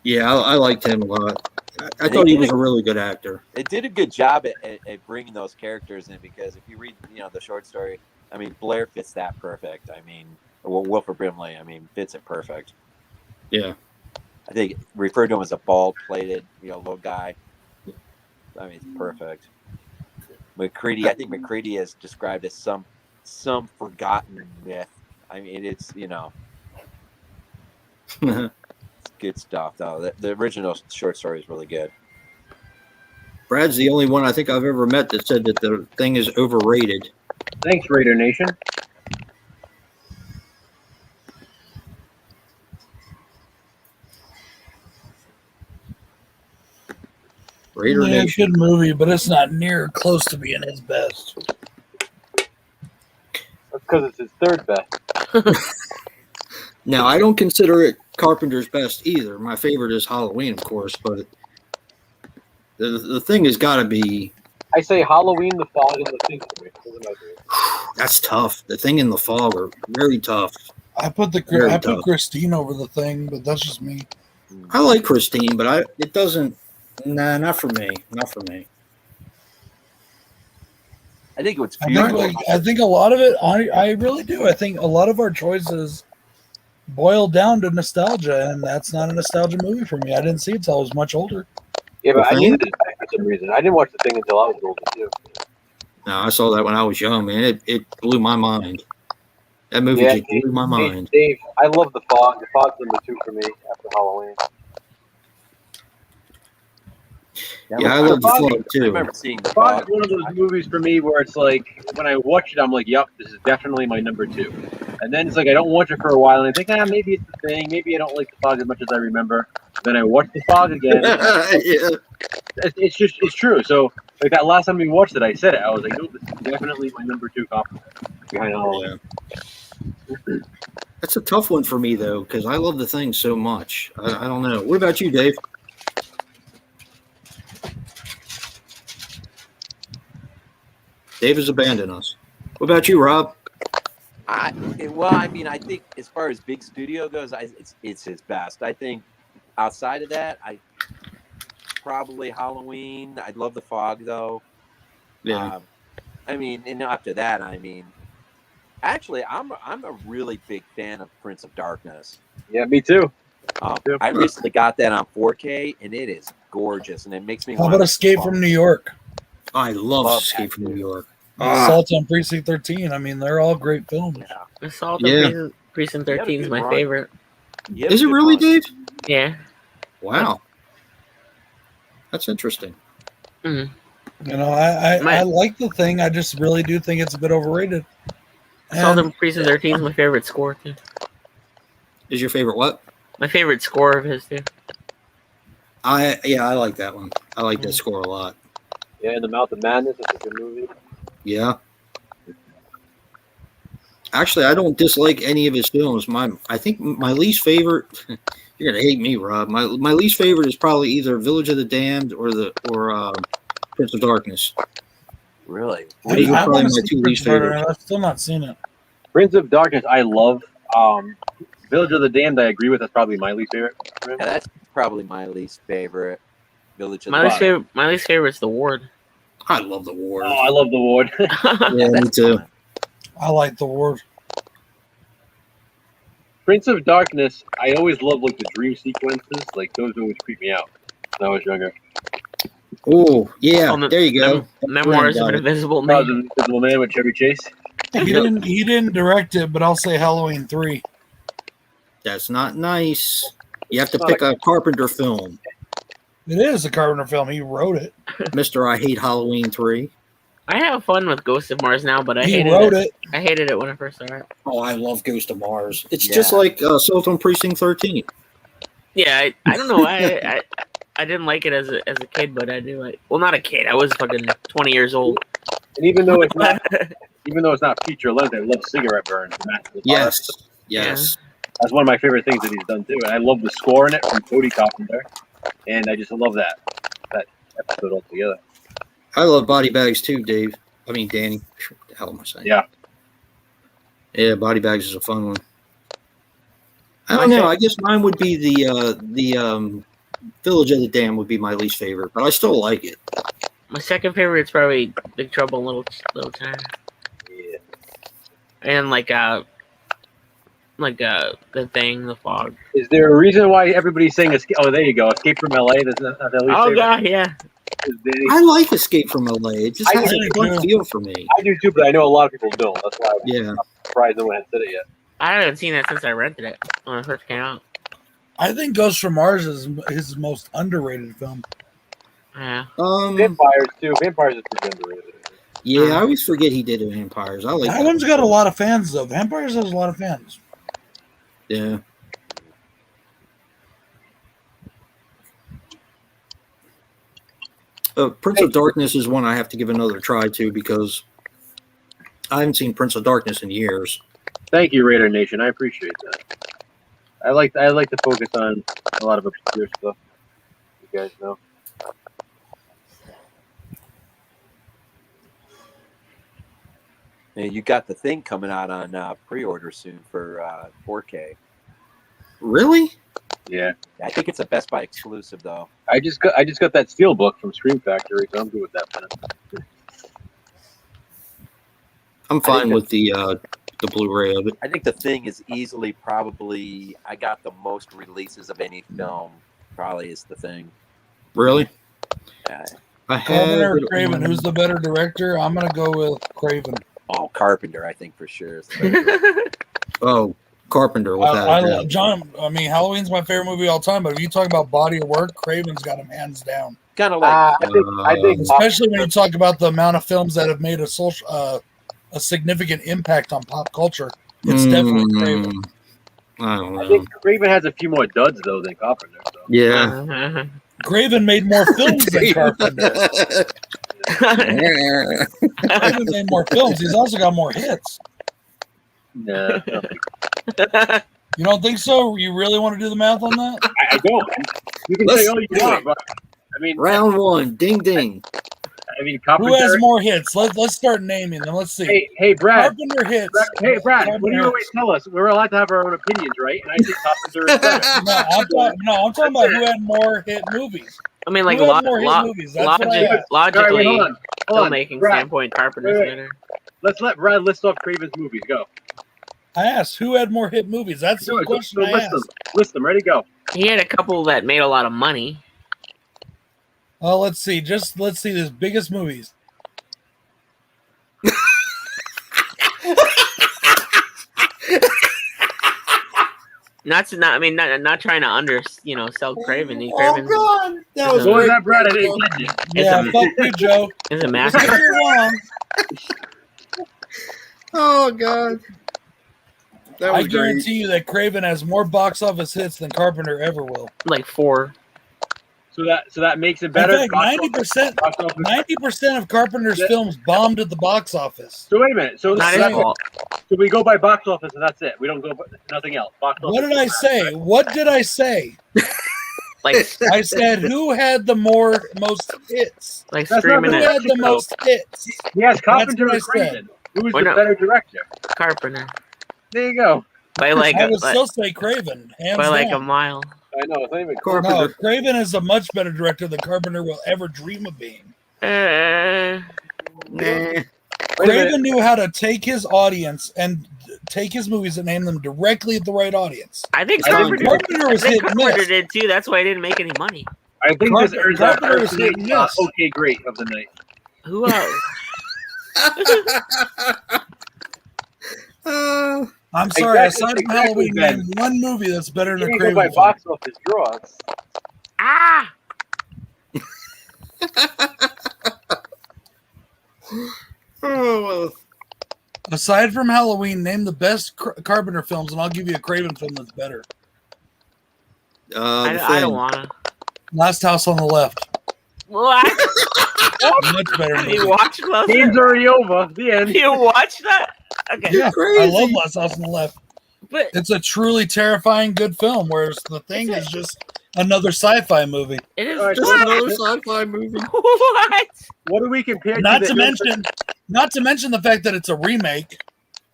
Yeah, I liked him a lot. I And thought he he did was a- a really good actor. They did a good job at bringing those characters in, because if you read, the short story, I mean, Blair fits that perfect. I mean, well, Wilford Brimley, I mean, fits it perfect. Yeah. I think referred to him as a bald-plated, little guy. I mean, it's perfect. McCready, I think McCready is described as some forgotten myth. I mean, it's it's good stuff though. The original short story is really good. Brad's the only one I think I've ever met that said that the thing is overrated. Thanks, Raider Nation. Raider Yeah, Nation. good movie, but it's not near close to being his best. That's because it's his third best. Now, I don't consider it Carpenter's best either. My favorite is Halloween, of course, but the thing has got to be. I say Halloween, The Fog, and The Thing. That's tough. The Thing in the Fog are very tough. I put Very I put tough. Christine over The Thing, but that's just me. I like Christine, but it doesn't. Nah, not for me. Not for me. I think it's I beautiful. think I think a lot of it. I really do. I think a lot of our choices boil down to nostalgia, and that's not a nostalgia movie for me. I didn't see it till I was much older. Yeah, but The I Thing? needed it back for some reason. I didn't watch The Thing until I was older, too. No, I saw that when I was young, man. It blew my mind. That movie Yeah, just blew my mind. Dave, I love The Fog. The Fog's number 2 for me after Halloween. Yeah, I love the Fog- Fog I too. remember seeing the The Fog Fog. is one of those movies for me where it's like, when I watch it, I'm like, yep, this is definitely my number 2. And then it's like, I don't watch it for a while, and I think, maybe it's The Thing. Maybe I don't like The Fog as much as I remember. Then I watch The Fog again. Yeah. It's true. So, like, that last time we watched it, I said it. I was like, no, this is definitely my number 2 compliment behind Halloween. Yeah. That's a tough one for me though, because I love the Thing so much. I don't know. What about you, Dave? Dave has abandoned us. What about you, Rob? I mean, I think as far as big studio goes, it's his best. I think outside of that, probably Halloween. I love The Fog though. I mean, and after that, I mean, actually, I'm a really big fan of Prince of Darkness. Yeah, me too. Yeah. I recently got that on 4K, and it is gorgeous, and it makes me. How want about to Escape from New York? I love Love Escape that, from New dude. York. Assault on Precinct 13. I mean, they're all great films. Yeah. Assault Yeah. on Precinct You had a 13 is good my run. favorite. You have Is a it good really, run. Dave? Yeah. Wow. That's interesting. Mhm. You know, I My- like The Thing. I just really do think it's a bit overrated. Assault And on Precinct 13 is my favorite score too. Is your favorite what? My favorite score of his too. I like that one. I like that score a lot. Yeah, In the Mouth of Madness. It's a good movie. Yeah. Actually, I don't dislike any of his films. I think my least favorite. You're gonna hate me, Rob. My least favorite is probably either Village of the Damned or Prince of Darkness. Really? Those are I probably wanna my see two least Prince of Darkness. favorites. I've still not seen it. Prince of Darkness, I love. Village of the Damned, I agree with. That's probably my least favorite. Yeah, that's probably my least favorite. Village of My the least favorite. My least favorite is The Ward. I love the Ward. Oh, I love The Ward. Yeah, me too. I like The Ward. Prince of Darkness, I always loved like the dream sequences. Like those always creep me out when I was younger. Oh, yeah. Oh, There you go. Memoirs of an Invisible That was Man. an Invisible Man with Chevy Chase. He didn't direct it, but I'll say Halloween 3. That's not nice. You have to pick a Carpenter film. It is a Carpenter film. He wrote it. Mr. I Hate Halloween 3. I have fun with Ghost of Mars now, but I He hated wrote it. it. I hated it when I first saw it. Oh, I love Ghost of Mars. It's Yeah. just like Assault on Precinct 13. Yeah, I don't know why I didn't like it as a kid, but I do like. Well, not a kid. I was fucking 20 years old. And even though it's not feature length, I love Cigarette Burn. From Master of the Horror. Yes. That's one of my favorite things that he's done too. And I love the score in it from Cody Carpenter. And I just love that episode altogether. I love Body Bags too, Dave. I mean, Danny. What the hell am I saying? Yeah. Yeah, Body Bags is a fun one. I don't know. I guess mine would be the Village of the Damned would be my least favorite, but I still like it. My second favorite is probably Big Trouble in Little China. Yeah. And The Thing, The Fog. Is there a reason why everybody's saying Escape? Oh, there you go. Escape from LA. That's not the least Oh favorite. god, yeah. I like Escape from LA. It just I has really a fun do. feel for me. I do too, but I know a lot of people don't. That's why I'm Yeah. surprised no one has said it yet. I haven't seen that since I rented it when it first came out. I think Ghost from Mars is his most underrated film. Yeah. Vampires too. Vampires is pretty underrated. Yeah, I always forget he did Vampires. I like That one's got a lot of fans, though. Vampires has a lot of fans. Yeah. Prince of Darkness is one I have to give another try to because I haven't seen Prince of Darkness in years. Thank you, Raider Nation. I appreciate that. I like to focus on a lot of obscure stuff. You guys know. And you got The Thing coming out on pre-order soon for 4K. Really? Yeah. I think it's a Best Buy exclusive though. I just got that steel book from Scream Factory, so I'm good with that. Man. I'm fine with the Blu-ray of it. I think The Thing is easily probably I got the most releases of any film. Probably is The Thing. Really? Yeah. I Carpenter have or Craven? Who's the better director? I'm gonna go with Craven. Oh, Carpenter, I think for sure. Is the better. Oh, Carpenter without I a doubt. love John. I mean, Halloween's my favorite movie of all time. But if you talk about body of work, Craven's got him hands down. Kind of like I think Especially when you talk about the amount of films that have made a significant impact on pop culture. It's definitely Craven. I don't I know. think Craven has a few more duds though than Carpenter. So. Yeah. Craven made more films than Carpenter. Craven made more films. He's also got more hits. Nah, You don't think so? You really want to do the math on that? I don't. You can Let's say all you do want, it. but I mean, Round one. Ding ding. Who Carpenter. has more hits? Let's start naming them. Let's see. Hey, Brad. Carpenter hits. Hey, Brad. What do you Carpenter always tell us? We're allowed to have our own opinions, right? And I think Carpenter is better. I'm talking about who had more hit movies. I mean, like Who had more hit movies? That's what I asked. All right, logically, wait, hold on. filmmaking Brad, standpoint, Carpenter's wait. better. Let's let Brad list off Craven's movies. Go. I asked who had more hit movies. That's the question I list them. asked. List them. Ready? Go. He had a couple that made a lot of money. Oh, let's see. Let's see his biggest movies. Not trying to sell Craven. Craven God. That was What was great. that, Brad? I didn't get you. Yeah, fuck you, Joe. is a If master. you're wrong, Oh, God. That I was great. guarantee you that Craven has more box office hits than Carpenter ever will. Like 4. So that makes it In better. fact, 90% of Carpenter's films bombed at the box office. So wait a minute. So Not his fault. So we go by box office and that's it. We don't go by nothing else. Box office. What did I say? What did I say? Like I said who had the most hits? like That's screaming not Who at had the most hits? Yes, Carpenter That's and what I Craven. Who's Why the not? better director? Carpenter There you go. by like I would by still say Craven, hands like a down. mile. I know. It's not even No, Carpenter. Craven is a much better director than Carpenter will ever dream of being. Uh, Nah. Wait a minute. Craven knew how to take his audience and take his movies and name them directly at the right audience. I think I Carpenter, think Carpenter was I think hit and Carpenter miss. did too. That's why he didn't make any money. I think this earns that Carpenter was person hit and miss. okay, great of the night. Who else? I'm sorry. Exactly- Aside from Halloween, exactly, Ben. name one movie that's better You than a can go by Craven film. box office draws. Ah! Oh, Aside from Halloween, name the best Carpenter films, and I'll give you a Craven film that's better. I don't wanna. Last House on the Left. What? Much better. Have you Movie. watched Last? Game's already over. The Have end. you watched that? Okay, Yeah, I crazy. love Last House on the Left. but It's a truly terrifying good film, whereas The Thing is just another sci-fi movie. it is All right, just what? another sci-fi movie. What? What do we compare Not to to mention the fact that it's a remake.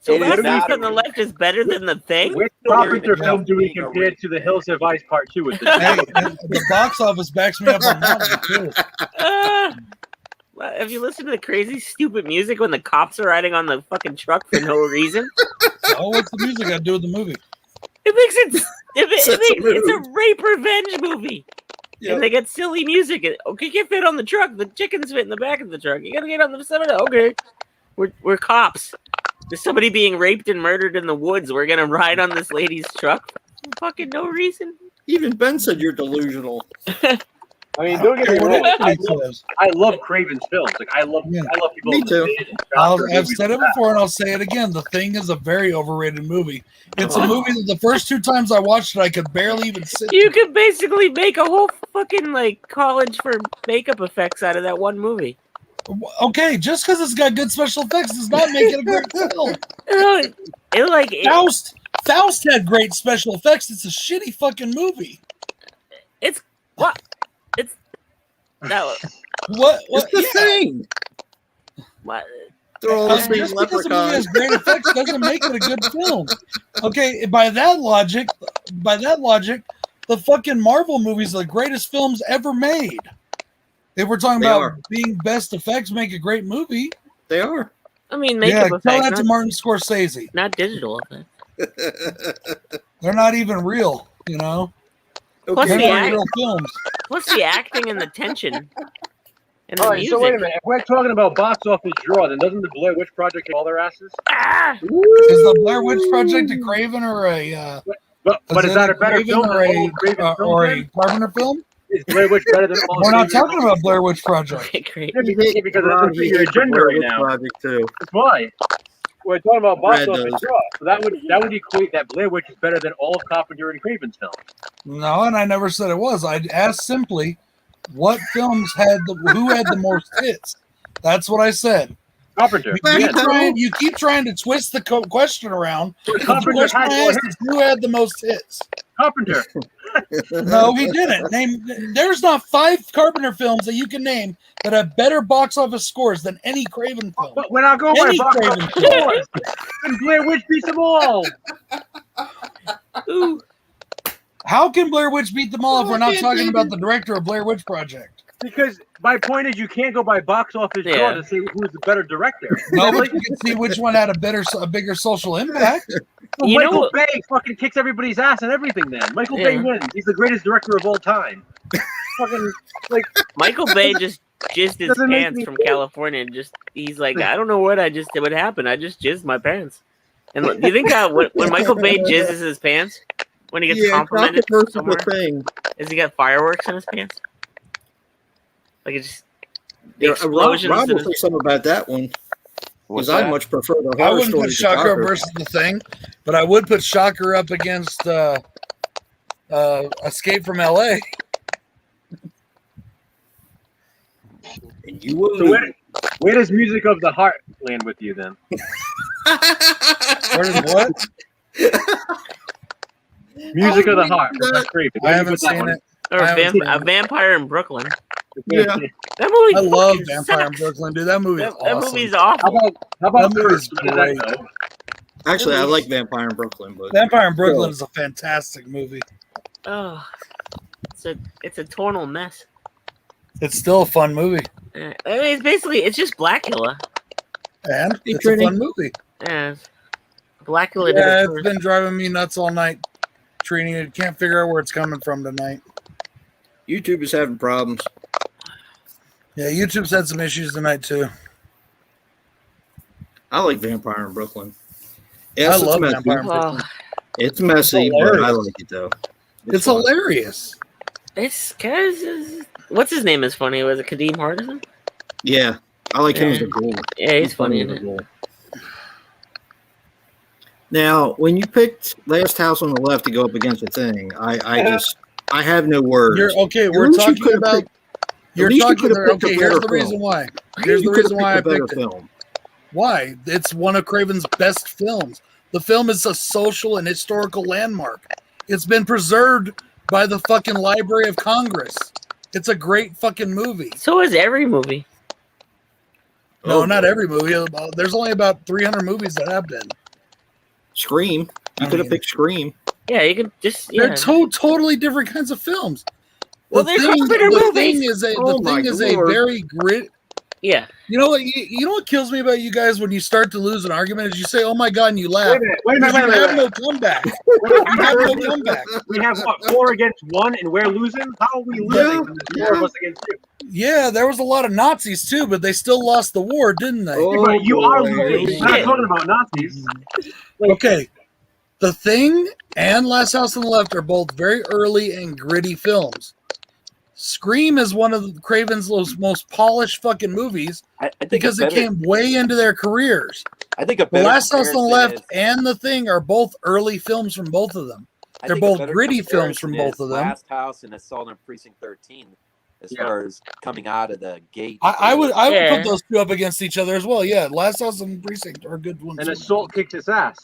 So It Last is House not on the Left is better than The Thing? Which Still Carpenter hearing film it. do we compare to The Hills Have Eyes Part 2 with Hey, the the box office backs me up on that one too. Have you listened to the crazy, stupid music when the cops are riding on the fucking truck for no reason? Oh, what's the music got to do with the movie? It makes it's Sets a a rape revenge movie. Yep. And they get silly music. Okay, you can fit on the truck. The chickens fit in the back of the truck. You gotta get on the side of it. Okay. We're cops. There's somebody being raped and murdered in the woods. We're gonna ride on this lady's truck for fucking no reason. Even Ben said you're delusional. I mean, don't get me What wrong. anybody says. I love Craven's films. Like I love people. Me too. I've said it before and I'll say it again. The Thing is a very overrated movie. It's a movie that the first two times I watched it, I could barely even sit. You could basically make a whole fucking like college for makeup effects out of that one movie. Okay, just because it's got good special effects does not make it a great film. Faust had great special effects. It's a shitty fucking movie. It's what? It's no. What? It's the Thing. What? They're all the same Just because a movie leprechaun. has great effects doesn't make it a good film. Okay, by that logic, the fucking Marvel movies are the greatest films ever made. If we're talking They about are. being best effects make a great movie, They are. I mean, yeah, makeup tell effects, that to Martin Scorsese. not digital effects. They're not even real, you know. Plus They're the not act- real films. Plus the acting and the tension and the All right, music. so wait a minute. If we're talking about box office draw, then doesn't the Blair Witch Project get all their asses? Ah! Is the Blair Witch Project a Craven or a? But is that a better Craven film or than all Craven films? or a then? Carpenter film? Is Blair Witch better than all? We're not Craven talking about Blair Witch Project. Okay, great. films? Yeah, because that's He your hates the agenda Blair right Witch now. Project too. That's why. We're talking about box Brad office knows. draw. So that would equate that Blair Witch is better than all of Carpenter and Craven's films. No, and I never said it was. I asked simply, what films had who had the most hits? That's what I said. Carpenter. You keep trying to twist the question around. The Carpenter question had I more asked is who had the most hits. Carpenter. No, he didn't. There's not 5 Carpenter films that you can name that have better box office scores than any Craven film. But when I go by Any box Craven office scores, then Blair Witch beats them all. Ooh. How can Blair Witch beat them all if we're not talking about the director of Blair Witch Project? Because my point is, you can't go by box office draw Yeah. to say who's the better director. No, but you can see which one had a bigger social impact. So You know Michael what- Bay fucking kicks everybody's ass and everything. Then Michael Bay Yeah. wins. He's the greatest director of all time. Fucking like Michael Bay just jizzed his Doesn't make pants me from feel- California and he's like, I don't know what happened. I just jizzed my pants. And look, do you think when Michael Bay jizzes his pants, when he gets complimented controversy somewhere, the thing. has he got fireworks in his pants? Like it's just the Yeah, explosions. Rob in will his- say something about that one What's because I that? much prefer the I horror wouldn't put stories. to Shocker Shocker. versus The Thing, but I would put Shocker up against Escape from LA. And you will so. lose. Where does Music of the Heart land with you then? Where does what? Music of the Heart. That's great. I haven't seen it. or I haven't seen a it. Vampire in Brooklyn. Yeah. That movie. I love fucking Vampire in sucks. Brooklyn, dude. That movie is That awesome. movie's How awful. about That movie's Curse? great. Actually, I like Vampire in Brooklyn, but Vampire in Brooklyn is a fantastic movie. Oh, it's a tonal mess. It's still a fun movie, I mean, it's just Blackula. and it's a Trini. fun movie. Yeah. Blackula did Yeah, it it's first. been driving me nuts all night. Treating it, can't figure out where it's coming from tonight. YouTube is having problems. Yeah, YouTube's had some issues tonight too. I like Vampire in Brooklyn. I Yes, it's love messy. Vampire in Oh, Brooklyn. It's messy, It's but I hilarious. like it though. It's fun. hilarious. it's because what's his name is funny. Was it Kadeem Hardison? Yeah, I like him as a ghoul. Yeah, he's funny in as a it. ghoul. Now, when you picked Last House on the Left to go up against the thing, I have no words. You're okay. At We're least you talking could've about. You're least you talking. could've picked a Okay, here's better the reason film. why. Here's You the could've reason why I picked a better picked it. film. Why? It's one of Craven's best films. The film is a social and historical landmark. It's been preserved by the fucking Library of Congress. It's a great fucking movie. So is every movie. No, Oh, not boy. every movie. There's only about 300 movies that have been. Scream. You I could have mean- picked Scream. Yeah, you can just They're yeah. totally different kinds of films. Well, they're Carpenter movies. thing is a Oh the my thing is a Lord. very grit. Yeah. You know what? You know what kills me about you guys when you start to lose an argument is you say, "Oh my god," and you laugh. Wait a minute, Because wait a you minute. have no comeback. You have no comeback. We have what, 4 against 1, and we're losing? How are we losing? when there's 4 of us against you. Yeah, there was a lot of Nazis too, but they still lost the war, didn't they? Oh, But you are boy. losing. We're not Shit. talking about Nazis. Okay. The Thing and Last House on the Left are both very early and gritty films. Scream is one of Craven's most polished fucking movies I think because a it better- came way into their careers. I think a The better Last House on the comparison Left is- and The Thing are both early films from both of them. I They're think a both better gritty films from comparison both of is them. Last House and Assault on Precinct 13, as Yeah. far as coming out of the gate. I would Yeah. put those two up against each other as well. Yeah, Last House and Precinct are good ones. And Assault kicks its ass.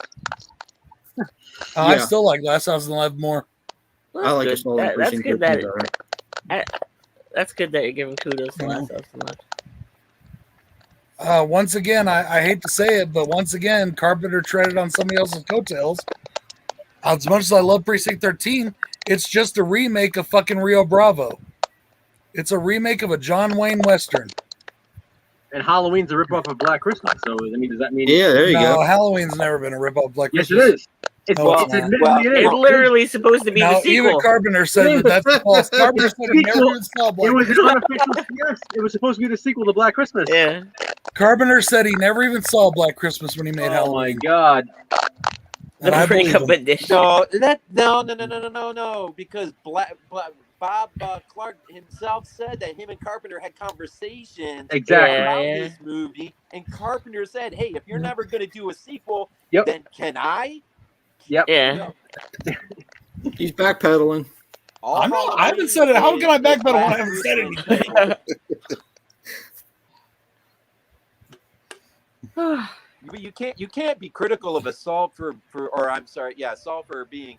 I Yeah. still like Last House on the Left more. Well, I that's like good. Assault on That's Precinct good 13 that better. that's good that you're giving kudos to Mhm. Last House on the Left. Once again, I hate to say it, but once again, Carpenter treaded on somebody else's coattails. As much as I love Precinct 13, it's just a remake of fucking Rio Bravo. It's a remake of a John Wayne Western. And Halloween's a ripoff of Black Christmas. So, I mean, does that mean? Yeah, there you No, go. Halloween's never been a ripoff of Black Yes, it Christmas. is. It's, No, it's it's not. admittedly Well, it It's is. literally supposed to be Now, the even sequel. Carpenter said that that's false. Carpenter said he never even saw It Black was Christmas. an unofficial. Yes, it was supposed to be the sequel to Black Christmas. Yeah. Carpenter said he never even saw Black Christmas when he made Oh my Halloween. god. And I The believe breakup him. edition. No, because Bob Clark himself said that him and Carpenter had conversations Exactly. Yeah. about this movie, and Carpenter said, "Hey, if you're never going to do a sequel, Yep. then can I?" Yeah. He's backpedaling. All I'm not- I haven't Halloween said it. How is can I the backpedal when I Black haven't said Christmas anything? sequel. But you can't be critical of Assault Assault for being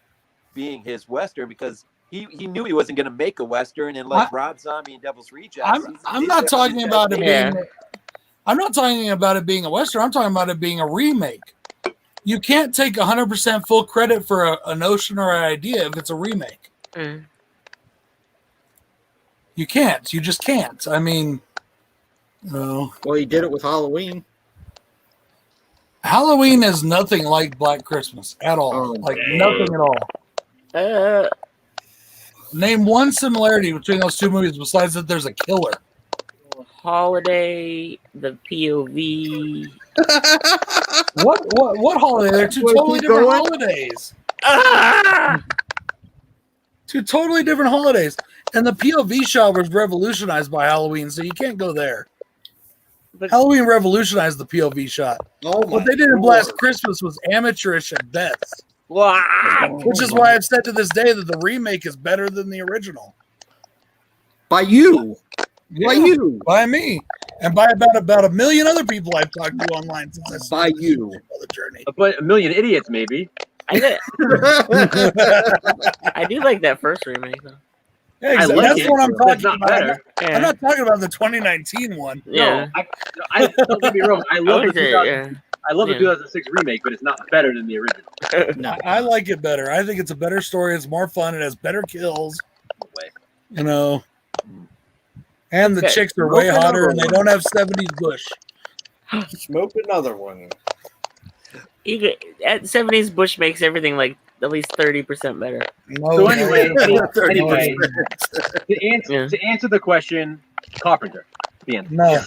his Western, because he knew he wasn't going to make a Western, and like Rob Zombie and Devil's Rejects. I'm not talking about it Yeah. being. I'm not talking about it being a Western. I'm talking about it being a remake. You can't take 100% full credit for a notion or an idea if it's a remake. Mm. You can't. You just can't. I mean, no. Well, he did it with Halloween. Halloween is nothing like Black Christmas at all. Oh, like man. nothing at all. Name one similarity between those two movies besides that there's a killer. Holiday, the POV. What holiday? They're two Wanna totally keep different going? holidays. Ah! Two totally different holidays. And the POV shot was revolutionized by Halloween, so you can't go there. But Halloween revolutionized the POV shot. Oh my What they did in Last Lord. Christmas was amateurish at best, what? which is why I've said to this day that the remake is better than the original. By you. By Yeah. you. By me. And by about a million other people I've talked to online since I By started you. the journey. But a million idiots, maybe. I do like that first remake though. Yeah, I exactly. like That's it. what I'm but it's talking not about. better. Yeah. I'm not talking about the 2019 one. Yeah. No, I don't get me wrong. I love the 2000 I love the Yeah. 2006 remake, but it's not better than the original. No. I like it better. I think it's a better story. It's more fun. It has better kills. No way. You know. And the Okay. chicks are way Smoke hotter another and they one. don't have 70s bush. Smoke another one. You could, at 70s, Bush makes everything like at least 30% better. No, So anyway, no, anyway, 30%. to answer the question, Carpenter. The end. no. Yeah,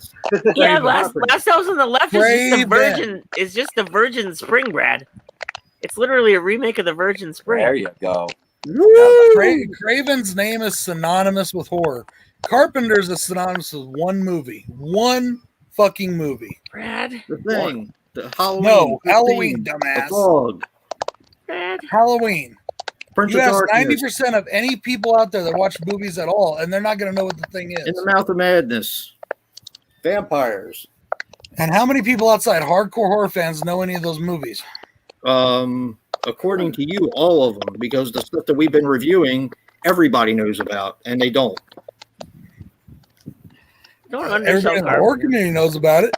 Craven last Carpenter. house on the left is just the Craven. Virgin. Is just the Virgin Spring, Brad. It's literally a remake of the Virgin Spring. There you go. Craven's name is synonymous with horror. Carpenter's is synonymous with one movie. One fucking movie. Brad. The thing. The Halloween. No, 15, Halloween, The dumbass. Fog. Brad. Halloween. Prince You of ask Darkness. 90% of any people out there that watch movies at all, and they're not going to know what the thing In is. the Mouth of Madness. Vampires. And how many people outside hardcore horror fans know any of those movies? According to you, all of them, because the stuff that we've been reviewing, everybody knows about, and they don't. Don't Everybody undersell in the horror Carpenter. community knows about it.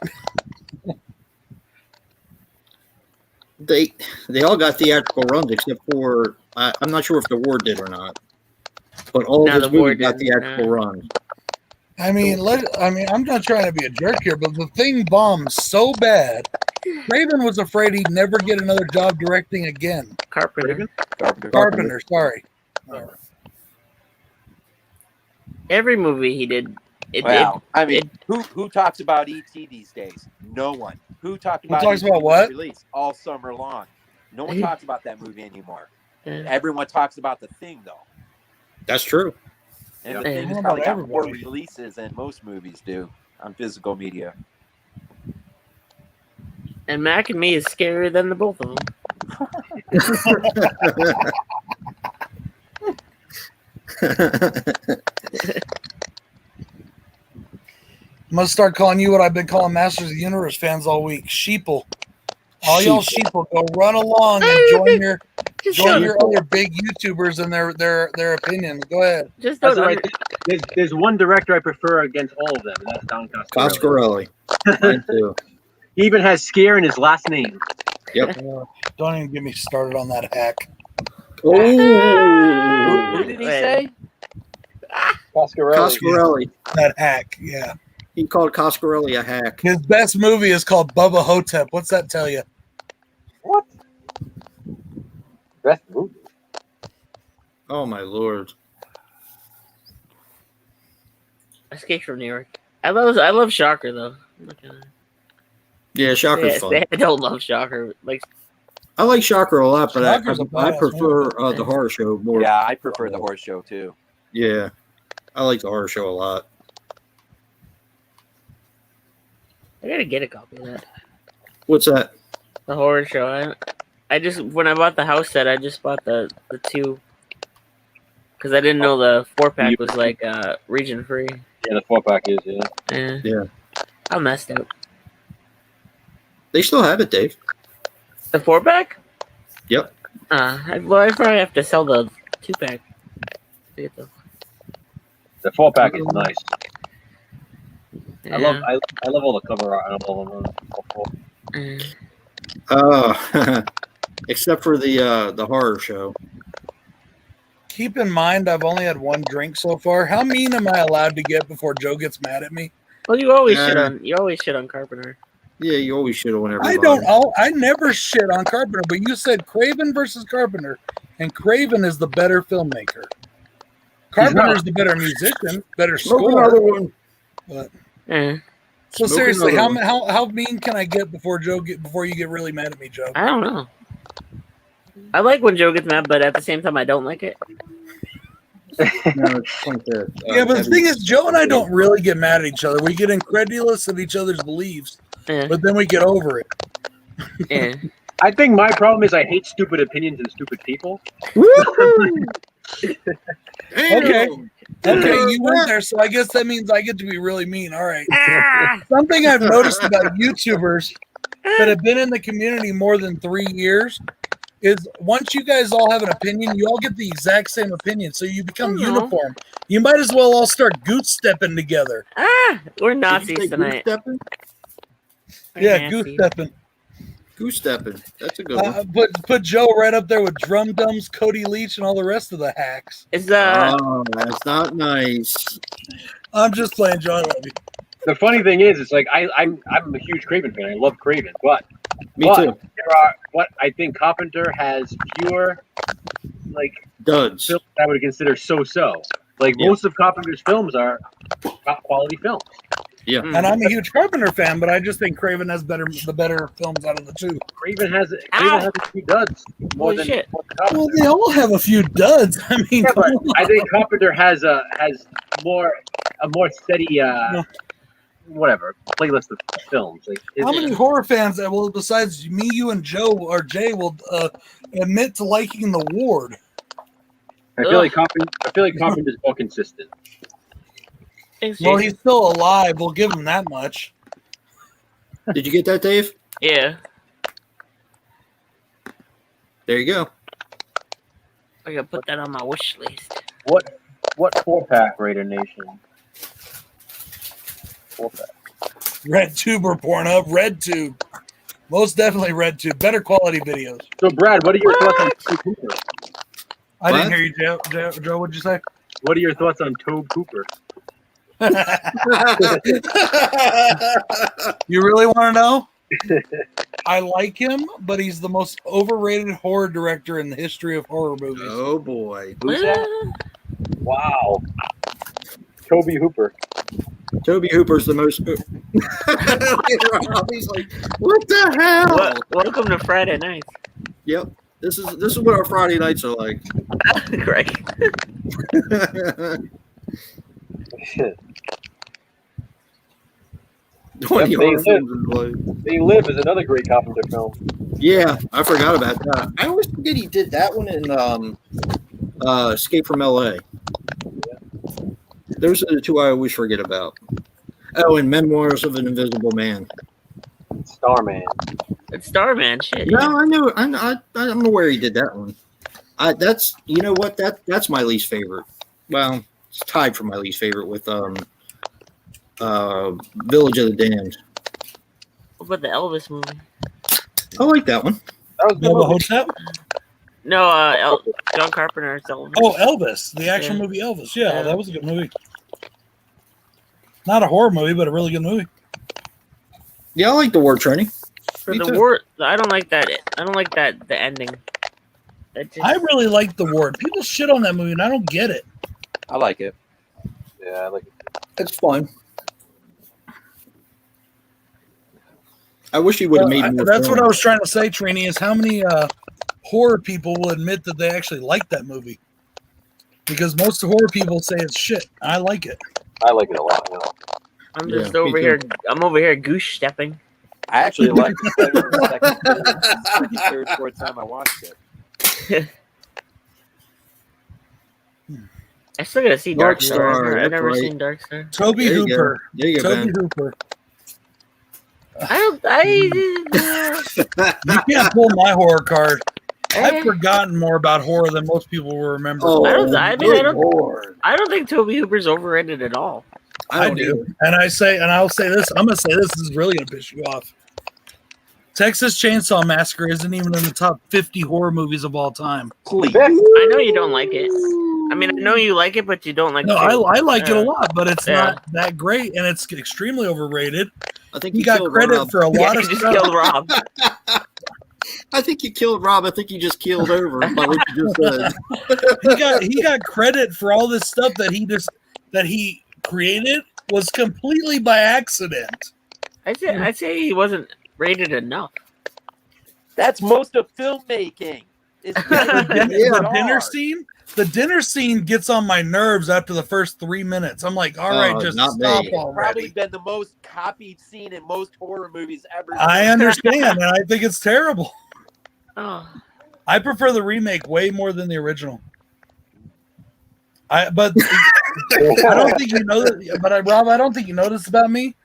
They all got theatrical runs except for I'm not sure if the Ward did or not, but all No, of his The Ward movies got didn't, theatrical runs. I mean, I'm not trying to be a jerk here, but the thing bombed so bad. Craven was afraid he'd never get another job directing again. Carpenter. Carpenter, sorry. Every movie he did. Wow. I mean, who talks about ET these days? No one. Who talks about talks ET about what? Release all summer long. No one talks about that movie anymore. Yeah. Everyone talks about The Thing, though. That's true. And Yeah. The Thing How has about probably got more everybody? releases than most movies do on physical media. And Mac and Me is scarier than the both of them. I'm gonna start calling you what I've been calling Masters of the Universe fans all week. Sheeple. All y'all sheeple, go run along and join your other big YouTubers and their opinions. Go ahead. Just That's don't right. There's one director I prefer against all of them, and that's Don Coscarelli. Coscarelli. Mine too. He even has scare in his last name. Yep. Don't even get me started on that hack. Who Oh, did he say? Coscarelli. Coscarelli. That hack, yeah. He called Coscarelli a hack. His best movie is called Bubba Hotep. What's that tell you? What? Best movie. Oh my lord. Escape from New York. I love Shocker though. I'm not gonna- Yeah, Shocker's fun. I don't love Shocker. Like I like Shocker a lot, but Shocker's a I badass prefer the horror show more. Yeah, I prefer the horror show too. Yeah, I like the horror show a lot. I gotta get a copy of that. What's that? The horror show. I just when I bought the house set, I just bought the two because I didn't know the 4-pack was like region free. Yeah, the 4-pack is, yeah. Yeah. Yeah. I messed up. They still have it, Dave. The 4-pack? Yep. I probably have to sell the 2-pack. The 4-pack is nice. Yeah. I love all the cover art on all of them. Except for the horror show. Keep in mind, I've only had one drink so far. How mean am I allowed to get before Joe gets mad at me? Well, you always Yeah. shit on Carpenter. Yeah, you always shit on everybody. I never shit on Carpenter, but you said Craven versus Carpenter, and Craven is the better filmmaker. Carpenter's the better musician, better Smoke another score. one. But, Eh, so Smoke seriously, another how mean can I get before you get really mad at me, Joe? I don't know. I like when Joe gets mad, but at the same time, I don't like it. No, it's like that. Yeah, but the thing is, Joe and I don't really get mad at each other. We get incredulous at each other's beliefs, Eh, but then we get over it. eh. I think my problem is I hate stupid opinions and stupid people. Okay. Okay, you went there, so I guess that means I get to be really mean. All right. Ah! Something I've noticed about YouTubers that have been in the community more than 3 years is once you guys all have an opinion, you all get the exact same opinion, so you become Uh-huh. uniform. You might as well all start goose stepping together. We're Did you say Nazis tonight. Goose-stepping? We're Yeah, Nazis. goose stepping. Goose-stepping. That's a good one. Put Joe right up there with Drum Dums, Cody Leach, and all the rest of the hacks. Is Oh, that's not nice. I'm just playing, Joe. I love you. The funny thing is, it's like I'm a huge Craven fan. I love Craven, but Me But too. there are what I think Carpenter has fewer like Duds. films I would consider so-so. Like Yeah. most of Carpenter's films are top quality films. Mm. And I'm a huge Carpenter fan, but I just think Craven has the better films out of the two. Craven has Ow. a few duds more Holy than shit. Carpenter. Well, they all have a few duds. I mean, Yeah, come but on. I think Carpenter has a more steady whatever playlist of films. Like How many horror fans that will, besides me, you, and Joe or Jay, will admit to liking The Ward? I feel like Carpenter's more consistent. Thanks, Well, Jason. he's still alive. We'll give him that much. Did you get that, Dave? Yeah. There you go. I gotta put that on my wish list. What 4-pack Raider Nation? 4-pack. RedTube or Pornhub? RedTube. Most definitely RedTube. Better quality videos. So Brad, what are your thoughts on Tobe Hooper? I What? didn't hear you, Joe. What'd you say? What are your thoughts on Tobe Hooper? You really want to know? I like him, but he's the most overrated horror director in the history of horror movies. Oh boy. Who's that? Wow. Tobe Hooper. Toby Hooper's the most. He's like, what the hell? Welcome to Friday nights. Yep. This is what our Friday nights are like. Greg. When Yep, the horror they films are like- They Live is another great Carpenter film. Yeah, I forgot about that. I always forget he did that one in Escape from LA. Those are the two I always forget about. Oh, and Memoirs of an Invisible Man. Starman. It's Starman shit. No, I know. I'm aware he did that one. That's you know what that's my least favorite. Well, it's tied for my least favorite with Village of the Damned. What about the Elvis movie? I like that one. That was Nova Hotep? No, John Carpenter's Elvis. Oh, Elvis, the action Yeah. movie Elvis. Yeah, Yeah. that was a good movie. Not a horror movie, but a really good movie. Yeah, I like the War Training. For me the too. war, I don't like that. I don't like that. The ending. That just, I really like The Ward. People shit on that movie, and I don't get it. I like it. Yeah, I like it. It's fun. I wish he would have made more. That's what I films. was trying to say, Trini, is how many horror people will admit that they actually like that movie. Because most horror people say it's shit. I like it. I like it a lot. You know. I'm Yeah, just me over too. here. I'm over here goose stepping. I actually liked it better than the second, third, fourth time I watched it. I still gotta see Dark Dark Star. Star, I've never that's right. seen Dark Star. Toby There you go. Hooper. There you go, Toby Ben. Hooper. I don't. You can't pull my horror card. I've Eh, forgotten more about horror than most people will remember. Oh, I don't- I mean, I good don't- Lord. I don't think Toby Hooper's overrated at all. I don't do. either. And I'll say this. I'm gonna say this is really gonna piss you off. Texas Chainsaw Massacre isn't even in the top 50 horror movies of all time. Please. I know you don't like it. I mean, I know you like it, but you don't like No, it. I like it Yeah. a lot, but it's Yeah. not that great, and it's extremely overrated. I think He you got killed credit Rob. for a Yeah, lot you of just stuff. killed Rob. I think you killed Rob. I think you just killed over by what you just said. He got credit for all this stuff that he created was completely by accident. I'd say he wasn't rated enough. That's most of filmmaking. It's The dinner scene gets on my nerves after the first 3 minutes. I'm like, all right, Oh, just not stop me. probably already. been the most copied scene in most horror movies ever. I understand, and I think it's terrible. Oh, I prefer the remake way more than the original. But I don't think you know that. But Rob, I don't think you know this about me.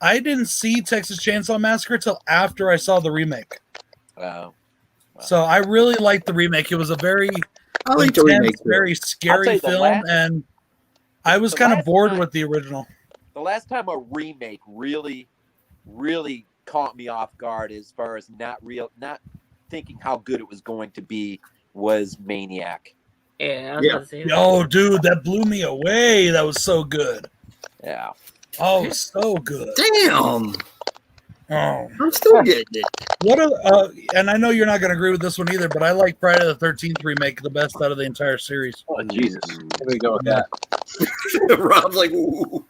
I didn't see Texas Chainsaw Massacre till after I saw the remake. Wow. So I really liked the remake. It was a very I like the intense, remake. too. very I'll tell scary you the film, last- and I was the kind of last bored time- with the original. The last time a remake really caught me off guard as far as not thinking how good it was going to be was Maniac. yeah. I was Yeah. about to say that. Oh, dude, that blew me away. That was so good. Yeah. Oh, so good. Damn. Oh, I'm still getting it. and I know you're not going to agree with this one either, but I like Friday the 13th remake the best out of the entire series. Oh Jesus! Here we go with that. Rob's like, ooh.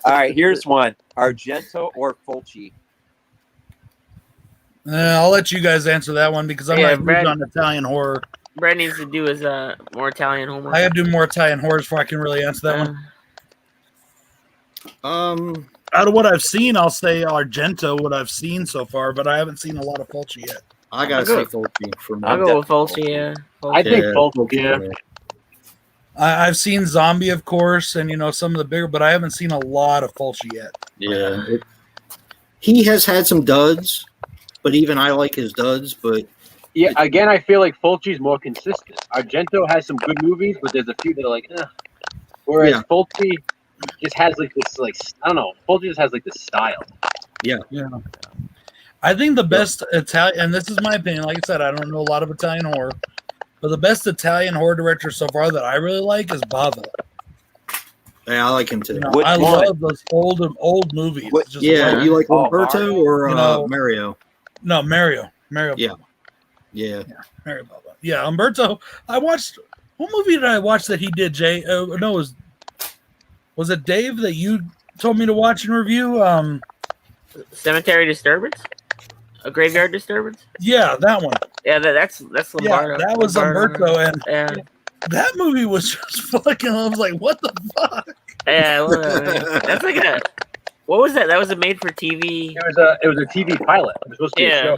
All right, here's one: Argento or Fulci? I'll let you guys answer that one because I'm Yeah, not Brad- huge on Italian horror. Brad needs to do his more Italian homework. I got to do more Italian horror before I can really answer that one. Out of what I've seen, I'll say Argento, what I've seen so far, but I haven't seen a lot of Fulci yet. I gotta say Fulci for me. I'll go with Fulci. Yeah, I think both. Fulci Yeah. for me. I've seen Zombie, of course, and some of the bigger, but I haven't seen a lot of Fulci yet. Yeah. He has had some duds, but even I like his duds. But Yeah, again, I feel like Fulci's more consistent. Argento has some good movies, but there's a few that are like, eh. Whereas Yeah. Fulci just has like this, like, I don't know. Fulci just has like this style. Yeah. I think the best Italian, and this is my opinion, like I said, I don't know a lot of Italian horror, but the best Italian horror director so far that I really like is Bava. yeah, I like him too. Which I one? love those old movies. What- Just Yeah, like- you like Oh, Umberto Mario? or Mario? no, Mario. Yeah. Bava. Yeah. Mario Bava. Yeah, Umberto. I watched, what movie did I watch that he did, Jay? No, was it Dave that you told me to watch and review? Cemetery Disturbance, a Graveyard Disturbance. Yeah, that one. Yeah, that's Lombardo. Yeah, that was Lombardo. Umberto, and Yeah, that movie was just fucking. I was like, what the fuck? yeah. I love that movie. That's like a. What was that? That was a made-for-TV. It was a TV pilot. It was supposed to be a Yeah. show.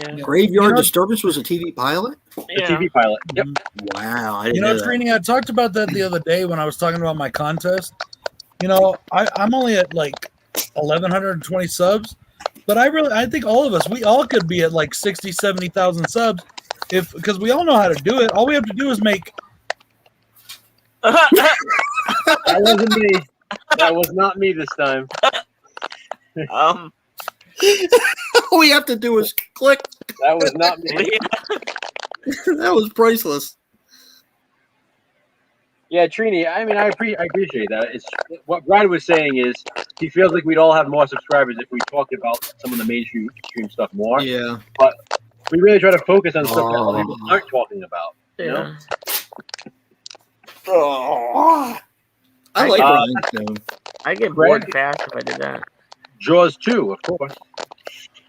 Yeah. Graveyard Disturbance was a TV pilot. A Yeah. TV pilot. Yep. Wow, I didn't You know, know that. Trini, I talked about that the other day when I was talking about my contest. I'm only at like 1,120 subs, but I think all of us, we all could be at like 60, 70,000 subs because we all know how to do it. All we have to do is make. That wasn't me. That was not me this time. um. All we have to do is click. That was not me. That was priceless. Yeah, Trini. I mean, I appreciate that. It's what Brad was saying is he feels like we'd all have more subscribers if we talked about some of the mainstream stuff more. Yeah. We really try to focus on stuff that other people aren't talking about. You know? Yeah. I like Uh, Rhinestone. I get Greg? bored fast if I did that. Jaws 2, of course.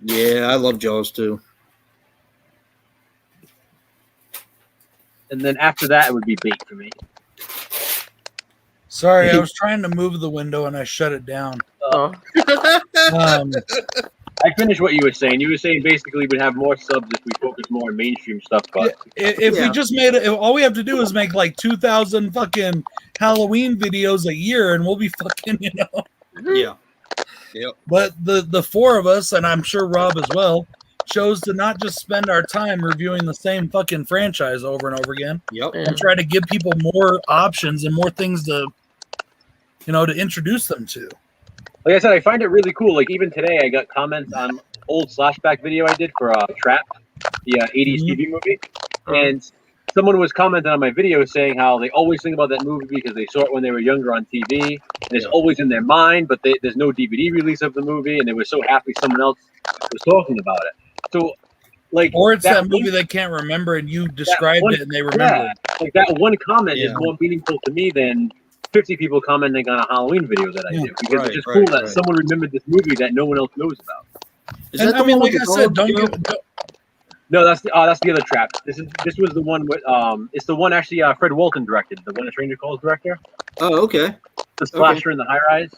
Yeah, I love Jaws too. And then after that, it would be Bait for me. Sorry, I was trying to move the window and I shut it down. Oh, I finished what you were saying. You were saying basically we'd have more subs if we focus more on mainstream stuff. But If we just made it, all we have to do is make like 2,000 fucking Halloween videos a year, and we'll be fucking, Yeah. But the four of us, and I'm sure Rob as well, chose to not just spend our time reviewing the same fucking franchise over and over again, Yep. yeah. and try to give people more options and more things to, to introduce them to. like I said, I find it really cool. Like even today, I got comments on old flashback video I did for Trap, the 80s TV movie, and someone was commenting on my video saying how they always think about that movie because they saw it when they were younger on TV, and it's always in their mind, but there's no DVD release of the movie, and they were so happy someone else was talking about it. So, like, Or it's that one- movie they can't remember and you described one- it and they remember Yeah, it. like that one comment is Yeah. more meaningful to me than 50 people commenting on a Halloween video that I Yeah. do because Right, it's just right, cool that right. someone remembered this movie that no one else knows about. Is And that I the mean, one like with I the said, dog, Joe? No, that's the other Trap. This was the one with it's the one actually Fred Walton directed, the When a Stranger Calls director, Oh, okay. the slasher in the high rise.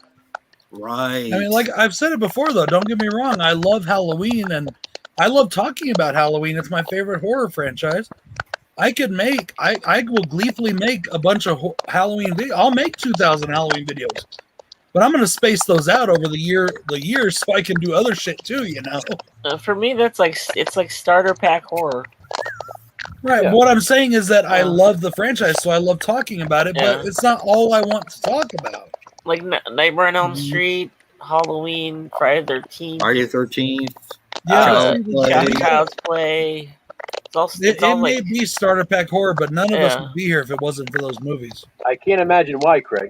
Right. I mean, like I've said it before, though. Don't get me wrong. I love Halloween, and I love talking about Halloween. It's my favorite horror franchise. I will gleefully make a bunch of Halloween videos. I'll make 2,000 Halloween videos, but I'm going to space those out over the years so I can do other shit too. For me, it's like starter pack horror. Right. Yeah. What I'm saying is that I Yeah. love the franchise, so I love talking about it. Yeah. But it's not all I want to talk about. Like Nightmare on Elm Mhm. Street, Halloween, Friday the 13th, Friday the 13th. Yeah, Child's Play. Child's Play. It's all it may like be starter pack horror, but none of us Yeah. would be here if it wasn't for those movies. I can't imagine why, Craig.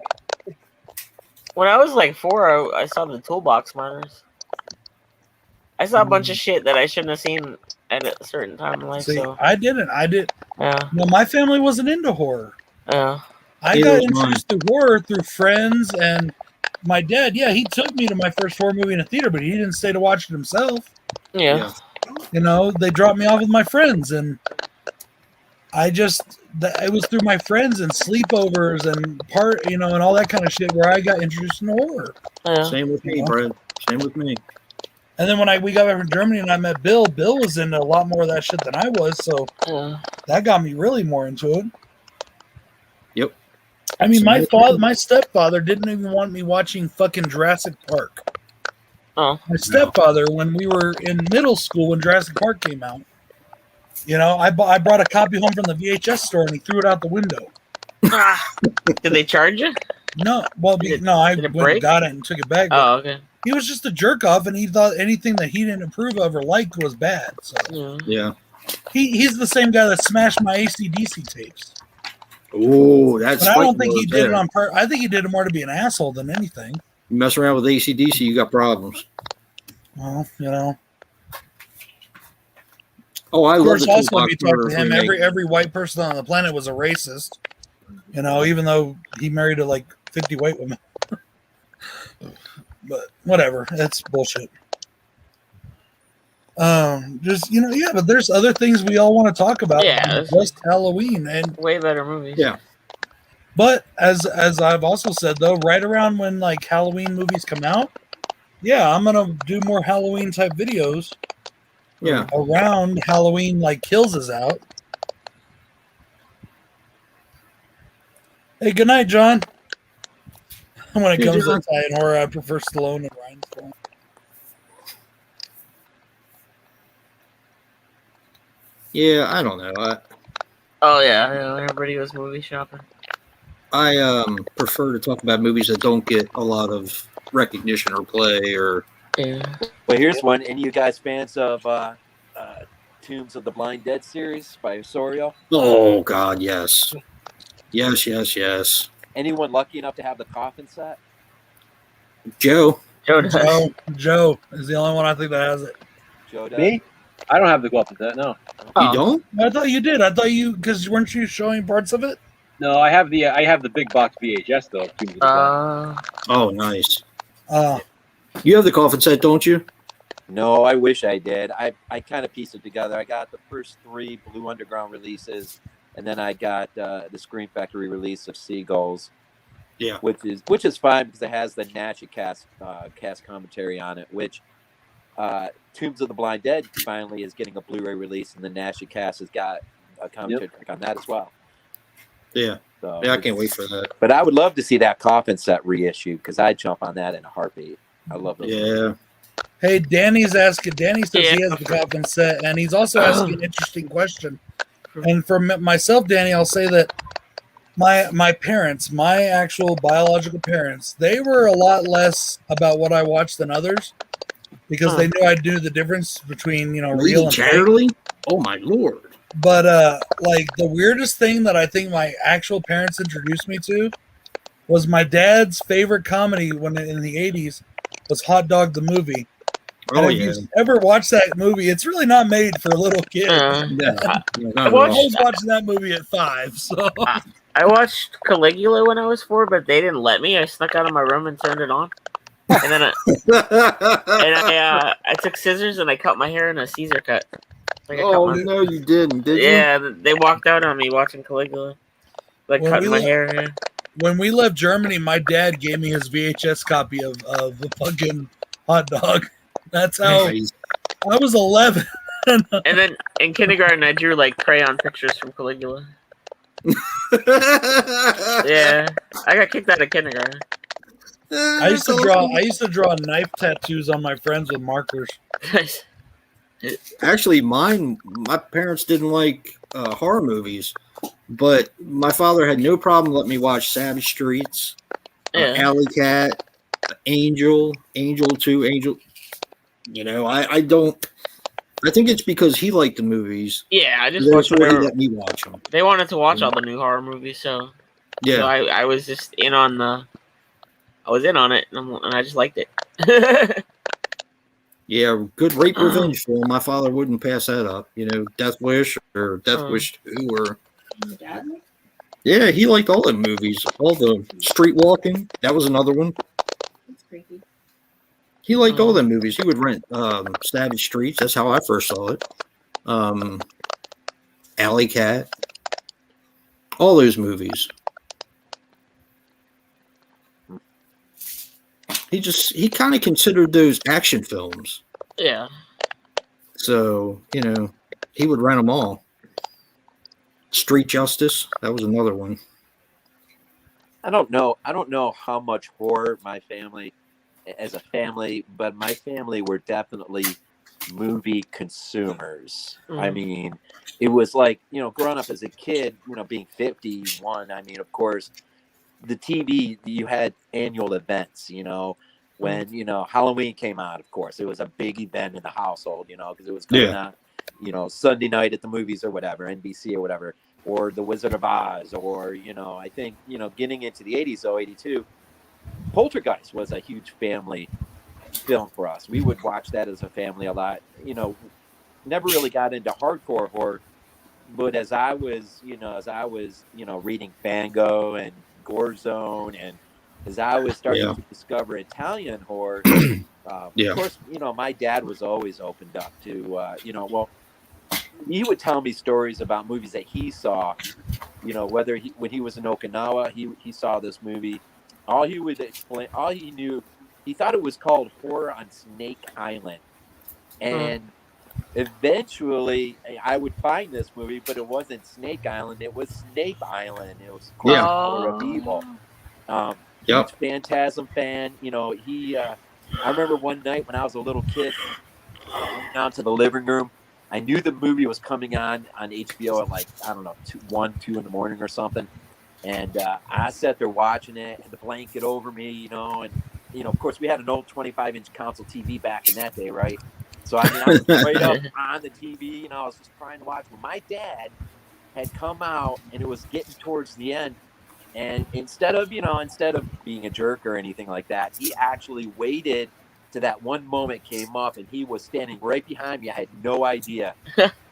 When I was like 4, I saw the Toolbox Monsters. I saw a bunch of shit that I shouldn't have seen at a certain time in life. See, So I didn't. yeah, No, my family wasn't into horror. yeah, I Neither got was mine. introduced to horror through friends and my dad. Yeah, he took me to my first horror movie in a theater, but he didn't stay to watch it himself. yeah. You know, they dropped me off with my friends, and it was through my friends and sleepovers and and all that kind of shit where I got introduced into horror. Yeah. Same with me, Brad. Same with me. And then when we got back from Germany and I met Bill was into a lot more of that shit than I was, so Yeah. that got me really more into it. Yep. I mean, my stepfather didn't even want me watching fucking Jurassic Park. Oh. My stepfather, when we were in middle school, when Jurassic Park came out, I brought a copy home from the VHS store and he threw it out the window. Did they charge you? No, well, Did I it went break? and got it and took it back. but Oh, okay. He was just a jerk off, and he thought anything that he didn't approve of or like was bad. So Yeah. Yeah. he's the same guy that smashed my AC/DC tapes. Oh, that's. But I don't think he fighting did it there. on purpose. I think he did it more to be an asshole than anything. You mess around with ACDC, you got problems. Well, Oh, I Of love course, the also if you Toolbox talk to him, remake. every white person on the planet was a racist. Even though he married to like 50 white women. But whatever, that's bullshit. But there's other things we all want to talk about. Yeah, than just Halloween, and Way better movies. Yeah. but as I've also said though, right around when like Halloween movies come out, yeah, I'm gonna do more Halloween type videos. Yeah. Around Halloween, like Kills is out. Hey, good night, John. When it Hey, comes John. to Italian horror, I prefer Stallone and Ryan. Stallone. Yeah, I don't know. Oh yeah. Everybody was movie shopping. I prefer to talk about movies that don't get a lot of recognition or play or. Yeah. Well, here's one. Any of you guys fans of Tombs of the Blind Dead series by Osorio? Oh God, yes, yes. Anyone lucky enough to have the coffin set? Joe. Joe does. Joe is the only one I think that has it. Joe does. Me? I don't have the glove with that. No, You don't? I thought you did. I thought because weren't you showing parts of it? no. I have the big box VHS though. Tombs of the Blind. Oh, nice. Uh, You have the coffin set, don't you? No, I wish I did. I kind of pieced it together. I got the first 3 Blue Underground releases, and then I got the Scream Factory release of Seagulls. Yeah. Which is fine because it has the Natchez cast commentary on it. Which Tombs of the Blind Dead finally is getting a Blu-ray release, and the Natchez cast has got a commentary track on that as well. Yeah. So Yeah, I can't wait for that. But I would love to see that coffin set reissue because I'd jump on that in a heartbeat. I love those. Yeah. hey, Danny's asking. Danny says he Yeah. has the coffin set, and he's also asking an interesting question. And for myself, Danny, I'll say that my parents, my actual biological parents, they were a lot less about what I watched than others because they knew I knew the difference between real Really, and fake. Chatterley? Oh my lord. But like the weirdest thing that I think my actual parents introduced me to was my dad's favorite comedy when in the 80s was Hot Dog the movie. Oh And if yeah. you've ever watched that movie, it's really not made for a little kid. Uh, Yeah. I Not at I watched- all. was watching that movie at 5, so I watched Caligula when I was 4, but they didn't let me. I snuck out of my room and turned it on. And then I took scissors and I cut my hair in a Caesar cut. Like I cut Oh my- no, you didn't, did you? Yeah, they walked out on me watching Caligula. Like When cutting we my le- hair. Yeah. when we left Germany, my dad gave me his VHS copy of the fucking Hot Dog. That's how Nice. I was 11. And then in kindergarten, I drew like crayon pictures from Caligula. Yeah, I got kicked out of kindergarten. I used to draw knife tattoos on my friends with markers. Actually, my parents didn't like horror movies, but my father had no problem letting me watch Savage Streets, Yeah. Alley Cat, Angel 2, Angel. I don't. I think it's because he liked the movies. Yeah, I just That's watched why he whatever. let me watch them. They wanted to watch all the new horror movies, so Yeah. I was just in on the I was in on it, and I just liked it. Yeah, good rape revenge film. My father wouldn't pass that up. You know, Death Wish or Death Wish 2 or Your dad? yeah, he liked all the movies. All the Street Walking. That was another one. That's creepy. He liked all the movies. He would rent Savage Streets. That's how I first saw it. Alley Cat. All those movies. He kind of considered those action films. Yeah. So, you know, he would rent them all. Street Justice, that was another one. I don't know how much horror my family, as a family, but my family were definitely movie consumers. I mean, it was like, you know, growing up as a kid, you know, being 51, I mean, of course, the TV, you had annual events, you know, when, you know, Halloween came out, of course, it was a big event in the household, you know, because it was going on, you know, Sunday night at the movies or whatever, NBC or whatever, or The Wizard of Oz, or, you know, I think, you know, getting into the 80s, though, 82, Poltergeist was a huge family film for us. We would watch that as a family a lot. You know, never really got into hardcore horror, but as I was, you know, reading Fango and Gore Zone, and as I was starting to discover Italian horror, of course, you know, my dad was always opened up to, you know, well, he would tell me stories about movies that he saw, you know, whether when he was in Okinawa, he saw this movie. All he would explain, all he knew, he thought it was called Horror on Snake Island. And eventually I would find this movie, but it wasn't Snake Island. It was Snape Island. It was called Horror of Evil. Huge Phantasm fan. You know, I remember one night when I was a little kid, I went down to the living room. I knew the movie was coming on HBO at like, I don't know, 2 in the morning or something. And I sat there watching it, and the blanket over me, you know, and, you know, of course, we had an old 25-inch console TV back in that day, right? So, I mean, I was right up on the TV, you know, I was just trying to watch. But my dad had come out, and it was getting towards the end. And instead of being a jerk or anything like that, he actually waited to that one moment came up, and he was standing right behind me. I had no idea.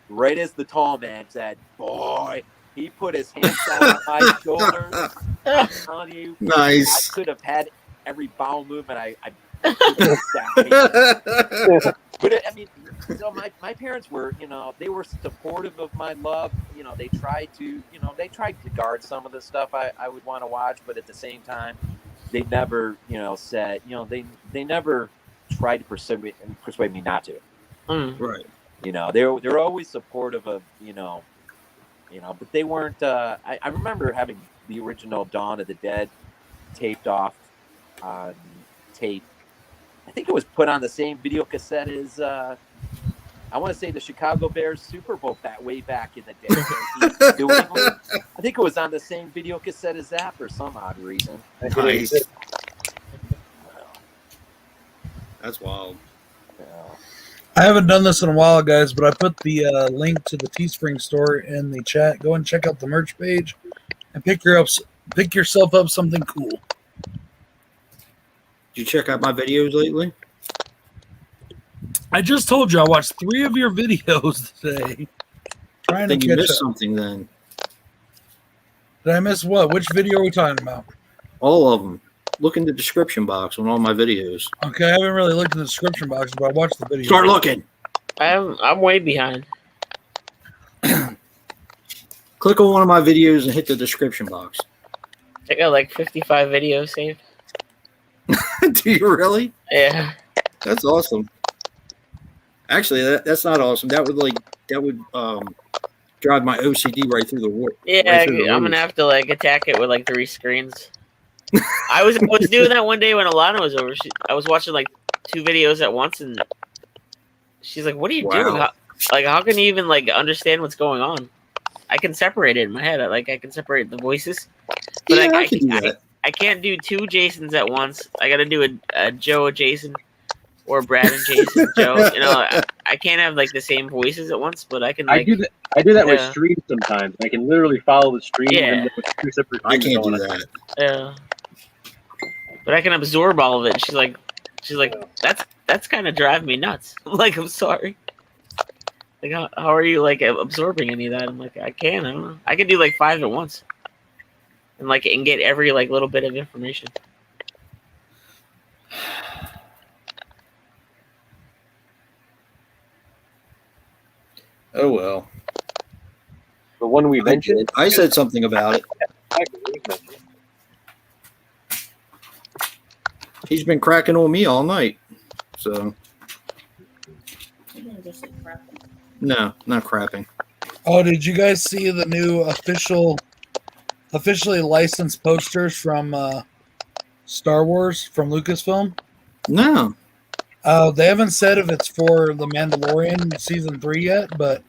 Right as the tall man said, "Boy," he put his hands on my shoulders. I'm telling you, nice. I could have had every bowel movement I but I mean, so my parents were, you know, they were supportive of my love. You know, they tried to guard some of the stuff I would want to watch, but at the same time, they never, you know, said, you know, they never tried to persuade me not to. Right. You know, they're always supportive of, you know, but they weren't. I remember having the original Dawn of the Dead taped off on tape. I think it was put on the same video cassette as I want to say the Chicago Bears Super Bowl way back in the day. New England. I think it was on the same video cassette as that for some odd reason. Nice. That's wild. I haven't done this in a while, guys, but I put the link to the Teespring store in the chat. Go and check out the merch page and pick yourself up something cool. Did you check out my videos lately? I just told you I watched 3 of your videos today. Trying to you catch missed up. something then. Did I miss what? Which video are we talking about? All of them. Look in the description box on all my videos. Okay, I haven't really looked in the description box, but I watched the video. Start looking. I'm way behind. Click on one of my videos and hit the description box. I got like 55 videos saved. Do you really? Yeah. That's awesome. Actually, that's not awesome. That would drive my OCD right through the wall. Yeah, I'm gonna have to like attack it with like 3 screens. I was doing that one day when Alana was over. I was watching like 2 videos at once, and she's like, "What are you doing? How can you even like understand what's going on?" I can separate it in my head. I can separate the voices, but yeah, I can do that. I can't do 2 Jasons at once. I got to do a Joe Jason or Brad and Jason Joe. You know, I can't have like the same voices at once, but I can. Like, I do that with streams sometimes. I can literally follow the stream. Yeah. And with 2 separate I can't do going that. Yeah. but I can absorb all of it. She's like, that's kind of driving me nuts. I'm like, I'm sorry. Like, how are you like absorbing any of that? I'm like, I don't know. I can do like 5 at once, and get every like little bit of information. Oh well. The one we mentioned. I said something about it. He's been cracking on me all night. So You didn't just say crap. no, not crapping. Oh, did you guys see the new officially licensed posters from Star Wars from Lucasfilm? No. They haven't said if it's for The Mandalorian season 3 yet, but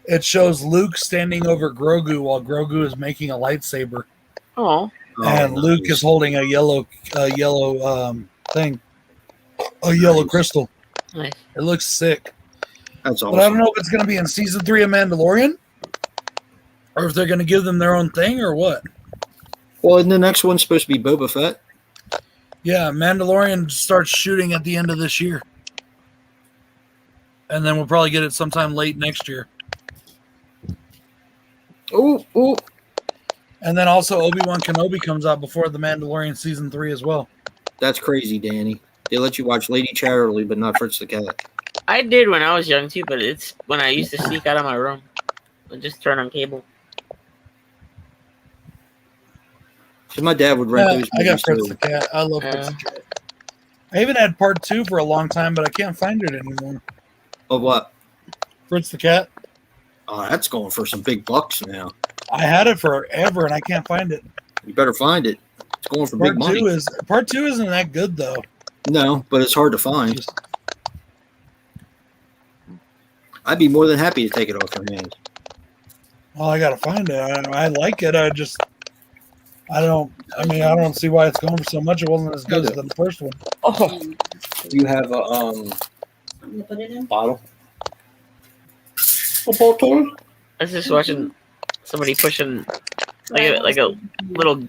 it shows Luke standing over Grogu while Grogu is making a lightsaber, Oh, and Luke is holding a yellow thing, a yellow crystal. nice. It looks sick. That's awesome. But I don't know if it's going to be in season 3 of Mandalorian, or if they're going to give them their own thing, or what. Well, and the next one's supposed to be Boba Fett. Yeah, Mandalorian starts shooting at the end of this year, and then we'll probably get it sometime late next year. Oh, And then also Obi-Wan Kenobi comes out before the Mandalorian season 3 as well. that's crazy, Danny. They let you watch Lady Chatterley, but not Fritz the Cat. I did when I was young too, but it's when I used to sneak out of my room and just turn on cable. So my dad would rent Yeah, those I got movies Fritz too. the Cat. I love Fritz the Cat. I even had part 2 for a long time, but I can't find it anymore. Of what? Fritz the Cat. Oh, that's going for some big bucks now. I had it forever and I can't find it. You better find it. It's going for big money. Part 2 isn't that good though. No, but it's hard to find. I'd be more than happy to take it off your hands. Well, I gotta find it. I like it. I don't see why it's going for so much. It wasn't as good as the first one. Oh, you have a I'm gonna put it in. bottle. A bottle? I was just watching somebody pushing like a little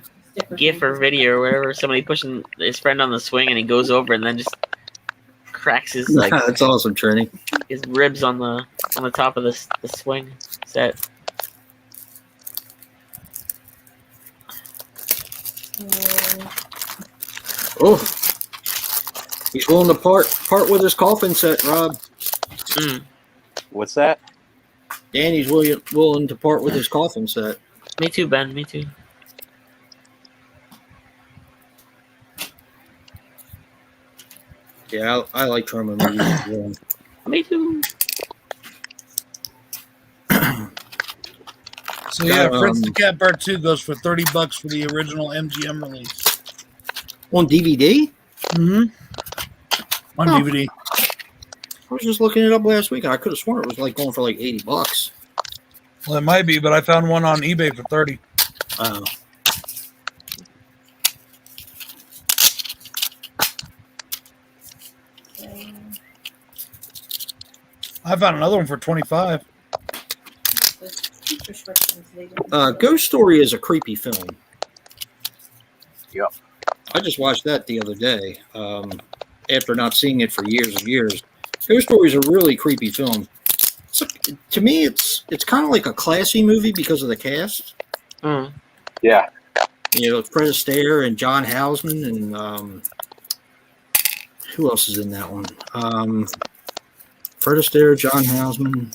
GIF or video or whatever. Somebody pushing his friend on the swing, and he goes over and then just cracks his like That's awesome, Trini. his ribs on the top of the swing set. Oh, he's willing to part with his coffin set, Rob. Mm, What's that? Danny's willing to part with his coffin set. me too, Ben. Me too. Yeah, I like Troma movies as well. Me too. So yeah, Yeah, Fritz the Cat Part 2 goes for $30 for the original MGM release. On DVD? Mm-hmm. On Oh. DVD. I was just looking it up last week. I could have sworn it was like going for like $80. Well, it might be, but I found one on eBay for 30. Oh. I found another one for 25. Ghost Story is a creepy film. Yep. I just watched that the other day. After not seeing it for years and years, Ghost Story is a really creepy film. To me, it's kind of like a classy movie because of the cast. Mm. Yeah. You know, Fred Astaire and John Houseman and who else is in that one? Fred Astaire, John Houseman.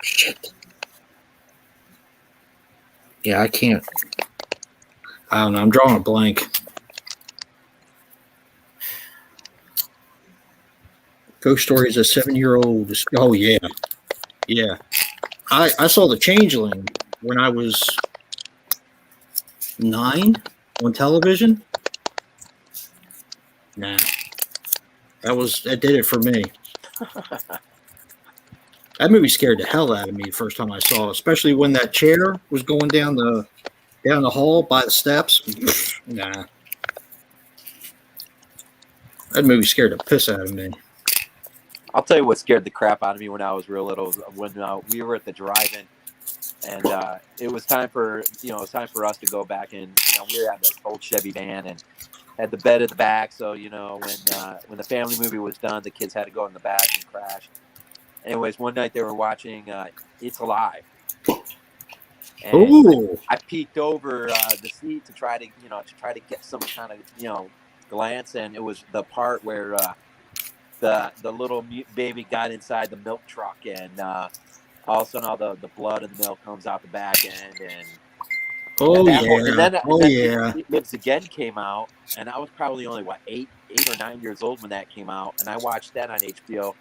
Shit. Yeah, I can't. I don't know. I'm drawing a blank. Ghost Story is a 7-year-old. Oh, yeah. Yeah. I saw The Changeling when I was 9 on television. Nah. That did it for me. That movie scared the hell out of me the first time I saw it, especially when that chair was going down the hall by the steps. Nah. That movie scared the piss out of me. I'll tell you what scared the crap out of me when I was real little. When we were at the drive-in, And it was time for us to go back, and we had this old Chevy van and had the bed at the back. So when the family movie was done, the kids had to go in the back and crash. Anyways, one night they were watching It's Alive. And Ooh. I peeked over the seat to try to get some kind of glance, and it was the part where the little baby got inside the milk truck, and all of a sudden all the blood and the milk comes out the back end, and Lives Again came out, and I was probably only 8 or 9 years old when that came out, and I watched that on HBO.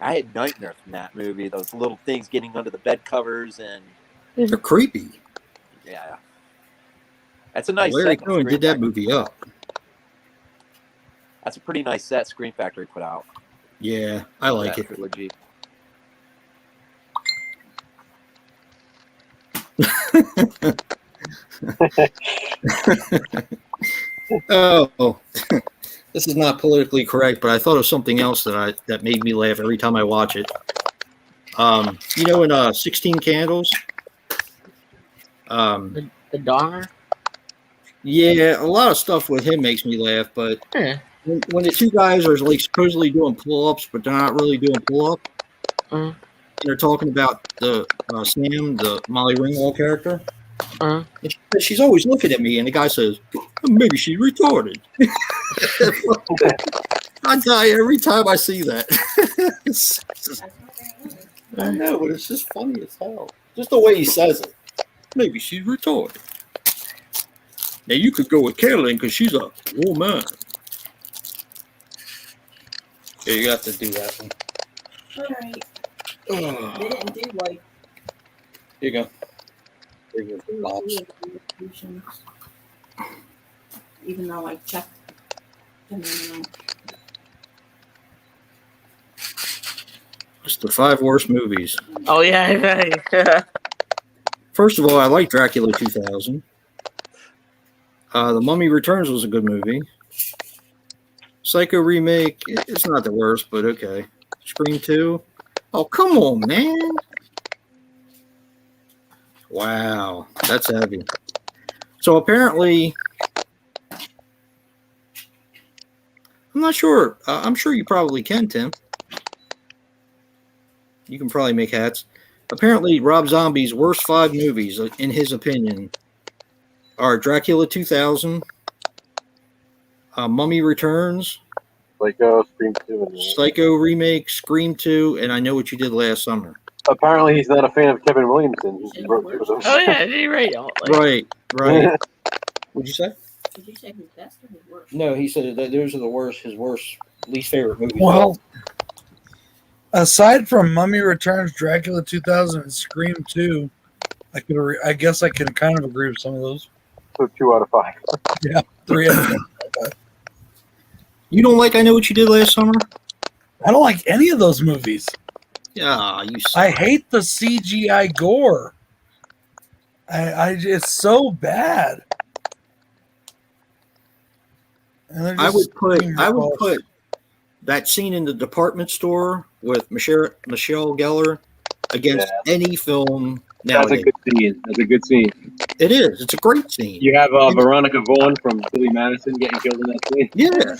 I had nightmares from that movie. Those little things getting under the bed covers, and they're creepy. Yeah, that's a nice. Larry set Cohen did that movie up. That's a pretty nice set Screen Factory put out. Yeah, I like it. Trilogy. Oh, this is not politically correct, but I thought of something else that made me laugh every time I watch it. In 16 Candles. The Donger. Yeah, a lot of stuff with him makes me laugh, but when the two guys are supposedly doing pull-ups, but they're not really doing pull-up, they're talking about the Sam, the Molly Ringwald character. And she's always looking at me, and the guy says, "Maybe she's retarded." I die every time I see that. I know, but it's just funny as hell. Just the way he says it. Maybe she's retarded. Now you could go with Carolyn because she's a woman. Yeah, you got to do that one. All right. They didn't do like. Here you go. Even though I checked. It's the 5 worst movies. Oh yeah. First of all, I like Dracula 2000. The Mummy Returns was a good movie. Psycho remake, it's not the worst, but okay. Scream 2. Oh, come on, man. Wow, that's heavy. So apparently, I'm not sure. I'm sure you probably can, Tim. You can probably make hats. Apparently, Rob Zombie's worst 5 movies, in his opinion, are Dracula 2000, Mummy Returns, Psycho, Scream 2. Psycho remake, Scream 2, and I Know What You Did Last Summer. Apparently, he's not a fan of Kevin Williamson. He wrote two of them. Oh yeah, you're right. Right. What'd you say? Did you say his best or his worst? No, he said that those are his worst, least favorite movies. Well, aside from Mummy Returns, Dracula 2000, and Scream 2, I guess I can kind of agree with some of those. So 2 out of 5. Yeah, 3 out of 5. You don't like I Know What You Did Last Summer? I don't like any of those movies. Yeah, I hate the CGI gore. It's so bad. And I would put that scene in the department store with Michelle Gellar against any film nowadays. That's a good scene. It is. It's a great scene. You have Veronica Vaughn from Billy Madison getting killed in that scene. Yeah.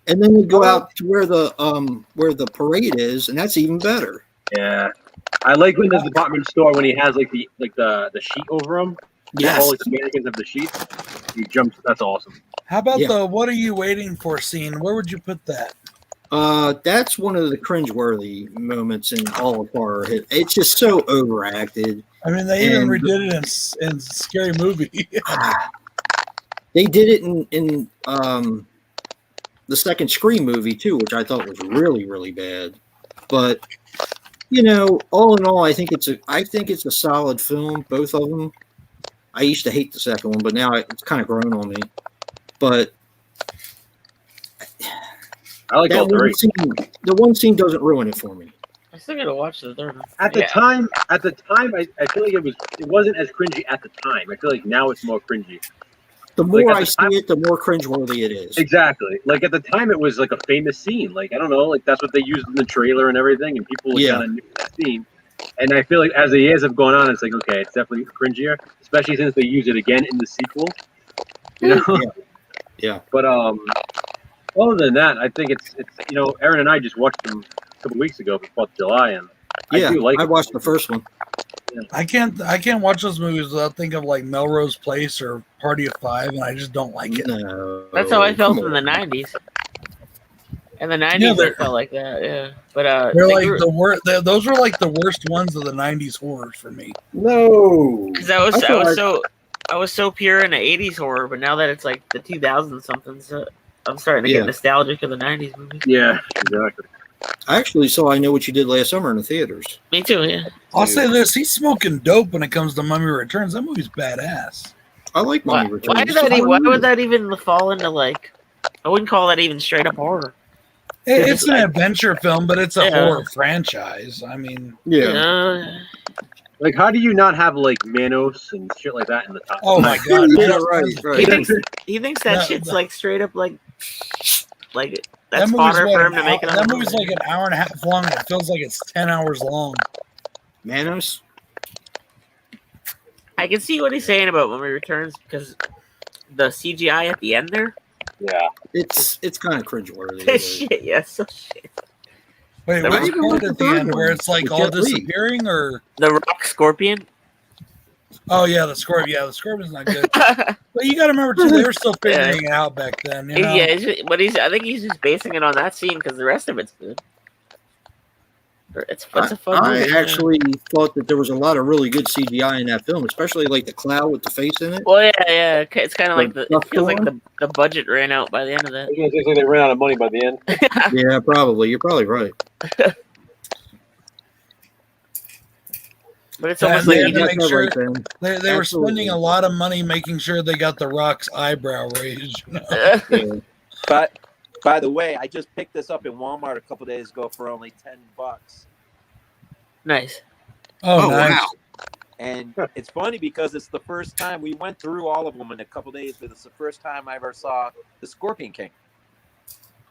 And then you go out to where the parade is, and that's even better. Yeah. I like when the department store, when he has the sheet over him. Yes. All the Americans have the sheet. He jumps. That's awesome. How about the "What are you waiting for" scene? Where would you put that? That's one of the cringeworthy moments in all of horror. It's just so overacted. I mean, they even redid it in Scary Movie. They did it in the second Scream movie too, which I thought was really, really bad. But all in all, I think it's a solid film. Both of them. I used to hate the second one, but now it's kind of grown on me. But I like all three. The one scene doesn't ruin it for me. I still gotta watch the third one. At the time, I feel like it wasn't as cringy at the time. I feel like now it's more cringy. The more I see it, the more cringeworthy it is. Exactly. Like at the time, it was like a famous scene. Like I don't know, like that's what they used in the trailer and everything, and people kind of knew that scene. And I feel like as the years have gone on, it's like, okay, it's definitely cringier, especially since they use it again in the sequel. You know? Yeah. But other than that, I think it's Aaron and I just watched them a couple weeks ago for 4th of July, and Yeah, I do like I it. watched the first one. I can't watch those movies without thinking of like Melrose Place or Party of Five, and I just don't like it. No, That's how I felt come in the on. '90s. In the '90s, Yeah, I they're- felt like that. Yeah, but They're like the worst. Those were like the worst ones of the '90s horrors for me. No. because I was I thought I was so pure in the '80s horror, but now that it's like the 2000s something, so I'm starting to Yeah. get nostalgic of the '90s movies. Yeah, exactly. I actually saw I Know What You Did Last Summer in the theaters. Me too. Yeah. I'll say this: he's smoking dope when it comes to Mummy Returns. That movie's badass. I like Why, Mummy Returns. why, It's did that, a fun why movie. would that even fall into like? I wouldn't call that even straight up horror. It's an adventure film, but it's a Yeah. horror franchise. I mean, Yeah. Like, how do you not have like Manos and shit like that in the top? oh my god, Yeah, man, right, He right. thinks that No, shit's the- like straight up like that that's movie's fodder what, for him to an make hour- another that movie's movie. like an hour and a half long. It feels like it's 10 hours long. Manos? I can see what he's saying about Mummy Returns because the CGI at the end there, Yeah. It's kind of cringeworthy. shit, yeah, so shit. Wait, That which was- part at the end where it's like With all Jet Li. disappearing, or The Rock Scorpion. oh yeah, the scorpion. Yeah, the scorpion's not good. But you got to remember too, they were still figuring it out back then. You know? Yeah, but I think he's just basing it on that scene because the rest of it's good. It's a fun I movie. yeah. actually thought that there was a lot of really good CGI in that film, especially like the cloud with the face in it. Well, yeah. It's kind of like it Stuff feels like going the budget ran out by the end of that. I was gonna say they ran out of money by the end. Yeah, probably. You're probably right. But it's Yeah, almost they like had he to just, make sure- Ben. They were Absolutely. spending a lot of money making sure they got the Rock's eyebrow raised. You know? Yeah. But by the way, I just picked this up in Walmart a couple days ago for only $10. nice. Oh, Oh, nice. wow. And it's funny because it's the first time we went through all of them in a couple days, but it's the first time I ever saw the Scorpion King,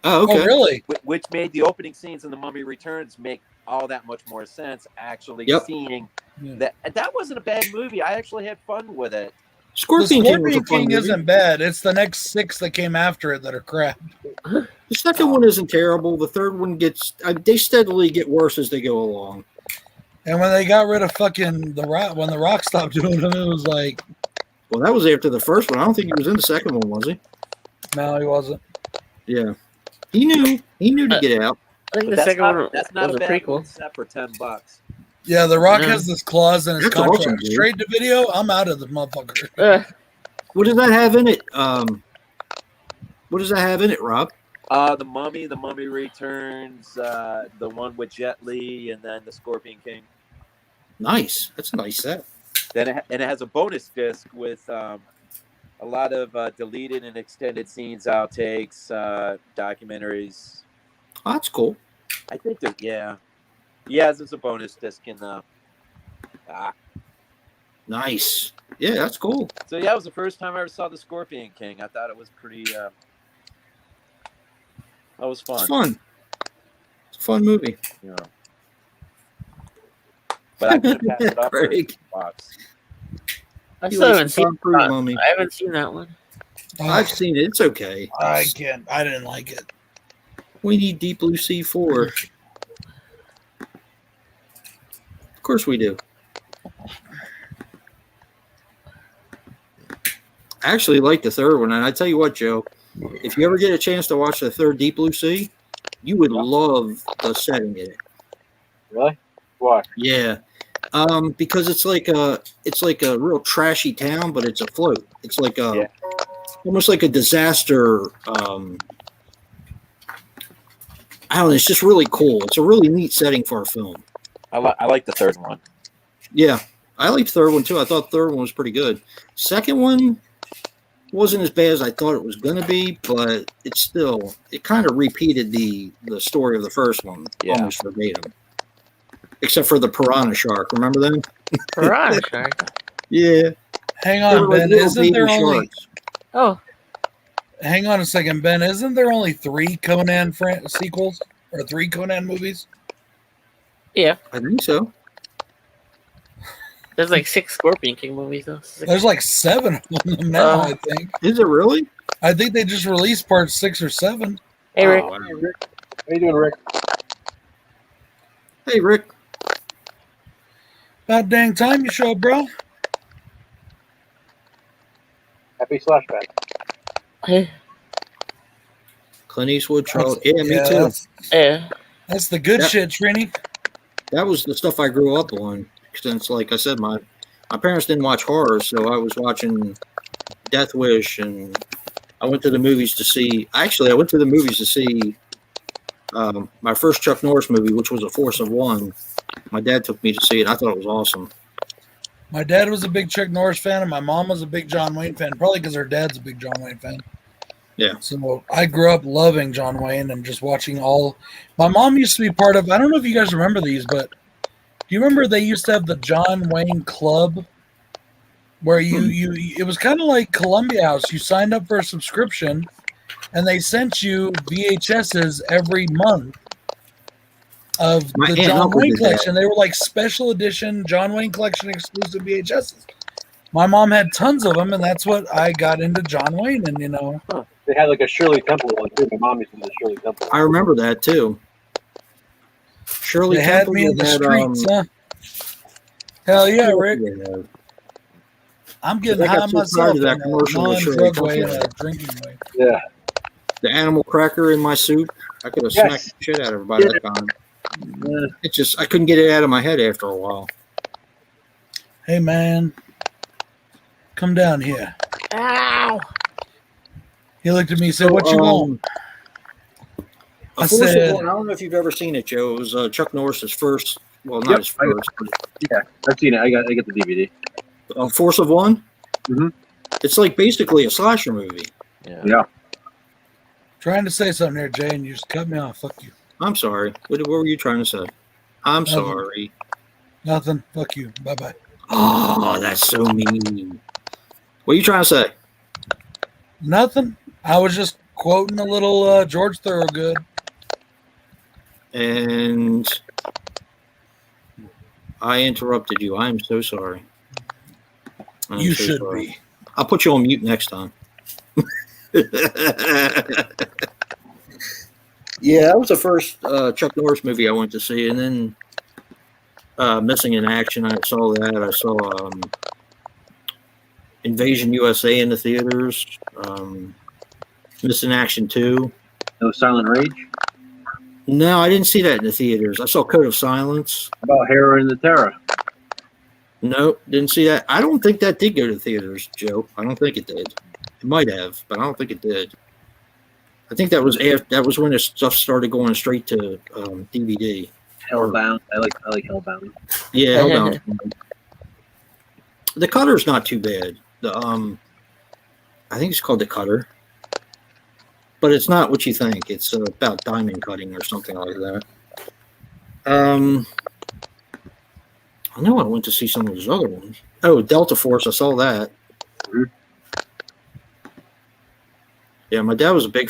Oh, okay. Oh, really? which made the opening scenes in The Mummy Returns make all that much more sense. Actually, Yep. seeing Yeah. that wasn't a bad movie. I actually had fun with it. The Scorpion King was Scorpion a fun King movie. isn't bad. It's the next 6 that came after it that are crap. The second one isn't terrible. The third one gets. They steadily get worse as they go along. And when they got rid of fucking the Rock, when the Rock stopped doing them, it was like, Well, that was after the first one. I don't think he was in the second one, was he? no, he wasn't. Yeah. He knew. He knew to get out. I think But the that's second not, one that's not was a a bad prequel. set for $10. Yeah, the Rock Yeah. has this clause in his That's contract. awesome, dude. Straight to video, I'm out of the motherfucker. What does that have in it? What does that have in it, Rob? The Mummy Returns, the one with Jet Li, and then the Scorpion King. Nice. That's a nice set. Then it has a bonus disc with a lot of deleted and extended scenes, outtakes, documentaries. Oh, that's cool. I think that there's a bonus disc in the. Nice. Yeah, that's cool. So yeah, it was the first time I ever saw the Scorpion King. I thought it was pretty. That was fun. It's fun. It's a fun movie. Yeah. But I couldn't pass it up for Craig. box. I He still likes haven't the seen. Tom Cruise Mummy. I haven't seen that one. I've seen it. It's okay. I can't. I didn't like it. We need Deep Blue Sea 4. Of course we do. I actually like the third one, and I tell you what, Joe, if you ever get a chance to watch the third Deep Blue Sea, you would love the setting in it. Really? Why? Yeah, because it's like a real trashy town, but it's afloat. It's like almost like a disaster. I don't know. It's just really cool. It's a really neat setting for a film. I like the third one. Yeah, I liked the third one too. I thought the third one was pretty good. Second one wasn't as bad as I thought it was going to be, but it kind of repeated the story of the first one almost verbatim. Except for the piranha shark. Remember them? Piranha Shark. Yeah. Hang They on, were like Ben. little Isn't there baby only? sharks. Oh, Hang on a second, Ben. Isn't there only 3 Conan sequels or 3 Conan movies? yeah. I think so. There's like 6 Scorpion King movies though. 6. There's like 7 of them now, I think. Is it really? I think they just released part 6 or 7. Hey Rick. Oh, wow. How you doing, Rick? Hey, Rick. About dang time you show up, bro. Happy Slashback. Hey. Clint Eastwood, Charles. Yeah, me too. Yeah. That's the good Yeah. shit, Trini. That was the stuff I grew up on. Since, like I said, my parents didn't watch horror, so I was watching Death Wish, and I went to the movies to see. Actually, I went to the movies to see my first Chuck Norris movie, which was A Force of One. My dad took me to see it. I thought it was awesome. My dad was a big Chuck Norris fan, and my mom was a big John Wayne fan, probably because her dad's a big John Wayne fan. Yeah. So I grew up loving John Wayne and just watching all. My mom used to be part of. I don't know if you guys remember these, but do you remember they used to have the John Wayne Club, where you it was kind of like Columbia House. You signed up for a subscription, and they sent you VHSs every month of My the aunt and John uncle Wayne did that. collection. They were like special edition John Wayne collection exclusive VHSs. My mom had tons of them, and that's what I got into John Wayne. And They had like a Shirley Temple one too. My mom used to do the Shirley Temple. I remember that too. Shirley they had Temple me in the had, streets, huh? Hell yeah, Rick! they had- I'm getting I got high too myself tired in of that a commercial with Shirley non-drug way and Temple. a drinking way. Yeah. The animal cracker in my soup. I could have Yes. smacked the shit out of her by that time. Yeah. It just I couldn't get it out of my head after a while. Hey man, come down here. Ow. He looked at me and said, "What you want?" I A Force said- of One, I don't know if you've ever seen it, Joe. It was Chuck Norris's first. Well, not Yep, his I got- first, but Yeah, I've seen it. I got the DVD. Force of One. Mhm. It's like basically a slasher movie. Yeah. Trying to say something there, Jay, and you just cut me off. Fuck you. I'm sorry. What were you trying to say? I'm Nothing. sorry. Nothing. Fuck you. Bye bye. Oh, that's so mean. What are you trying to say? Nothing. I was just quoting a little George Thorogood. And I interrupted you. I am so sorry. I'm You so should sorry. be. I'll put you on mute next time. Yeah, that was the first Chuck Norris movie I went to see, and then Missing in Action. I saw that. I saw Invasion USA in the theaters. Missing Action 2. No Silent Rage. No, I didn't see that in the theaters. I saw Code of Silence. How about Terror in the Terror? Nope, didn't see that. I don't think that did go to theaters, Joe. I don't think it did. It might have, but I don't think it did. I think that was when the stuff started going straight to DVD. Hellbound. I like Hellbound. Yeah, Hellbound. The Cutter's not too bad. The I think it's called The Cutter, but it's not what you think. It's about diamond cutting or something like that. I know I went to see some of his other ones. Oh, Delta Force, I saw that. Mhm. Yeah, my dad was a big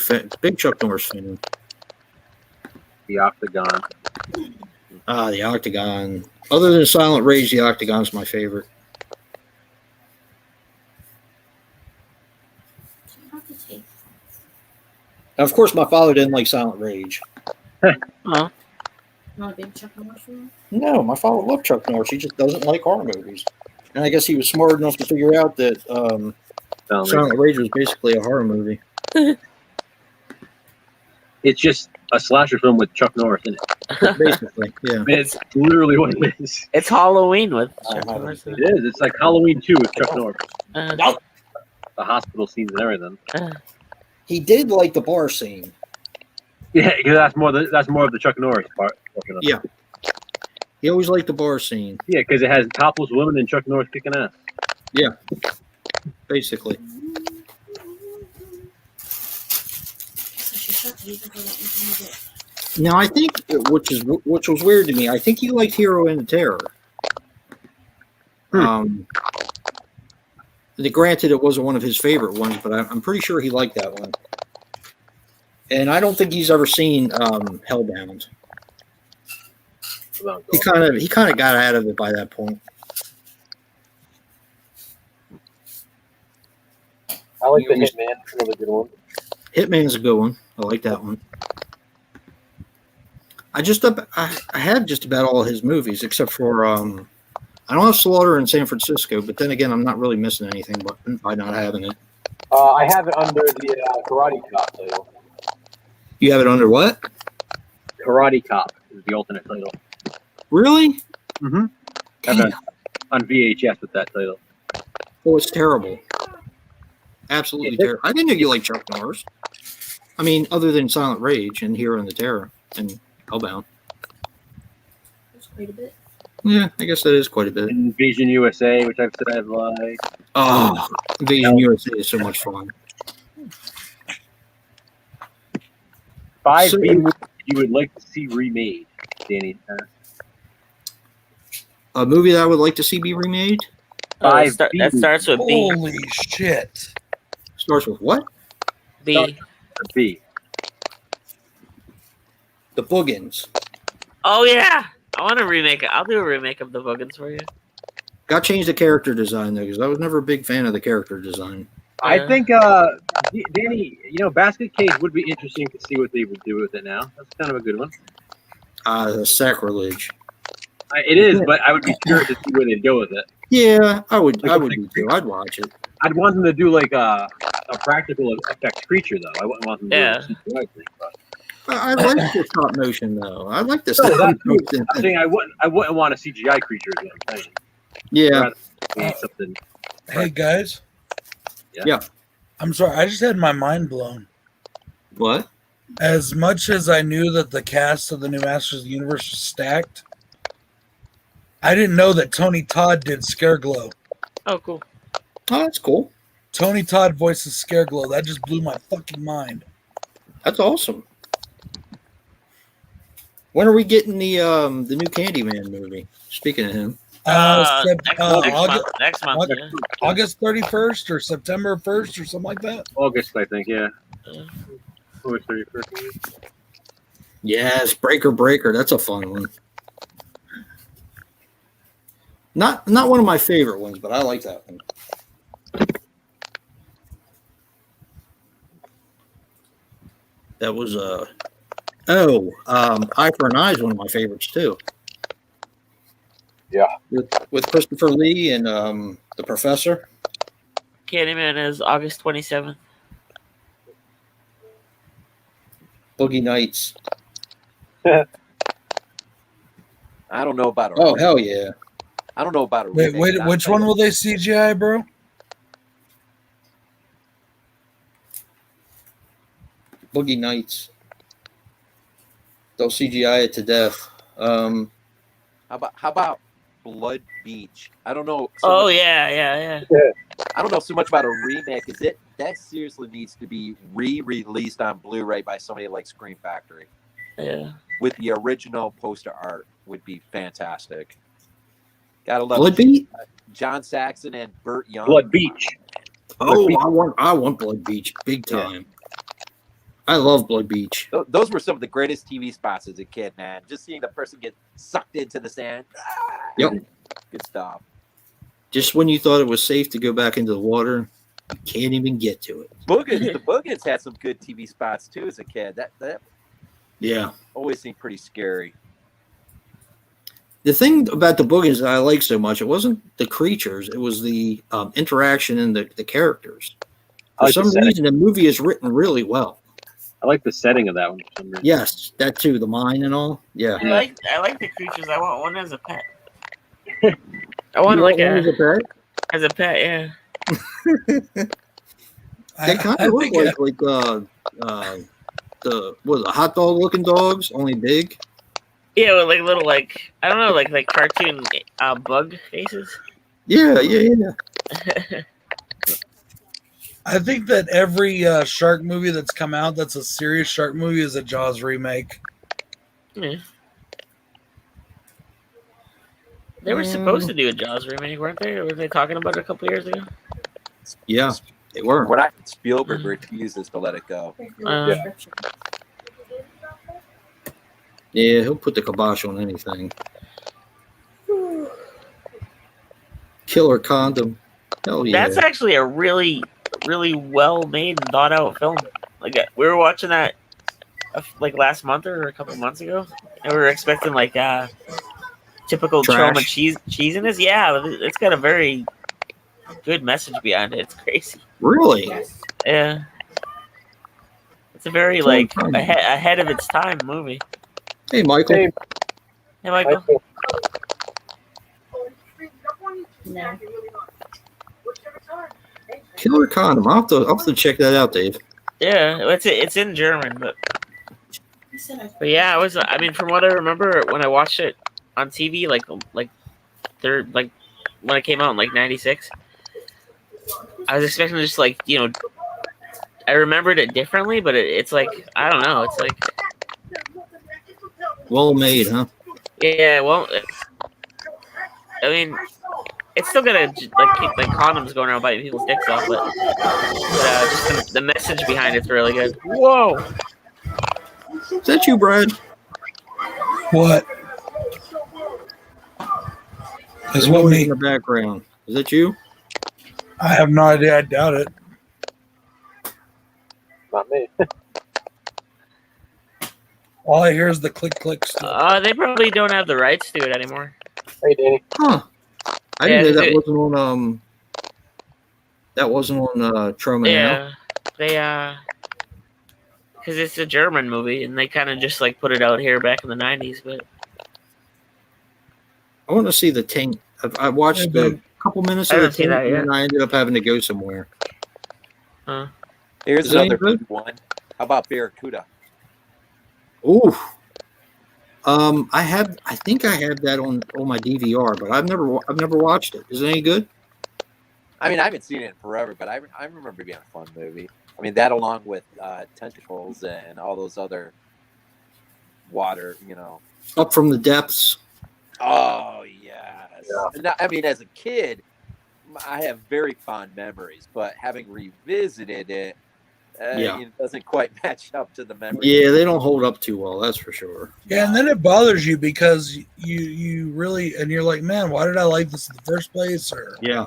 Chuck Norris fan. The Octagon. The Octagon. Other than Silent Rage, the Octagon's my favorite. About to take. Now, of course, my father didn't like Silent Rage. Huh? Not a big Chuck Norris fan? No, my father loved Chuck Norris. He just doesn't like horror movies. And I guess he was smart enough to figure out that Silent Rage. Silent Rage was basically a horror movie. It's just a slasher film with Chuck Norris in it. Basically, yeah. I mean, it's literally what it is. It's Halloween with I Chuck haven't Norris. seen It is. It's like Halloween 2 with Chuck Norris. Uh, The hospital scenes and everything. He did like the bar scene. Yeah, because that's more of the Chuck Norris part. Yeah. He always liked the bar scene, Yeah, because it has topless women and Chuck Norris kicking ass. basically. So she shut the music and let me do it. Now, I think, which was weird to me, I think he liked Hero in the Terror. Granted, it wasn't one of his favorite ones, but I'm pretty sure he liked that one. And I don't think he's ever seen Hellbound. He kind of got out of it by that point. I like the Hitman. Another good one. Hitman's a good one. I like that one. I have just about all his movies except for I don't have Slaughter in San Francisco, but then again, I'm not really missing anything by not having it. I have it under the Karate Cop title. You have it under what? Karate Cop is the alternate title. Really? Mm-hmm. I have it on VHS with that title. Oh, it's terrible. Absolutely terrible. I didn't know you liked Chuck Norris. I mean, other than Silent Rage and Hero and the Terror and Hellbound. That's quite a bit. Yeah, I guess that is quite a bit. Invasion USA, which I've said I've liked. Oh, Invasion USA is so much fun. 5 So- B movies you would like to see remade, Danny. A movie that I would like to see be remade That starts with B. Holy shit! starts with what? B. B. The Boogans. Oh yeah, I want to remake it. I'll do a remake of the Boogans for you. Got to change the character design though, because I was never a big fan of the character design. I think, Danny, Basket Case would be interesting to see what they would do with it now. That's kind of a good one. Sacrilege. It is, but I would be curious to see where they'd go with it. Yeah, I would. Like, I would be too. I'd watch it. I'd want them to do like a practical effects creature, though. I wouldn't want them to do a CGI thing. But. I like the stop motion though. I like the No, stop that's true. motion. I'm saying I wouldn't want a CGI creature. Is what I'm saying. Yeah. I'd rather see something. Hey guys. Yeah. I'm sorry. I just had my mind blown. What? As much as I knew that the cast of the new Masters of the Universe was stacked, I didn't know that Tony Todd did Scareglow. Oh, cool. Oh, that's cool. Tony Todd voices Scareglow. That just blew my fucking mind. That's awesome. When are we getting the new Candyman movie? Speaking of him, Next month. Yeah. August 31st or September 1st or something like that. August, I think. Yeah. August 31st. yes, Breaker. That's a fun one. Not one of my favorite ones, but I like that one. That was Eye for an Eye is one of my favorites too. Yeah. With Christopher Lee and the Professor. Candyman is August 27th. Boogie Nights. I don't know about a Oh hell yeah! I don't know about a Wait, remake, not which one title. will they CGI, bro? Boogie Nights. They'll CGI it to death. How about Blood Beach? I don't know. Oh much- yeah. I don't know so much about a remake. That seriously needs to be re-released on Blu-ray by somebody like Scream Factory Yeah. with the original poster art would be fantastic. Gotta love Blood Beach. John Saxon and Burt Young. Blood Beach. Oh, I want Blood Beach big time. I love Blood Beach. Those were some of the greatest TV spots as a kid, man. Just seeing the person get sucked into the sand. Yep. Good stuff. Just when you thought it was safe to go back into the water, you can't even get to it. The Boogans had some good TV spots too as a kid. That Yeah. always seemed pretty scary. The thing about the Boogans that I like so much, it wasn't the creatures, it was the interaction and the characters. For some reason, the movie is written really well. I like the setting of that one. For some reason. Yes, that too, the mine and all. Yeah. I like the creatures. I want one as a pet. I want You like want one as a pet, yeah. They kind of look like the hot dog looking dogs, only big. Yeah, with like little I don't know, like cartoon bug faces. Yeah. I think that every shark movie that's come out that's a serious shark movie is a Jaws remake. Yeah. They were supposed to do a Jaws remake, weren't they? Or were they talking about it a couple years ago? Yeah, they were. When Spielberg refuses to let it go. Yeah, he'll put the kibosh on anything. Killer Condom. Hell yeah. That's actually a really really well made and thought out film. Like we were watching that like last month or a couple months ago, and we were expecting like typical trauma Trash. cheesiness. Yeah, it's got a very good message behind it. It's crazy. Really? Yeah, it's a very like ahead of its time movie. Hey, Michael. Hey. Hey, Michael. No. Killer Condom. I'll have to check that out, Dave. Yeah, it's in German, but yeah, I mean, from what I remember when I watched it on TV, like when it came out in like '96, I was expecting just like I remembered it differently, but it's like I don't know, it's like Well made, huh? yeah, well, I mean, it's still gonna keep like condoms going around biting people's dicks off, but just the message behind it's really good. Whoa. Is that you, Brad? What? Is what Noise me? in the background. Is that you? I have no idea. I doubt it. Not me. All I hear is the click click stuff. They probably don't have the rights to it anymore. Hey, Danny. Huh. I Yeah, didn't know that it- wasn't on Trauma Now. Yeah, they because it's a German movie, and they kind of just like put it out here back in the '90s. But I want to see the tank. I watched Yeah, a couple minutes I of the haven't seen tank, that yet. and I ended up having to go somewhere. Here's Is that any another good? good one. How about Barracuda? Ooh. I think I had that on my DVR, but I've never watched it. Is it any good? I mean, I haven't seen it in forever, but I remember it being a fun movie. I mean, that along with Tentacles and all those other water, Up from the depths. Oh, yes. Yeah. I mean, as a kid, I have very fond memories, but having revisited it, it doesn't quite match up to the memory. Yeah, they don't hold up too well. That's for sure. Yeah, and then it bothers you because you really and you're like, man, why did I like this in the first place? Or Yeah.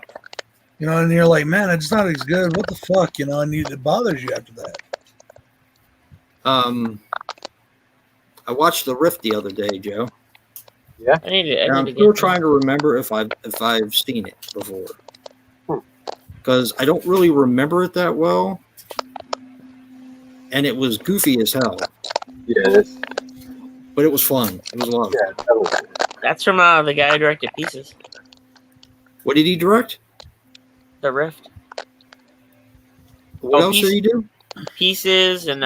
and you're like, man, it's not as good. What the fuck, and it bothers you after that. I watched The Rift the other day, Joe. I need And I'm to still get trying to remember if I've seen it before, because I don't really remember it that well, and it was goofy as hell, Yeah, but it was fun. It was a lot of fun. That's from the guy who directed Pieces, What did he direct? The Rift, What else did he do? Pieces, and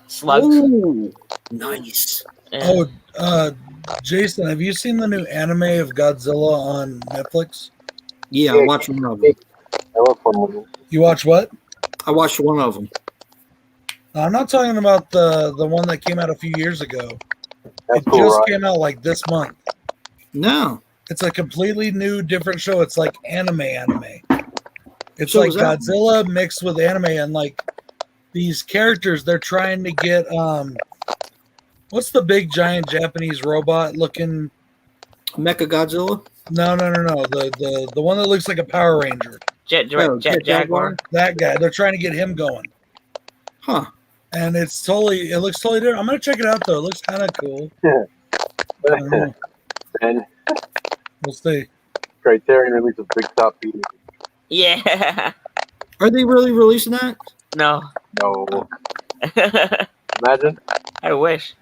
Slugs. Ooh, nice. And- Jason, have you seen the new anime of Godzilla on Netflix? Yeah, I watched one of them. I love fun movies. You watch what? I watched one of them. I'm not talking about the one that came out a few years ago. That's It cool, just right? came out like this month. No. It's a completely new, different show. It's like anime. It's So like is that- Godzilla mixed with anime, and like these characters, they're trying to get what's the big giant Japanese robot looking? Mecha Godzilla. No. The one that looks like a Power Ranger. Jet Jet Jaguar. That guy. They're trying to get him going, Huh. and it looks totally different. I'm gonna check it out though. It looks kind of cool. I don't know. And We'll see. Criterion released a Big Top Beat. Yeah. Are they really releasing that? No. No, imagine. I wish.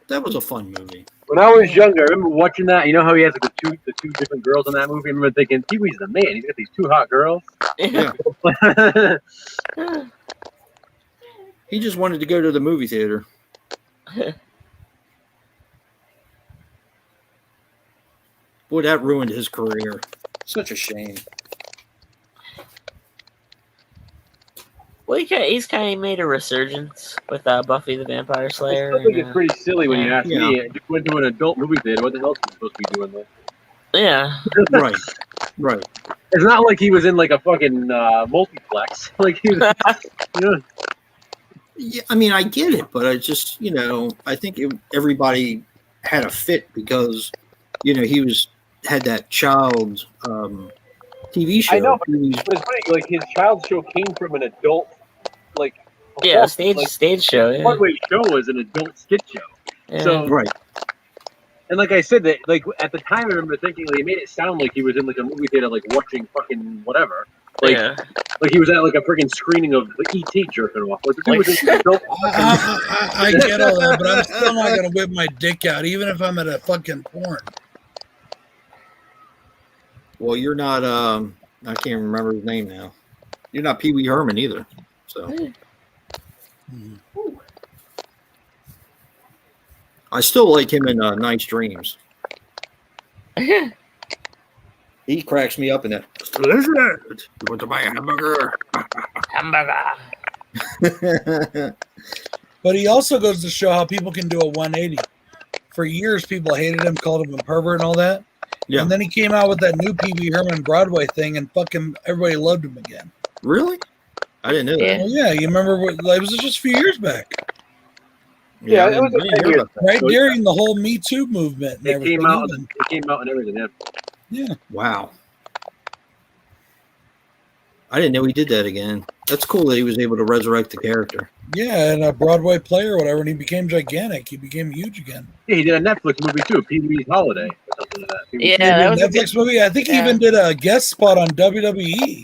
That was a fun movie. When I was younger, I remember watching that. You know how he has like the two different girls in that movie. I remember thinking, Pee-wee's the man. He's got these two hot girls. Yeah. He just wanted to go to the movie theater. Boy, that ruined his career. Such a shame. Well, he's kind of made a resurgence with Buffy the Vampire I Slayer. still think and, it's pretty silly when you ask Yeah. me. If you went to an adult movie theater, what the hell is he supposed to be doing there? yeah. Right. Right. It's not like he was in like a fucking multiplex. Like he was, Yeah, I mean, I get it, but I just, I think everybody had a fit because, he had that child TV show. I know, TV but it's funny. Like his child show came from an adult, like Yeah, performance. stage show. Yeah. Broadway show was an adult skit show. Yeah. So, Right. and like I said, that like at the time, I remember thinking like, it made it sound like he was in like a movie theater, like watching fucking whatever. Like, yeah. like he was at like a freaking screening of like, E.T. jerking off. Like the dude was in an adult. I get all that, but I'm still not gonna whip my dick out, even if I'm at a fucking porn. Well, you're not. I can't remember his name now. You're not Pee Wee Herman either. So I still like him in Nice Dreams. He cracks me up in that. Listen, you want to buy a hamburger? Hamburger. But he also goes to show how people can do a 180. For years, people hated him, called him a pervert and all that. Yeah. And then he came out with that new Pee Wee Herman Broadway thing, and fucking everybody loved him again. Really? I didn't know that. Yeah. Well, yeah, you remember what? It was just a few years back, Yeah, I it was didn't a hear few about that. right So- during the whole Me Too movement. And It everything. came out. And- It came out and everything. Yeah. Yeah. Wow. I didn't know he did that again. That's cool that he was able to resurrect the character. Yeah, and a Broadway play or whatever, and he became gigantic. He became huge again. Yeah, he did a Netflix movie too, Pee Wee's Holiday or something like that. Pee-wee's Yeah, He did that a was a Netflix movie. I think he yeah. even did a guest spot on WWE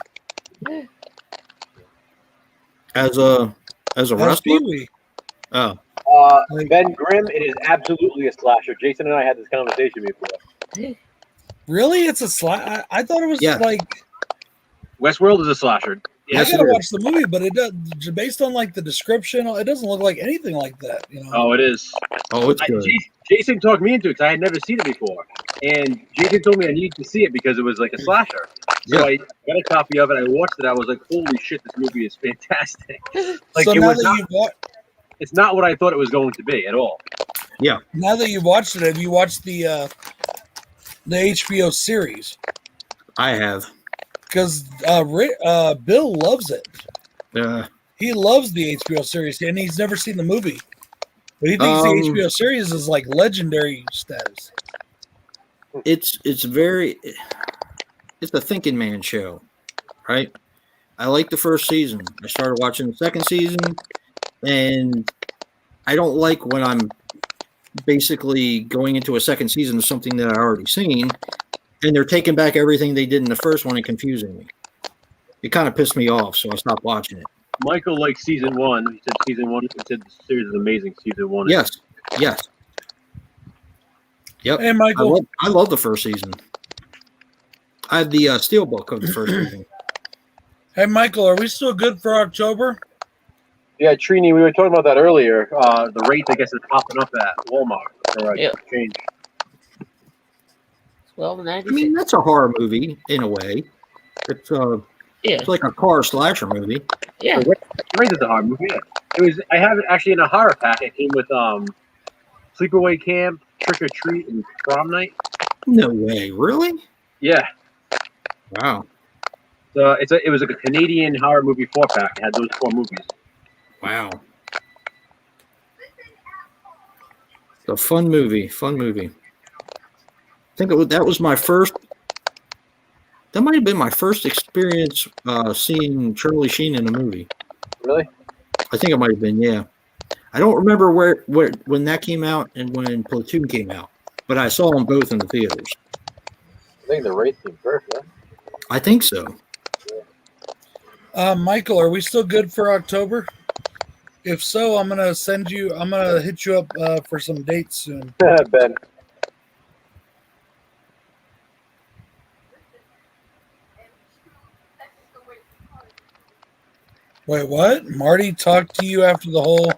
As a as wrestler? Pee Wee. Oh. Ben Grimm, it is absolutely a slasher. Jason and I had this conversation before. Really? It's a I thought it was Yeah. like Westworld is a slasher. Yes, I gotta it is. watch the movie, but it does based on like the description. It doesn't look like anything like that. You know. Oh, it is. Oh, it's good. Jason talked me into it because I had never seen it before, and Jason told me I needed to see it because it was like a slasher. So I got a copy of it. I watched it. I was like, "Holy shit, this movie is fantastic!" Like so it now was that not, you've it's not what I thought it was going to be at all. now that you've watched it, have you watched the HBO series? I have. Because Bill loves it. He loves the HBO series, and he's never seen the movie. But he thinks the HBO series is like legendary status. It's a thinking man show, right? I like the first season. I started watching the second season, and I don't like when I'm basically going into a second season of something that I already seen, and they're taking back everything they did in the first one and confusing me. It kind of pissed me off, so I stopped watching it. Michael liked season one. He said season one. He said the series is amazing. Season one. Yes. Yep. Hey, Michael. I love the first season. I had the steelbook of the first season. Hey, Michael, are we still good for October? Yeah, Trini, we were talking about that earlier. The rate, I guess, is popping up at Walmart for Yeah. change. I mean, that's a horror movie in a way. It's Yeah. it's like a car slasher movie. Yeah. The rate is a horror movie. Yeah. It was. I have it actually in a horror pack. It came with Sleepaway Camp, Trick or Treat, and Prom Night. No way, really? Yeah. Wow. So it was like a Canadian horror movie 4-pack. It had those 4 movies. Wow. It's a fun movie. I think that was my first. That might have been my first experience seeing Charlie Sheen in a movie. Really? I think it might have been, yeah. I don't remember where when that came out and when Platoon came out, but I saw them both in the theaters. I think the rate seemed perfect. Huh? I think so. Michael, are we still good for October? If so, I'm gonna hit you up for some dates soon. Ben. Wait, what? Marty talked to you after the whole?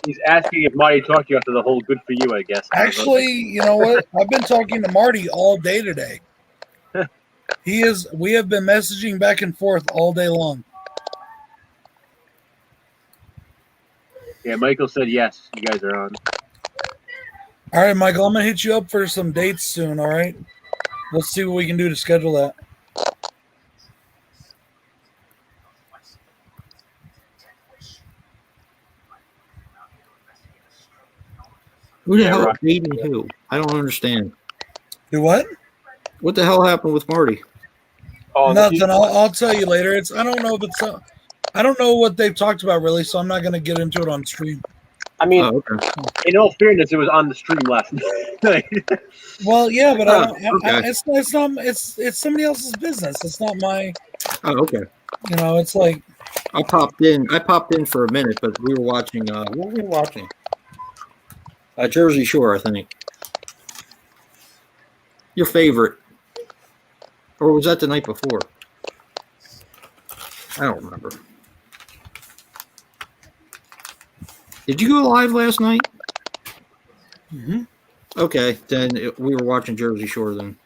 He's asking if Marty talked to you after the whole good for you, I guess. Actually, you know what? I've been talking to Marty all day today. We have been messaging back and forth all day long. Yeah, Michael said yes. You guys are on. All right, Michael, I'm gonna hit you up for some dates soon. All right, let's see what we can do to schedule that. Who the Yeah, hell is right. dating who? I don't understand. Do what? What the hell happened with Marty? Oh, Nothing. I'll tell you later. I don't know if it's. I don't know what they've talked about really, so I'm not going to get into it on stream. I mean, Oh, okay. in all fairness, it was on the stream last night. Well, yeah, but okay. it's not. It's somebody else's business. It's not my. Oh, okay. You know, it's like I popped in for a minute, but we were watching. What were we watching? Jersey Shore, I think. Your favorite, or was that the night before? I don't remember. Did you go live last night? mm-hmm. Okay, then we were watching Jersey Shore then.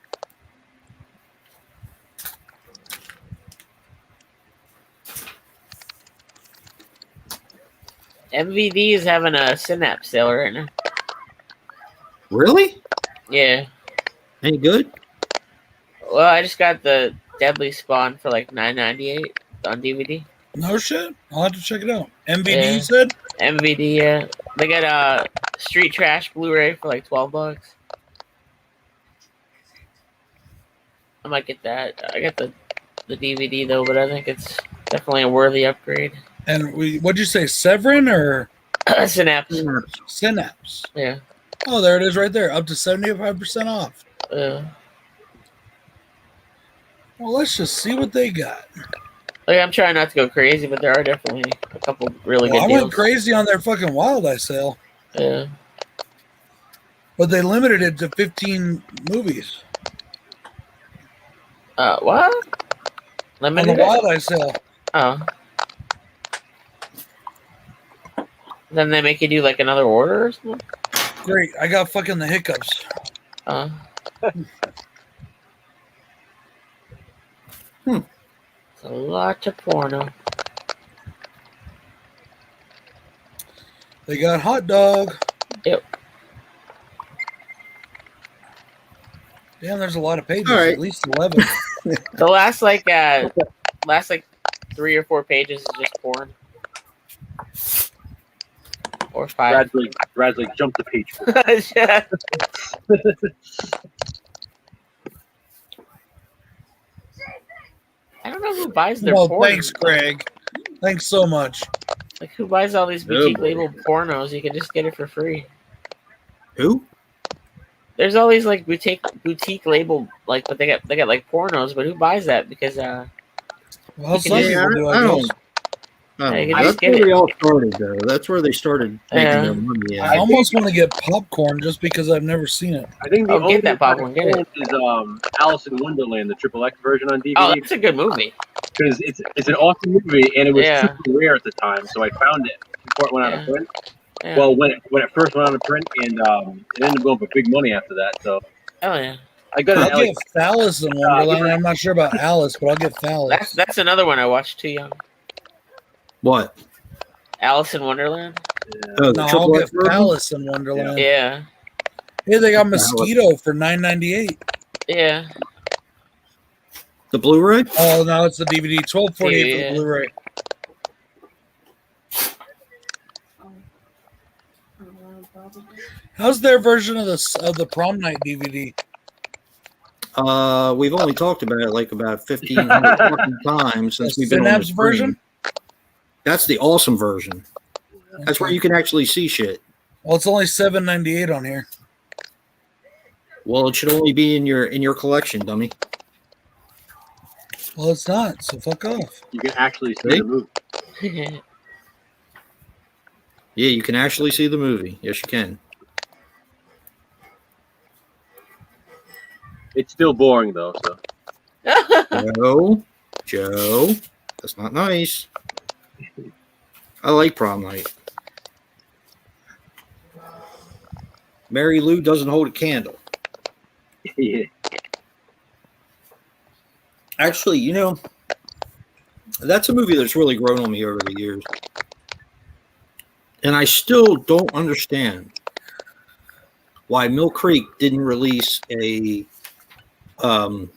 MVD is having a Synapse sale right now. Really? Yeah. Any good? Well, I just got the Deadly Spawn for like $9.98 on DVD. No shit. I'll have to check it out. MVD Yeah. you said? MVD, yeah. They got Street Trash Blu-ray for like $12. I might get that. I got the DVD though, but I think it's definitely a worthy upgrade. And what'd you say, Severin or Synapse. Synapse? Yeah. Oh, there it is right there. Up to 75% off. Well, let's just see what they got. Like, I'm trying not to go crazy, but there are definitely a couple really good I deals. went crazy on their fucking Wild Eye sale. Yeah. But they limited it to 15 movies. What? On the Limited? Wild Eye sale. Oh. Then they make you do like another order or something? Great. I got fucking the hiccups. It's a lot of porno. They got hot dog. Yep. Damn, there's a lot of pages. All right. At least 11. The last like 3 or 4 pages is just porn. Or 5. Brad's like, jump the page. Yeah. I don't know who buys their Oh, porn. thanks, Craig. Thanks so much. Like, who buys all these boutique boy. labeled pornos? You can just get it for free. Who? There's all these like boutique labeled like, but they got like pornos. But who buys that? Because Well, You some can people just- do, I I don't- guess. Yeah, you can That's just get where it. they all started, though. That's where they started making Yeah. their money. I Yeah. almost want to get popcorn just because I've never seen it. I think the Oh, only get that popcorn, get it. is Alice in Wonderland, the XXX version on Oh, DVD, that's a good movie. because it's an awesome movie and it was Yeah. super rare at the time, so I found it before it went out of Yeah. print. Yeah. Well, when it first went out of print, and it ended up going for big money after that. So Oh yeah. I got it. I'll get Phallus in Wonderland. yeah. I'm not sure about Alice, but I'll get Phallus. That's another one I watched too young. What? Alice in Wonderland. Oh, the No, I'll triple get X version? Phallus in Wonderland. Yeah. Hey, they got Mosquito for $9.98. Yeah. The Blu-ray? Oh no, it's the DVD. $12.48 Yeah. for the Blu-ray. How's their version of the prom night DVD? We've only talked about it like about 1,500 fucking times since The we've been on Synapse the version? That's the awesome version. That's where you can actually see shit. Well, it's only $7.98 on here. Well, it should only be in your collection, dummy. Well, it's not. So fuck off. You can actually see See? the movie. Yeah, you can actually see the movie. Yes, you can. It's still boring though. So Joe, that's not nice. I like prom night. Mary Lou doesn't hold a candle. yeah. Actually, you know, that's a movie that's really grown on me over the years. And I still don't understand why Mill Creek didn't release a, you know,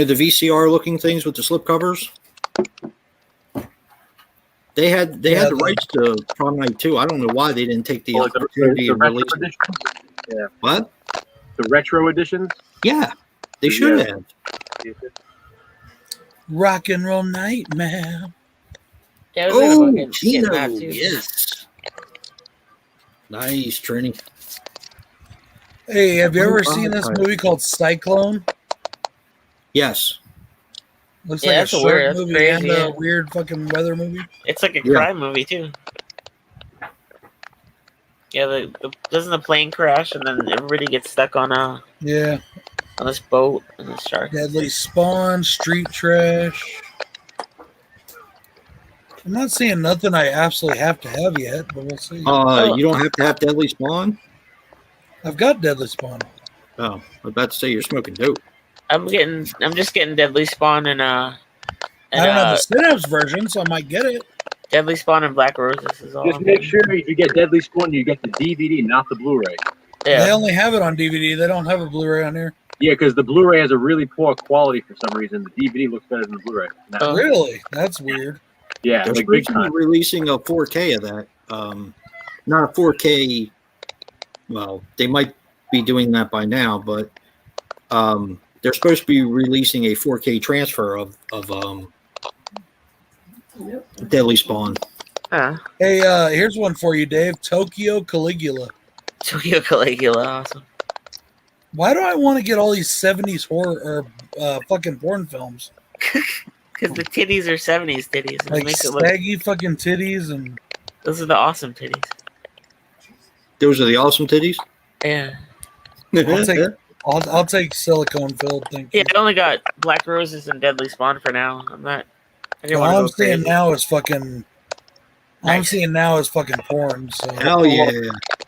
the VCR looking things with the slip covers. They had the rights to Prom Night 2. I don't know why they didn't take the Oh, opportunity the and retro release it. editions? What? The retro editions? Yeah. They should Yeah. have. Rock and roll nightmare. Yeah, I was thinking Oh, about getting Kino, that too. yes. Nice, Trini. Hey, have you ever Oh, seen this right. movie called Cyclone? Yes. Looks Yeah, like a that's a shark weird- that's movie crazy, and yeah. a weird fucking weather movie. It's like a Yeah. crime movie too. Yeah, doesn't the plane crash and then everybody gets stuck on Yeah. this boat and the shark? Deadly Spawn, Street Trash. I'm not seeing nothing I absolutely have to have yet, but we'll see. You don't have to have Deadly Spawn? I've got Deadly Spawn. Oh, I was about to say you're smoking dope. I'm just getting Deadly Spawn and I don't have the Synapse version, so I might get it. Deadly Spawn and Black Roses is all. Just I'm make getting. sure if you get Deadly Spawn, you get the DVD, not the Blu-ray. They Yeah. only have it on DVD. They don't have a Blu-ray on here. Yeah, because the Blu-ray has a really poor quality for some reason. The DVD looks better than the Blu-ray. Oh. Really? That's weird. Yeah, They're like big supposed to be time. releasing a 4K of that. Not a 4K. Well, they might be doing that by now, but they're supposed to be releasing a 4K transfer of Deadly Spawn. Hey, here's one for you, Dave. Tokyo Caligula. Tokyo Caligula, awesome. Why do I want to get all these 70s horror or fucking porn films? Because the titties are 70s titties. And it Like makes it look. saggy fucking titties and Those are the awesome titties. Those are the awesome titties. Yeah. I'll take silicone filled. Thank you. Yeah, I only got Black Roses and Deadly Spawn for now. I'm not. I didn't want All to I'm go seeing crazy. now is fucking. All I'm Nice. seeing now is fucking porn. So Hell yeah,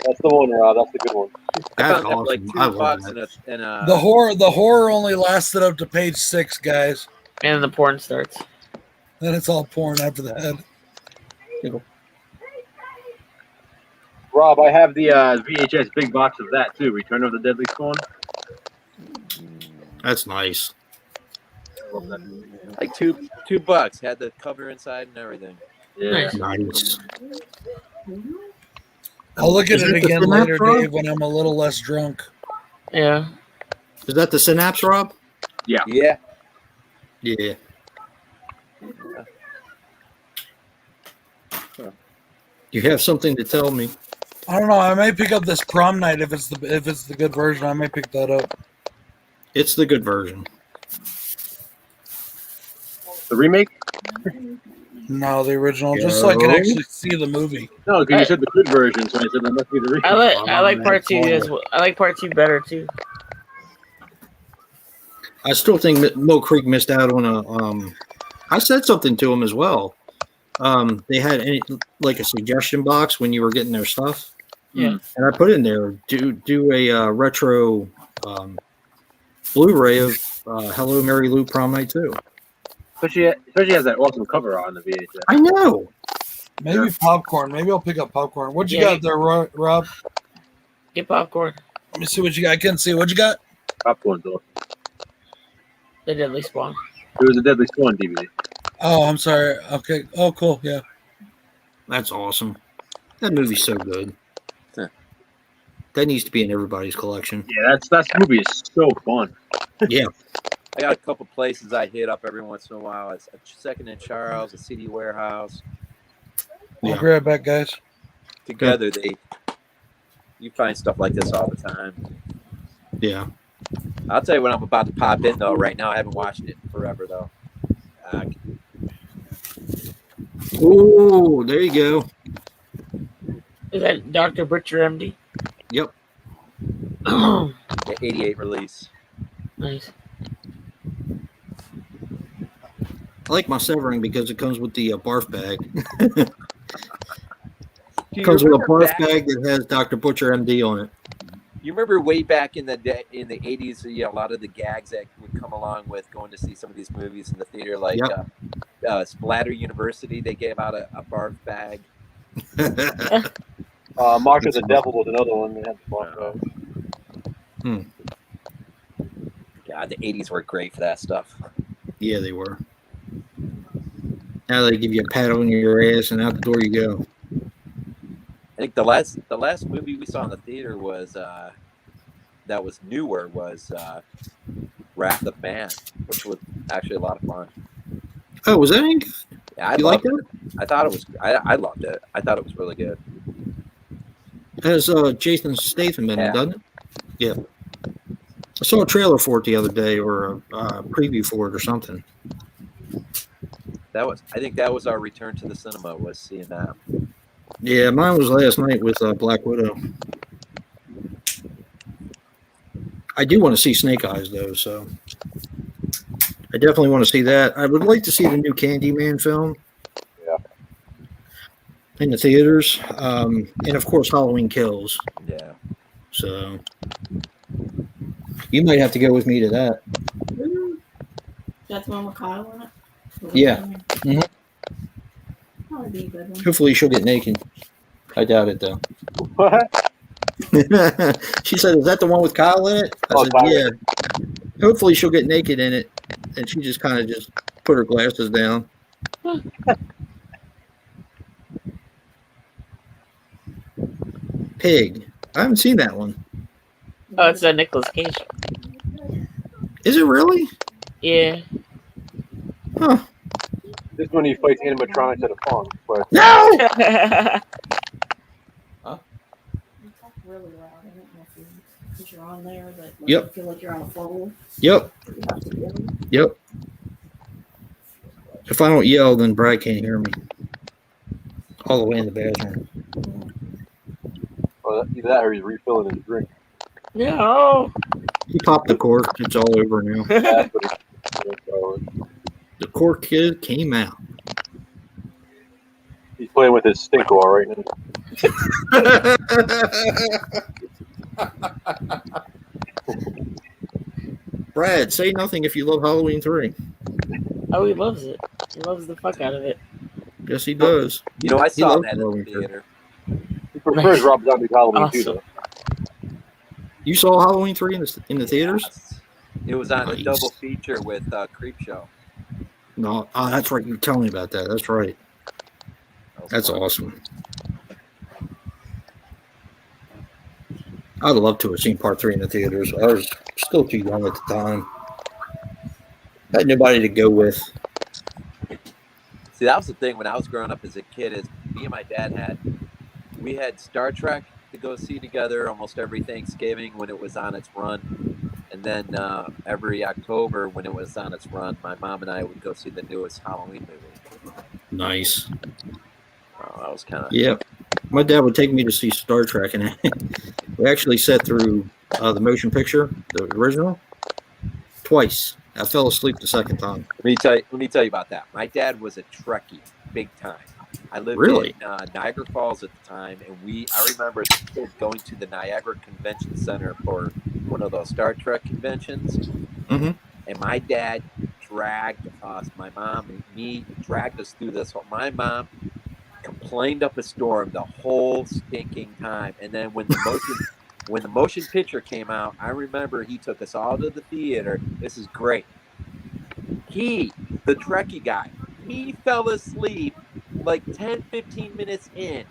That's the one, Rob. That's the good one. I that's found that for like awesome. I love $2 that. and a the horror only lasted up to page 6, guys. And then the porn starts. Then it's all porn after that. Rob, I have the VHS big box of that too. Return of the Deadly Spawn. That's nice. I love that movie. like $2. Had the cover inside and everything. Yeah. Nice. Nice. I'll look at Is it that the again Synapse, later, Rob? Dave, when I'm a little less drunk. Yeah. Is that the Synapse, Rob? Yeah. Yeah. You have something to tell me. I don't know. I may pick up this prom night if it's the good version. I may pick that up. It's the good version. The remake? No, the original, just so I can Yo. actually see the movie. No, because you said the good version, so I said that must be the remake. I like man, part 2 cool. as well. I like part 2 better too. I still think Mill Creek missed out on a. I said something to him as well. They had like a suggestion box when you were getting their stuff. Yeah. And I put in there do a retro Blu-ray of Hello Mary Lou Prom Night 2. Especially has that awesome cover on the VHS. I know. Maybe popcorn. Maybe I'll pick up popcorn. What you Yeah. got there, Rob? Get popcorn. Let me see what you got. I can't see. What you got? Popcorn though. The Deadly Spawn. It was a Deadly Spawn DVD. Oh, I'm sorry. Okay. Oh, cool. Yeah. That's awesome. That movie's so good. Huh. That needs to be in everybody's collection. Yeah, that movie is so fun. Yeah. I got a couple places I hit up every once in a while. It's a Second and Charles, a CD Warehouse. I'll Yeah. grab back, guys. Together, you find stuff like this all the time. Yeah. I'll tell you when I'm about to pop in though. Right now, I haven't watched it in forever though. Oh, there you go. Is that Dr. Butcher MD? Yep. The '88 release. Nice. I like my Severing because it comes with the barf bag. Do you Comes with a remember barf back- bag that has Dr. Butcher MD on it. You remember way back in the day, in the '80s, a lot of the gags that would come along with going to see some of these movies in the theater, like Splatter University. They gave out a barf bag. Mark of the Devil was another one. They had the barcode. God, the '80s were great for that stuff. Yeah, they were. Now they give you a pat on your ass and out the door you go. I think the last movie we saw in the theater was that was newer was Wrath of Man, which was actually a lot of fun. Oh, was that any good? Yeah, I You like loved that? it. I thought it was. I loved it. I thought it was really good. Has Jason Statham in it, Yeah. doesn't it? Yeah. I saw a trailer for it the other day, or a preview for it, or something. I think that was our return to the cinema, was seeing that. Yeah, mine was last night with Black Widow. I do want to see Snake Eyes though, so I definitely want to see that. I would like to see the new Candyman film. Yeah. In the theaters, and of course Halloween Kills. Yeah. So you might have to go with me to that. That's the one with Kyle in it? Yeah. Mhm. Probably be a good one. Hopefully she'll get naked. I doubt it though. What? She said, "Is that the one with Kyle in it?" I Oh, said, Kyle. "Yeah." Hopefully she'll get naked in it, and she just kind of just put her glasses down. Pig. I haven't seen that one. Oh, it's a Nicolas Cage. Is it really? Yeah. Huh. This one he fights animatronics at a farm. But No. You talk really loud. I don't know if because you're on there, but like, Yep. you feel like you're on a phone. Yep. You have to yell. Yep. If I don't yell, then Brad can't hear me. All the way in the bathroom. either that or he's refilling his drink. No. He popped the cork. It's all over now. That's what he's, The cork kid came out. he's playing with his stink all right now. Brad, say nothing if you love Halloween 3. Oh, he loves it. He loves the fuck out of it. Yes, he does. You know, I saw loves that in Halloween the 3. theater. He prefers Rob Zombie's Halloween too, Awesome. though. You saw Halloween 3 in the theaters? Yes. It was on a Nice. double feature with Creepshow. No. Oh, that's right. You tell me about that. That's right. That was That's fun. awesome. I'd love to have seen part 3 in the theaters. I was still too young at the time. I had nobody to go with. See, that was the thing when I was growing up as a kid. Is me and my dad had Star Trek to go see together almost every Thanksgiving when it was on its run, and then every October when it was on its run, my mom and I would go see the newest Halloween movie. Nice. That was kind of Yeah. My dad would take me to see Star Trek, and we actually sat through the motion picture, the original, twice. I fell asleep the second time. Let me tell you about that. My dad was a Trekkie, big time. I lived Really? in Niagara Falls at the time, and I remember as a kid going to the Niagara Convention Center for one of those Star Trek conventions. Mhm. And my dad dragged us, my mom and me, dragged us through this. My mom complained up a storm the whole stinking time. And then when the motion picture came out, I remember he took us all to the theater. This is great. The Trekkie guy, he fell asleep like 10, 15 minutes in.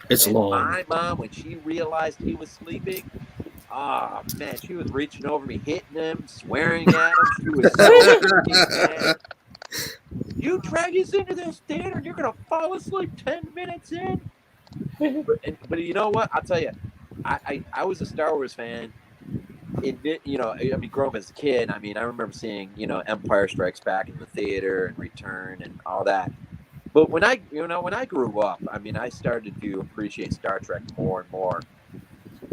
It's And long. my mom, when she realized he was sleeping, oh man, she was reaching over me, hitting him, swearing at him. She was so freaking mad. You drag us into this theater and you're gonna fall asleep 10 minutes in. But you know what? I'll tell you, I was a Star Wars fan. Growing up as a kid, I remember seeing, Empire Strikes Back in the theater and Return and all that. But when I grew up, I started to appreciate Star Trek more and more.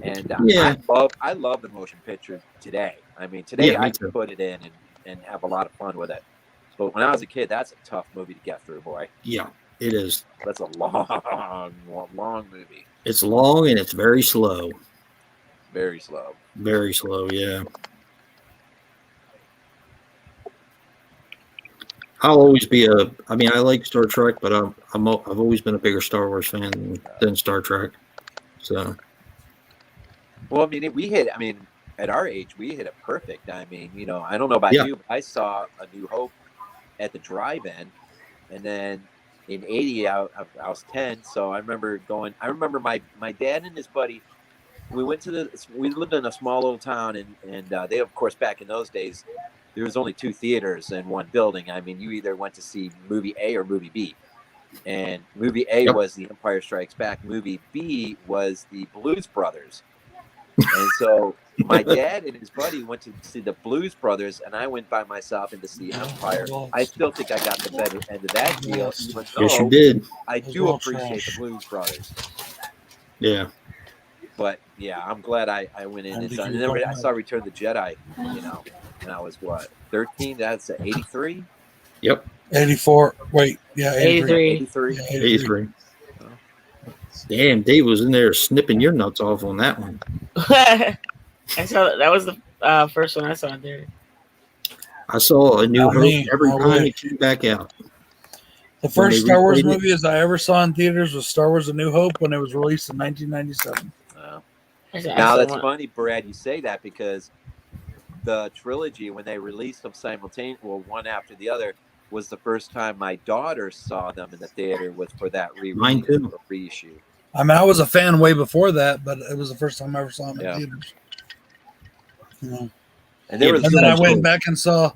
And Yeah. I love the motion picture today. Today Yeah, me I too. can put it in and have a lot of fun with it. But when I was a kid, that's a tough movie to get through, boy. Yeah, it is. That's a long, long movie. It's long and it's very slow. Very slow. Very slow, yeah. I'll always be I like Star Trek, but I've always been a bigger Star Wars fan than Star Trek. So, Well, at our age, we hit it perfect. I don't know about Yeah. you, but I saw A New Hope at the drive-in, and then in '80, I was 10, so I remember going. I remember my dad and his buddy. We lived in a small little town, and they, of course, back in those days, there was only 2 theaters in one building. I mean, you either went to see movie A or movie B. And movie A Yep. was The Empire Strikes Back. Movie B was the Blues Brothers. And so my dad and his buddy went to see the Blues Brothers, and I went by myself in to see Empire. I still think I got the better end of that deal, even Yes, you though did. I Those do all appreciate trash. the Blues Brothers. Yeah. But yeah, I'm glad I went in I don't and think saw. And you then don't I saw Return of the Jedi. And I was what 13? That's 83. Yep. 84. Wait, yeah, 83. 83. 83. Yeah, 83. Damn, Dave was in there snipping your nuts off on that one. I saw that was the first one I saw in there. I saw A New Not Hope me. every No time way. it came back out. The When first they Star Wars replayed it. movie I ever saw in theaters was Star Wars: A New Hope when it was released in 1997. Now that's funny, Brad. You say that because the trilogy, when they released them simultaneously, well, one after the other, was the first time my daughter saw them in the theater. Was for that Mine too. reissue. I mean, I was a fan way before that, but it was the first time I ever saw them in Yeah. theaters. You know. And there Yeah, was And then I That's went cool. back and saw,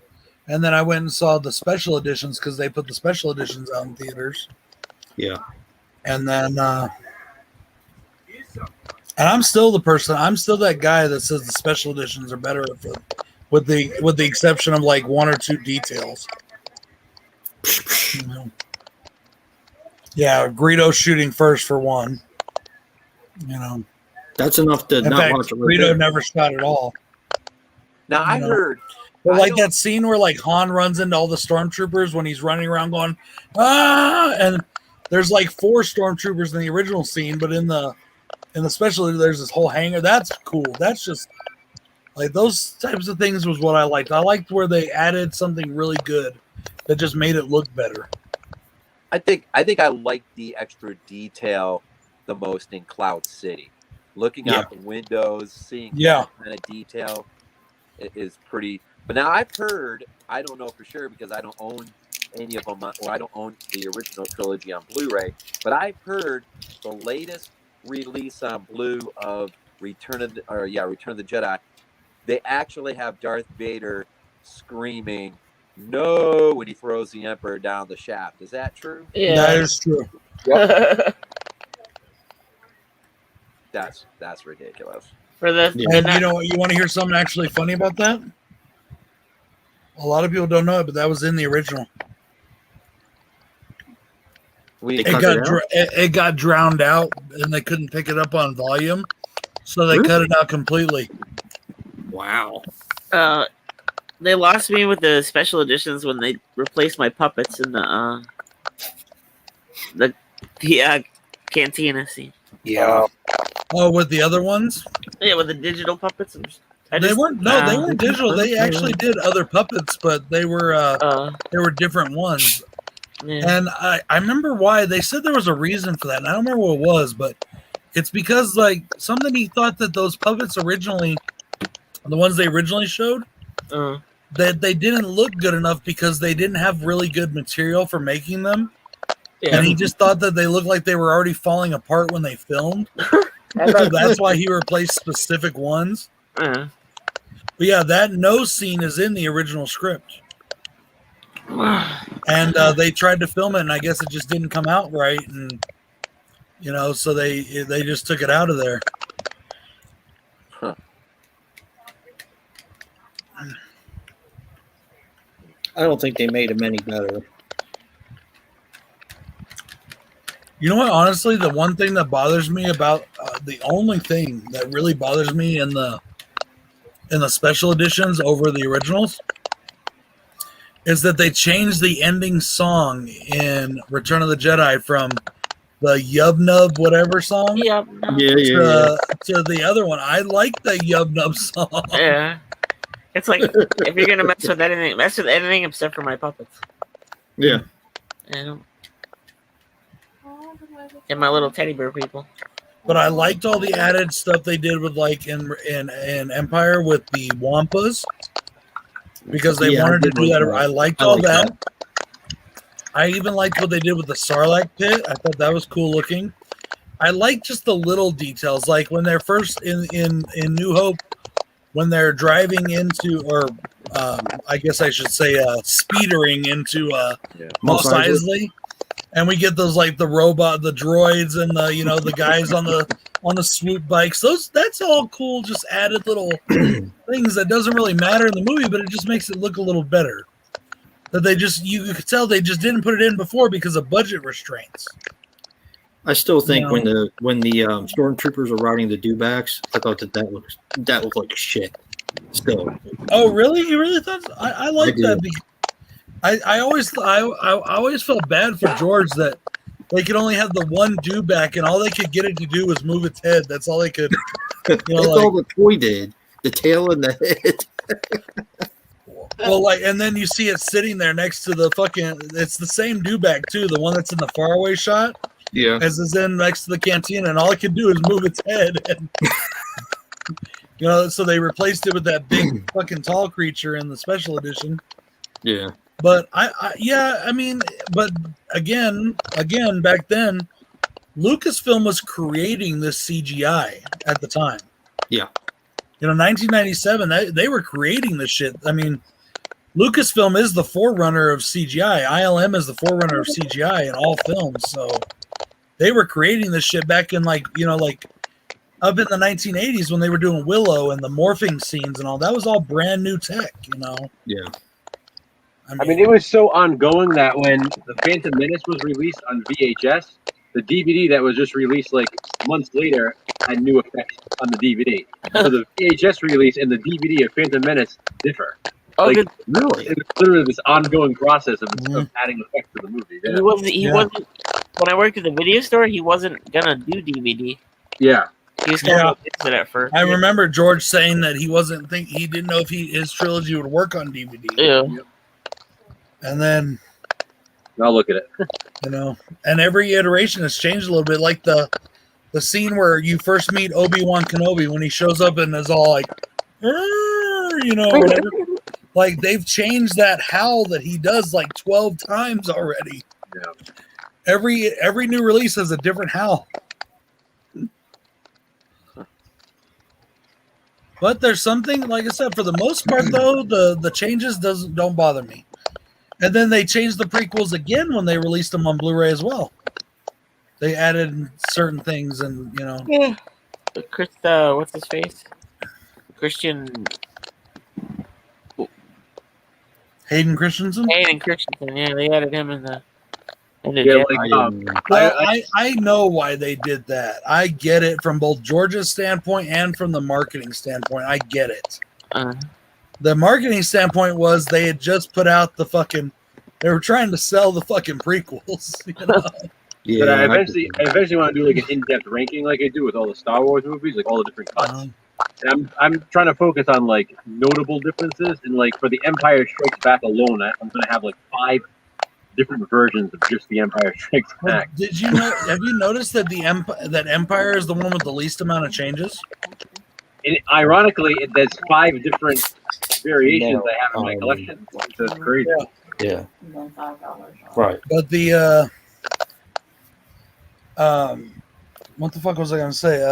and then I went and saw the special editions because they put the special editions out in theaters. Yeah. And then, and I'm still the person. I'm still that guy that says the special editions are better, with the exception of like 1 or 2 details. You know? Yeah, Greedo shooting first for one. You know, That's enough to in not fact, watch it right Greedo there. never shot at all. now I No. heard. But I like don't- that scene where like Han runs into all the stormtroopers when he's running around going, ah, and there's like 4 stormtroopers in the original scene, but in the special there's this whole hangar. That's cool. That's just like those types of things was what I liked. I liked where they added something really good that just made it look better. I think I like the extra detail the most in Cloud City. Looking out the windows, seeing Yeah. that kind of detail is pretty. But now I've heard, I don't know for sure because I don't own any of them, or I don't own the original trilogy on Blu-ray. But I've heard the latest release on Blu of Return of the Jedi, they actually have Darth Vader screaming "No" when he throws the Emperor down the shaft. Is that true? That Yeah. is true. That's ridiculous. For the Yeah. And you want to hear something actually funny about that? A lot of people don't know it, but that was in the original. We They It cut got it out? it got drowned out, and they couldn't pick it up on volume, so they Really? cut it out completely. Wow. they lost me with the special editions when they replaced my puppets in the cantina scene. Yeah. Oh, with the other ones, Yeah, with the digital puppets. they weren't digital. They actually did other puppets, but they were different ones. Yeah. And I remember why they said there was a reason for that, and I don't remember what it was, but it's because like something he thought that those puppets originally, the ones they originally showed, that they didn't look good enough because they didn't have really good material for making them. Yeah. And he just thought that they looked like they were already falling apart when they filmed. So that's why he replaced specific ones. Uh, But yeah, that nose scene is in the original script. And they tried to film it, and I guess it just didn't come out right. And, so they just took it out of there. Huh. I don't think they made him any better. You know what? Honestly, the one thing that bothers me about the only thing that really bothers me in the special editions over the originals is that they changed the ending song in Return of the Jedi from the Yub Nub whatever song yeah. to the other one. I like the Yub Nub song. Yeah. It's like if you're gonna mess with editing except for my puppets. Yeah. And my little teddy bear people. But I liked all the added stuff they did with like in Empire with the Wampas because they Yeah, I wanted to did do like that. that. I liked I all like that. I even liked what they did with the Sarlacc pit. I thought that was cool looking. I like just the little details, like when they're first in New Hope, when they're driving into or I guess I should say speedering into Mos Mos Eisley. Eisley, and we get those like the robot, the droids, and the the guys on the swoop bikes. That's all cool. Just added little things that doesn't really matter in the movie, but it just makes it look a little better. That you could tell they just didn't put it in before because of budget restraints. I still think No. when the stormtroopers are riding the dewbacks, I thought that looked like shit. Still, Oh, really? You really thought? I like I that. do. I always felt bad for George that they could only have the one dewback, and all they could get it to do was move its head. That's all they could. that's all the toy did. The tail and the head. Well, like, and then you see it sitting there next to the fucking. It's the same dewback too, the one that's in the faraway shot, Yeah. as is in next to the cantina, and all it could do is move its head. And, so they replaced it with that big fucking tall creature in the special edition. Yeah. But but again, back then, Lucasfilm was creating this CGI at the time. Yeah. 1997, they were creating this shit. I mean, Lucasfilm is the forerunner of CGI. ILM is the forerunner of CGI in all films. So they were creating this shit back in like up in the 1980s when they were doing Willow and the morphing scenes and all. That was all brand new tech, Yeah. I mean, it was so ongoing that when The Phantom Menace was released on VHS, the DVD that was just released like months later had new effects on the DVD. So the VHS release and the DVD of Phantom Menace differ. Oh, Like, good. Really? It was literally this ongoing process of adding effects to the movie. He wasn't. He Yeah. wasn't. When I worked at the video store, he wasn't gonna do DVD. Yeah. He was kind of against it at first. I remember George saying that he didn't know if his trilogy would work on DVD. Yeah. And then, I'll look at it. and every iteration has changed a little bit. Like the scene where you first meet Obi-Wan Kenobi when he shows up and is all like, or whatever. Like they've changed that howl that he does like 12 times already. Yeah. Every new release has a different howl. But there's something, like I said, for the most part though, the changes don't bother me. And then they changed the prequels again when they released them on Blu-ray as well. They added certain things, and Yeah. Chris, what's his face? Christian Hayden Christensen. Hayden Christensen. Yeah, they added him in the. Yeah, Well, I know why they did that. I get it from both George's standpoint and from the marketing standpoint. I get it. The marketing standpoint was they had just put out the fucking. They were trying to sell the fucking prequels. Yeah. But I eventually want to do like an in-depth ranking, like I do with all the Star Wars movies, like all the different cuts. And I'm trying to focus on like notable differences, and like for the Empire Strikes Back alone, I'm going to have like 5 different versions of just the Empire Strikes Back. Did you know? Have you noticed that that Empire is the one with the least amount of changes? And ironically, there's 5 different variations I have in my collection. So it's crazy. Yeah. $5. Right. But the what the fuck was I gonna say?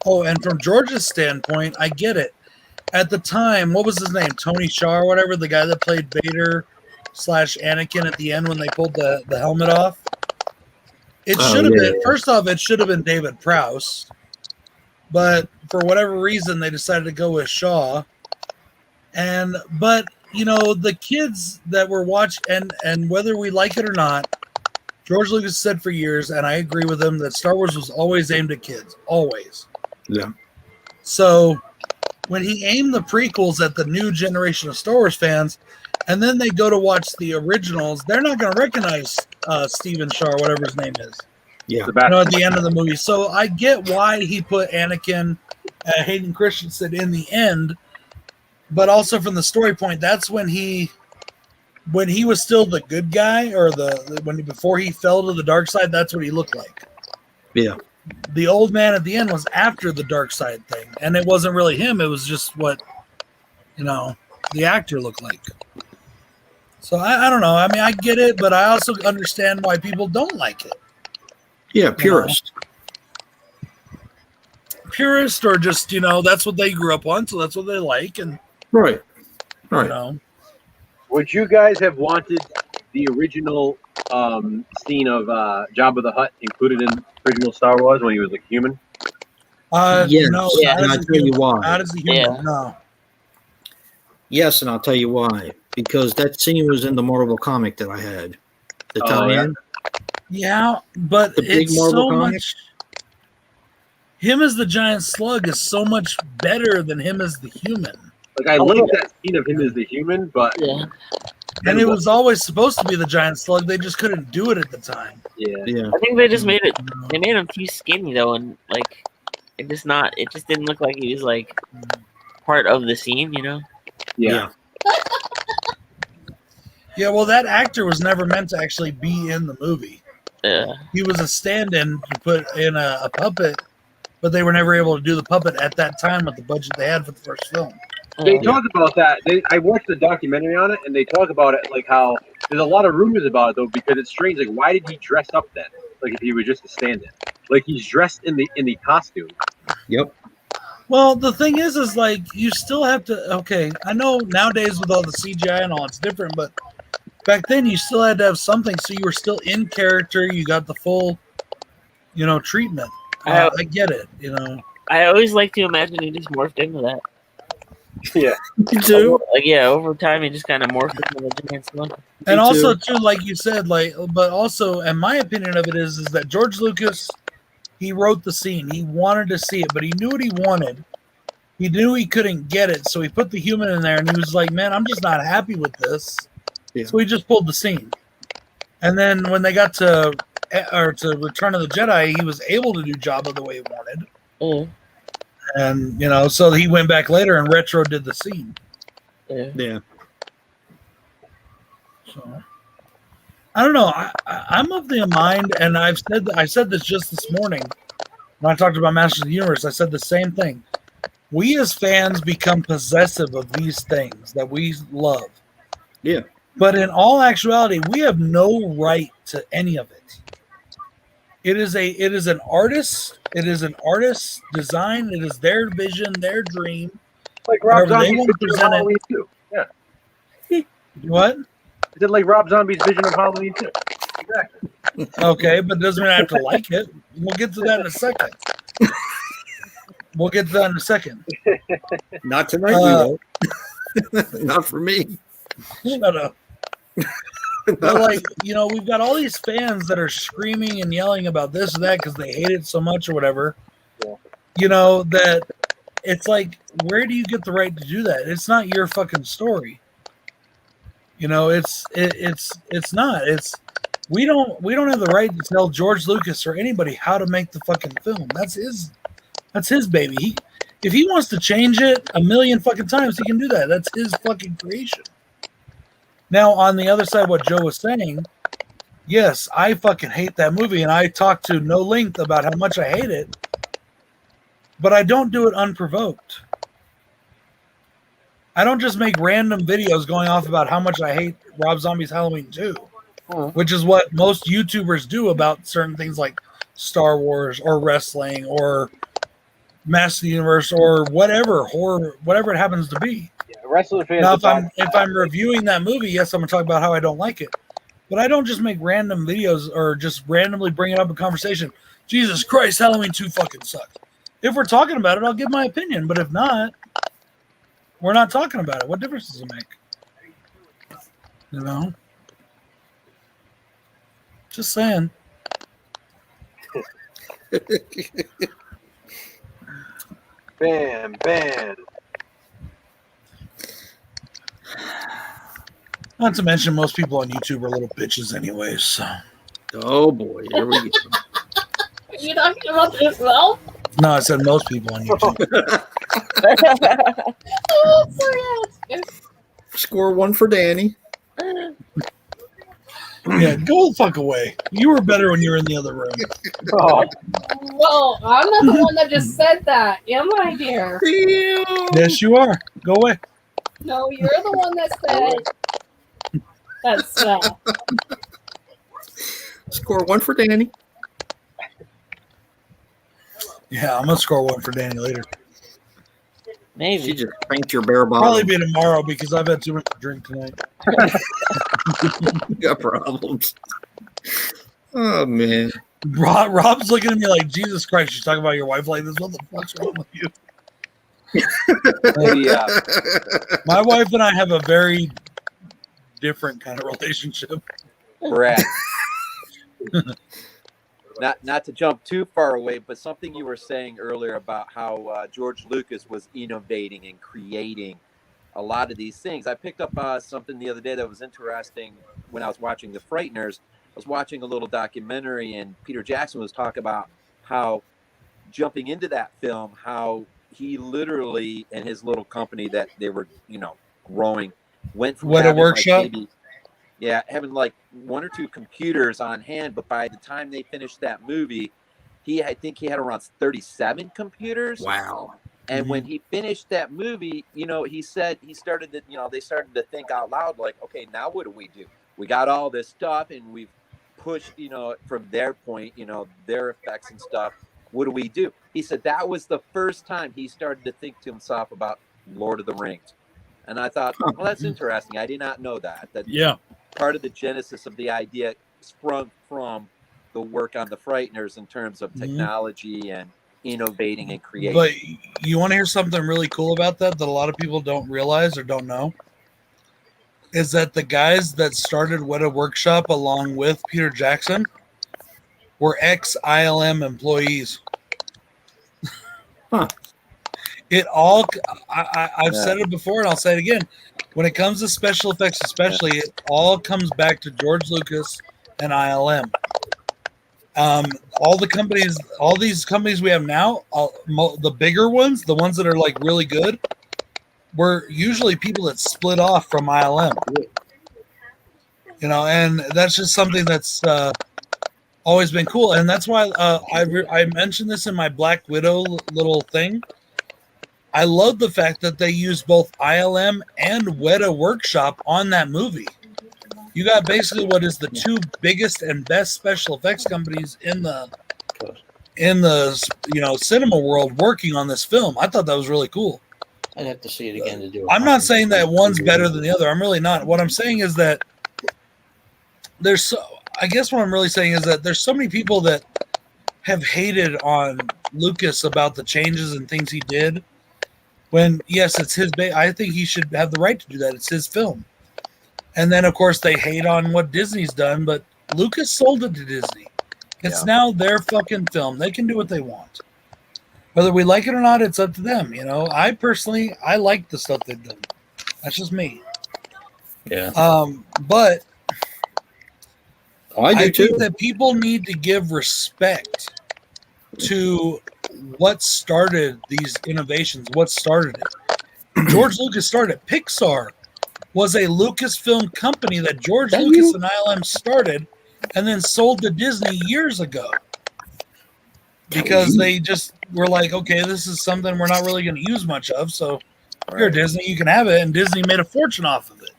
And from George's standpoint, I get it. At the time, what was his name? Tony Shaw or whatever, the guy that played Vader / Anakin at the end when they pulled the helmet off. It should have been first off, it should have been David Prowse. But for whatever reason they decided to go with Shaw. But the kids that were watching, and whether we like it or not, George Lucas said for years, and I agree with him, that Star Wars was always aimed at kids. Always. Yeah. So when he aimed the prequels at the new generation of Star Wars fans, and then they go to watch the originals, they're not going to recognize Stephen Shaw, whatever his name is. Yeah. At the end of the movie. So I get why he put Anakin, Hayden Christensen in the end, but also from the story point, that's when he was still the good guy, or before he fell to the dark side, that's what he looked like. Yeah. The old man at the end was after the dark side thing, and it wasn't really him. It was just what the actor looked like. So I don't know. I mean, I get it, but I also understand why people don't like it. Yeah, purist. Purist, or just that's what they grew up on, so that's what they like. And Right. Right. You know? Would you guys have wanted the original scene of Jabba the Hutt included in original Star Wars when he was like human? Yes, No, Yeah. and I'll tell you why. not as a human. Yeah. No. Yes, and I'll tell you why. Because that scene was in the Marvel comic that I had. The Oh, tie-in. Yeah, but The big it's Marvel so comic? much. Him as the giant slug is so much better than him as the human. Like I like that scene of him as the human, but Yeah. And it was always supposed to be the giant slug. They just couldn't do it at the time. yeah. Yeah. I think they just made it. They made him too skinny though, and like it just not. It just didn't look like he was like part of the scene, you know. Yeah. Yeah, well, that actor was never meant to actually be in the movie. He was a stand-in to put in a puppet, but they were never able to do the puppet at that time with the budget they had for the first film. They talk about that. I watched the documentary on it, and they talk about it like how there's a lot of rumors about it though, because it's strange. Like, why did he dress up then? Like, if he was just a stand-in, like he's dressed in the costume. Yep. Well, the thing is like you still have to. Okay, I know nowadays with all the CGI and all, it's different, but back then you still had to have something, so you were still in character. You got the full, treatment. I get it. I always like to imagine he just morphed into that. Yeah. Me too. Like over time he just kind of morphed into the giant slug. And Me also, too. too, like you said, but also, and my opinion of it is that George Lucas, he wrote the scene. He wanted to see it, but he knew what he wanted. He knew he couldn't get it, so he put the human in there, and he was like, "Man, I'm just not happy with this." Yeah. So he just pulled the scene. And then when they got to Return of the Jedi, he was able to do Jabba the way he wanted. Mm. And so he went back later and retro did the scene. Yeah. So I don't know. I'm of the mind, and I said this just this morning when I talked about Masters of the Universe. I said the same thing. We as fans become possessive of these things that we love. Yeah. But in all actuality, we have no right to any of it. It is an artist. It is an artist's design. It is their vision, their dream. Like Rob However they Zombie's want to vision of present it. Halloween too. Yeah. What? Is it like Rob Zombie's vision of Halloween too? Exactly. Okay, but it doesn't mean I have to like it. We'll get to that in a second. Not tonight, we won't. Not for me. Shut up. But we've got all these fans that are screaming and yelling about this or that because they hate it so much or whatever. Yeah. That it's like, where do you get the right to do that? It's not your fucking story. It's not. We don't have the right to tell George Lucas or anybody how to make the fucking film. That's his baby. If he wants to change it a million fucking times, he can do that. That's his fucking creation. Now, on the other side, what Joe was saying, yes, I fucking hate that movie, and I talked to no length about how much I hate it, but I don't do it unprovoked. I don't just make random videos going off about how much I hate Rob Zombie's Halloween 2, which is what most YouTubers do about certain things like Star Wars or wrestling or Masters of the Universe or whatever, horror, whatever it happens to be. Yeah, wrestling fans. Now, if I'm reviewing that movie, yes, I'm going to talk about how I don't like it. But I don't just make random videos or just randomly bring it up in conversation. Jesus Christ, Halloween 2 fucking sucks. If we're talking about it, I'll give my opinion. But if not, we're not talking about it. What difference does it make? Just saying. Bam, bam. Not to mention, most people on YouTube are little bitches anyways. So. Oh boy, here we go. Are you talking about yourself? No, I said most people on YouTube. Oh, sorry. Score one for Danny. Yeah, go the fuck away. You were better when you were in the other room. Oh, Well, I'm not the one that just said that, am I, dear? Yes, you are. Go away. No, you're the one that said that's Score one for Danny. Yeah, I'm gonna score one for Danny later. Maybe. She just spanked your bare Probably bottom. be tomorrow because I've had too much to drink tonight. You got problems. Oh man. Rob's looking at me like, Jesus Christ, you're talking about your wife like this. What the fuck's wrong with you? My wife and I have a very different kind of relationship. Brad. Not to jump too far away, but something you were saying earlier about how George Lucas was innovating and creating a lot of these things. I picked up something the other day that was interesting when I was watching The Frighteners. I was watching a little documentary, and Peter Jackson was talking about how jumping into that film, how he literally and his little company that they were, growing, went from What a having, workshop. having like 1 or 2 computers on hand, but by the time they finished that movie, I think he had around 37 computers. Wow. And when he finished that movie, he said they started to think out loud, like, okay, now what do we do? We got all this stuff and we've pushed, from their point, their effects and stuff. What do we do? He said that was the first time he started to think to himself about Lord of the Rings. And I thought, well, that's interesting. I did not know that. Yeah. Part of the genesis of the idea sprung from the work on The Frighteners in terms of technology and innovating and creating. But you want to hear something really cool about that a lot of people don't realize or don't know? Is that the guys that started Weta Workshop along with Peter Jackson were ex-ILM employees. Huh. It all, I've said it before and I'll say it again. When it comes to special effects especially, it all comes back to George Lucas and ILM. All these companies we have now, the bigger ones, the ones that are like really good, were usually people that split off from ILM. And that's just something that's always been cool. And that's why I mentioned this in my Black Widow little thing. I love the fact that they use both ILM and Weta Workshop on that movie. You got basically what is the 2 biggest and best special effects companies in the cinema world working on this film. I thought that was really cool. I'd have to see it again to do it. I'm not saying that one's better than the other. I'm really not. What I'm saying is that I guess what I'm really saying is that there's so many people that have hated on Lucas about the changes and things he did. When, yes, it's his I think he should have the right to do that. It's his film. And then, of course, they hate on what Disney's done, but Lucas sold it to Disney. It's now their fucking film. They can do what they want. Whether we like it or not, it's up to them. I personally like the stuff they've done. That's just me. Yeah. But I do too. think that people need to give respect to what started these innovations, what started it. George Lucas started it. Pixar was a Lucasfilm company that George Lucas and ILM started and then sold to Disney years ago. Because they just were like, okay, this is something we're not really going to use much of, so here, Disney, you can have it, and Disney made a fortune off of it.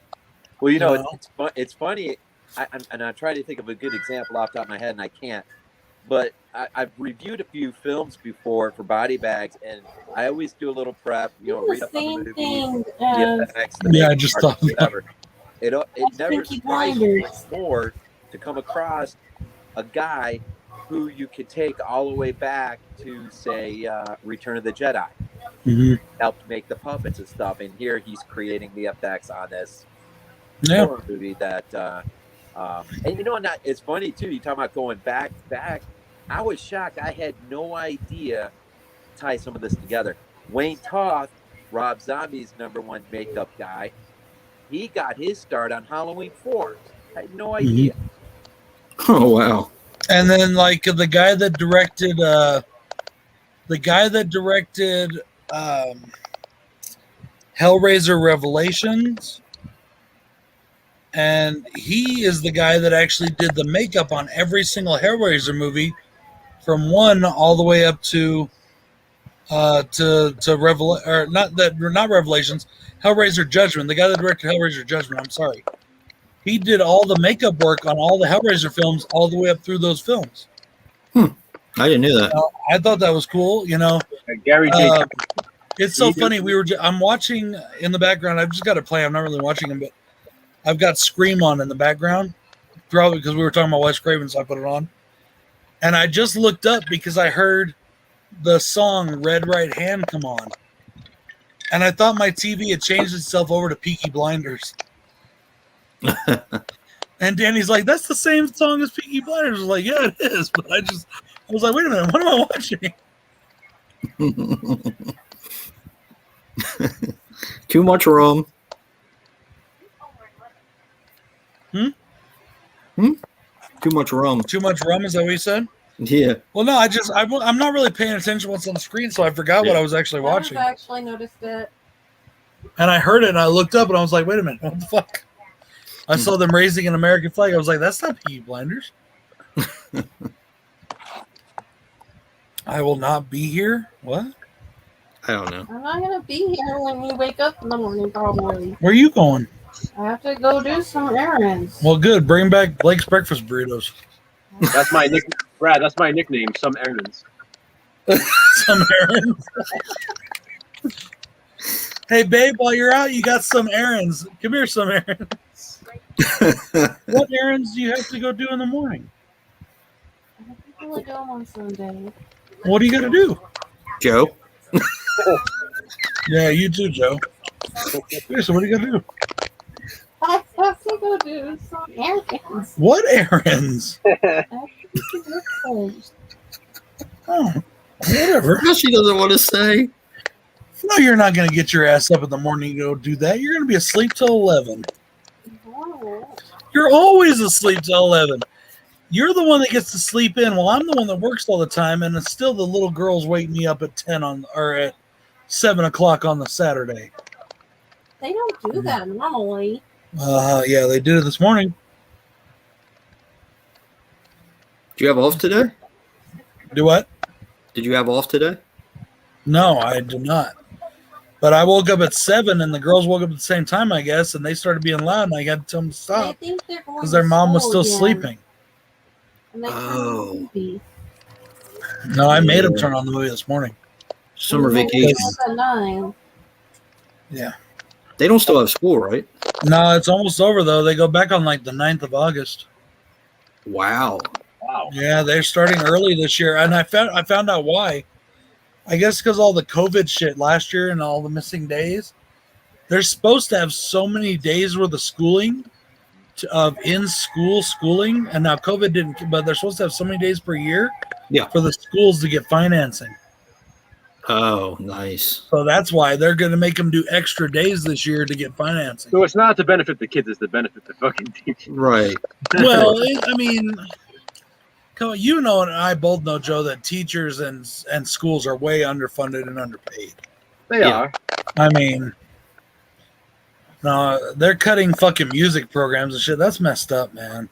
Well, it's funny, I'm trying to think of a good example off the top of my head, and I can't. But I've reviewed a few films before for Body Bags, and I always do a little prep, read up on the movie, the effects, I just thought whatever. It never surprised me before to come across a guy who you could take all the way back to, say, Return of the Jedi. Helped make the puppets and stuff, and here he's creating the effects on this horror movie that and it's funny too, you talk about going back. I was shocked. I had no idea to tie some of this together. Wayne Toth, Rob Zombie's #1 makeup guy, he got his start on Halloween 4. I had no idea. Oh wow. And then like the guy that directed Hellraiser Revelations, and he is the guy that actually did the makeup on every single Hellraiser movie from 1 all the way up to not Revelations, Hellraiser Judgment. The guy that directed Hellraiser Judgment, I'm sorry. He did all the makeup work on all the Hellraiser films all the way up through those films. I didn't know that. I thought that was cool, Gary J. It's so funny. I'm watching in the background. I've just got it play. I'm not really watching them, but I've got Scream on in the background. Probably because we were talking about Wes Craven, so I put it on. And I just looked up because I heard the song Red Right Hand come on. And I thought my TV had changed itself over to Peaky Blinders. And Danny's like, that's the same song as Peaky Blinders. I was like, yeah, it is. But I was like, wait a minute, what am I watching? Too much rum. Too much rum. Too much rum, is that what you said? Yeah. Well, no, I'm not really paying attention to what's on the screen, so I forgot what I was actually watching. I've actually noticed it. And I heard it, and I looked up, and I was like, wait a minute, what the fuck? I saw them raising an American flag. I was like, that's not Peaky Blinders. I will not be here. What? I don't know. I'm not gonna be here when you wake up in the morning, probably. Where are you going? I have to go do some errands. Well, good. Bring back Blake's breakfast burritos. That's my Brad. That's my nickname. Some errands. Some errands. Hey, babe, while you're out, you got some errands. Come here, some errands. What errands do you have to go do in the morning? I usually do them on Sunday. What are you going to do? Joe? Yeah, you too, Joe. Okay, so what are you going to do? I have to go do some errands. What errands? Oh, whatever. She doesn't want to say. No, you're not going to get your ass up in the morning to go do that. You're going to be asleep till 11. You're always asleep till 11. You're the one that gets to sleep in. Well, I'm the one that works all the time, and it's still the little girls wake me up at 10 or at 7 o'clock on the Saturday. They don't do that normally. Yeah, they did it this morning. Do you have off today? Do what? Did you have off today? No, I do not. But I woke up at 7, and the girls woke up at the same time, I guess, and they started being loud, and I got to tell them to stop because their mom was still sleeping. Oh. No, I made them turn on the movie this morning. Summer vacation. At 9. Yeah. They don't still have school, right? No, it's almost over, though. They go back on, like, the 9th of August. Wow. Wow. Yeah, they're starting early this year, and I found out why. I guess because all the COVID shit last year and all the missing days. They're supposed to have so many days worth of schooling, of in-school schooling, and now COVID didn't, but they're supposed to have so many days per year for the schools to get financing. Oh, nice. So that's why they're going to make them do extra days this year to get financing. So it's not to benefit the kids; it's to benefit the fucking teachers. Right. Well, I mean, come on, you know, and I both know, Joe, that teachers and schools are way underfunded and underpaid. They are. I mean, no, they're cutting fucking music programs and shit. That's messed up, man.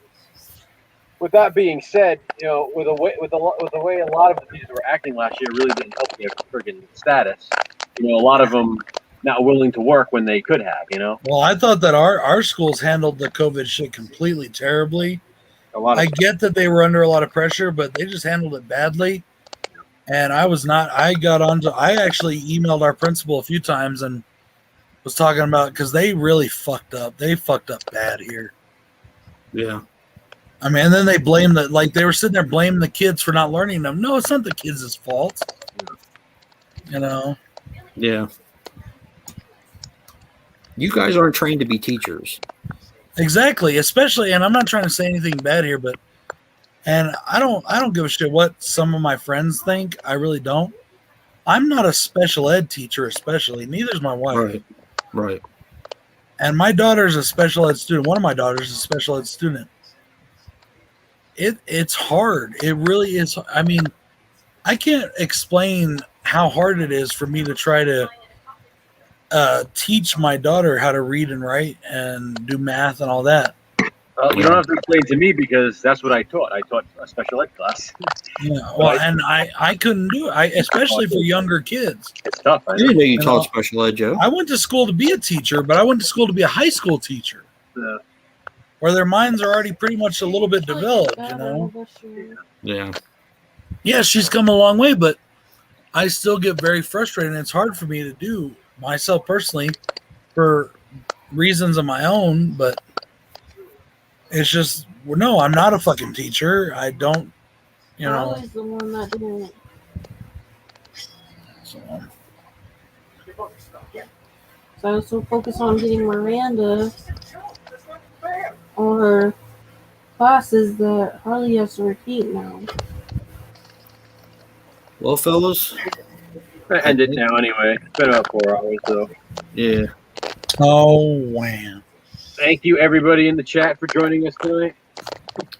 With that being said, you know, with the way a lot of the teachers were acting last year, really didn't help their friggin' status. You know, a lot of them not willing to work when they could have. You know. Well, I thought that our schools handled the COVID shit completely terribly. I get that they were under a lot of pressure, but they just handled it badly. And I actually emailed our principal a few times and was talking about, because they really fucked up. They fucked up bad here. Yeah. I mean, and then they blamed they were sitting there blaming the kids for not learning them. No, it's not the kids' fault. You know? Yeah. You guys aren't trained to be teachers. Exactly, especially, and I'm not trying to say anything bad here, but I don't give a shit what some of my friends think. I really don't. I'm not a special ed teacher, especially. Neither's my wife. Right. And my daughter's a special ed student. One of my daughters is a special ed student. It's hard. It really is. I mean, I can't explain how hard it is for me to try to teach my daughter how to read and write and do math and all that. You don't have to explain to me because that's what I taught. I taught a special ed class. Yeah, well, and I couldn't do it, especially for younger kids. It's tough. I didn't know you taught special ed, Joe. I went to school to be a teacher, but I went to school to be a high school teacher. Yeah. Where their minds are already pretty much a little bit developed, you know? Yeah. Yeah, she's come a long way, but I still get very frustrated. And it's hard for me to do myself personally for reasons of my own, but it's just, well, no, I'm not a fucking teacher. I don't, you I know. was the one that didn't. So, So I was so focused on getting Miranda on her classes that Harley has to repeat now. Well, fellas, I end it now anyway. It's been about 4 hours, so. yeah. oh, wow. Thank you, everybody in the chat, for joining us tonight.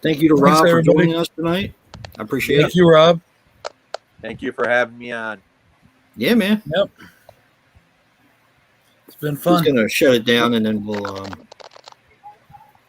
Thank you to Thanks, Rob for everybody. joining us tonight. I appreciate Thank it. you, Rob. Thank you for having me on. Yeah, man. It's been He's fun. gonna shut it down and then we'll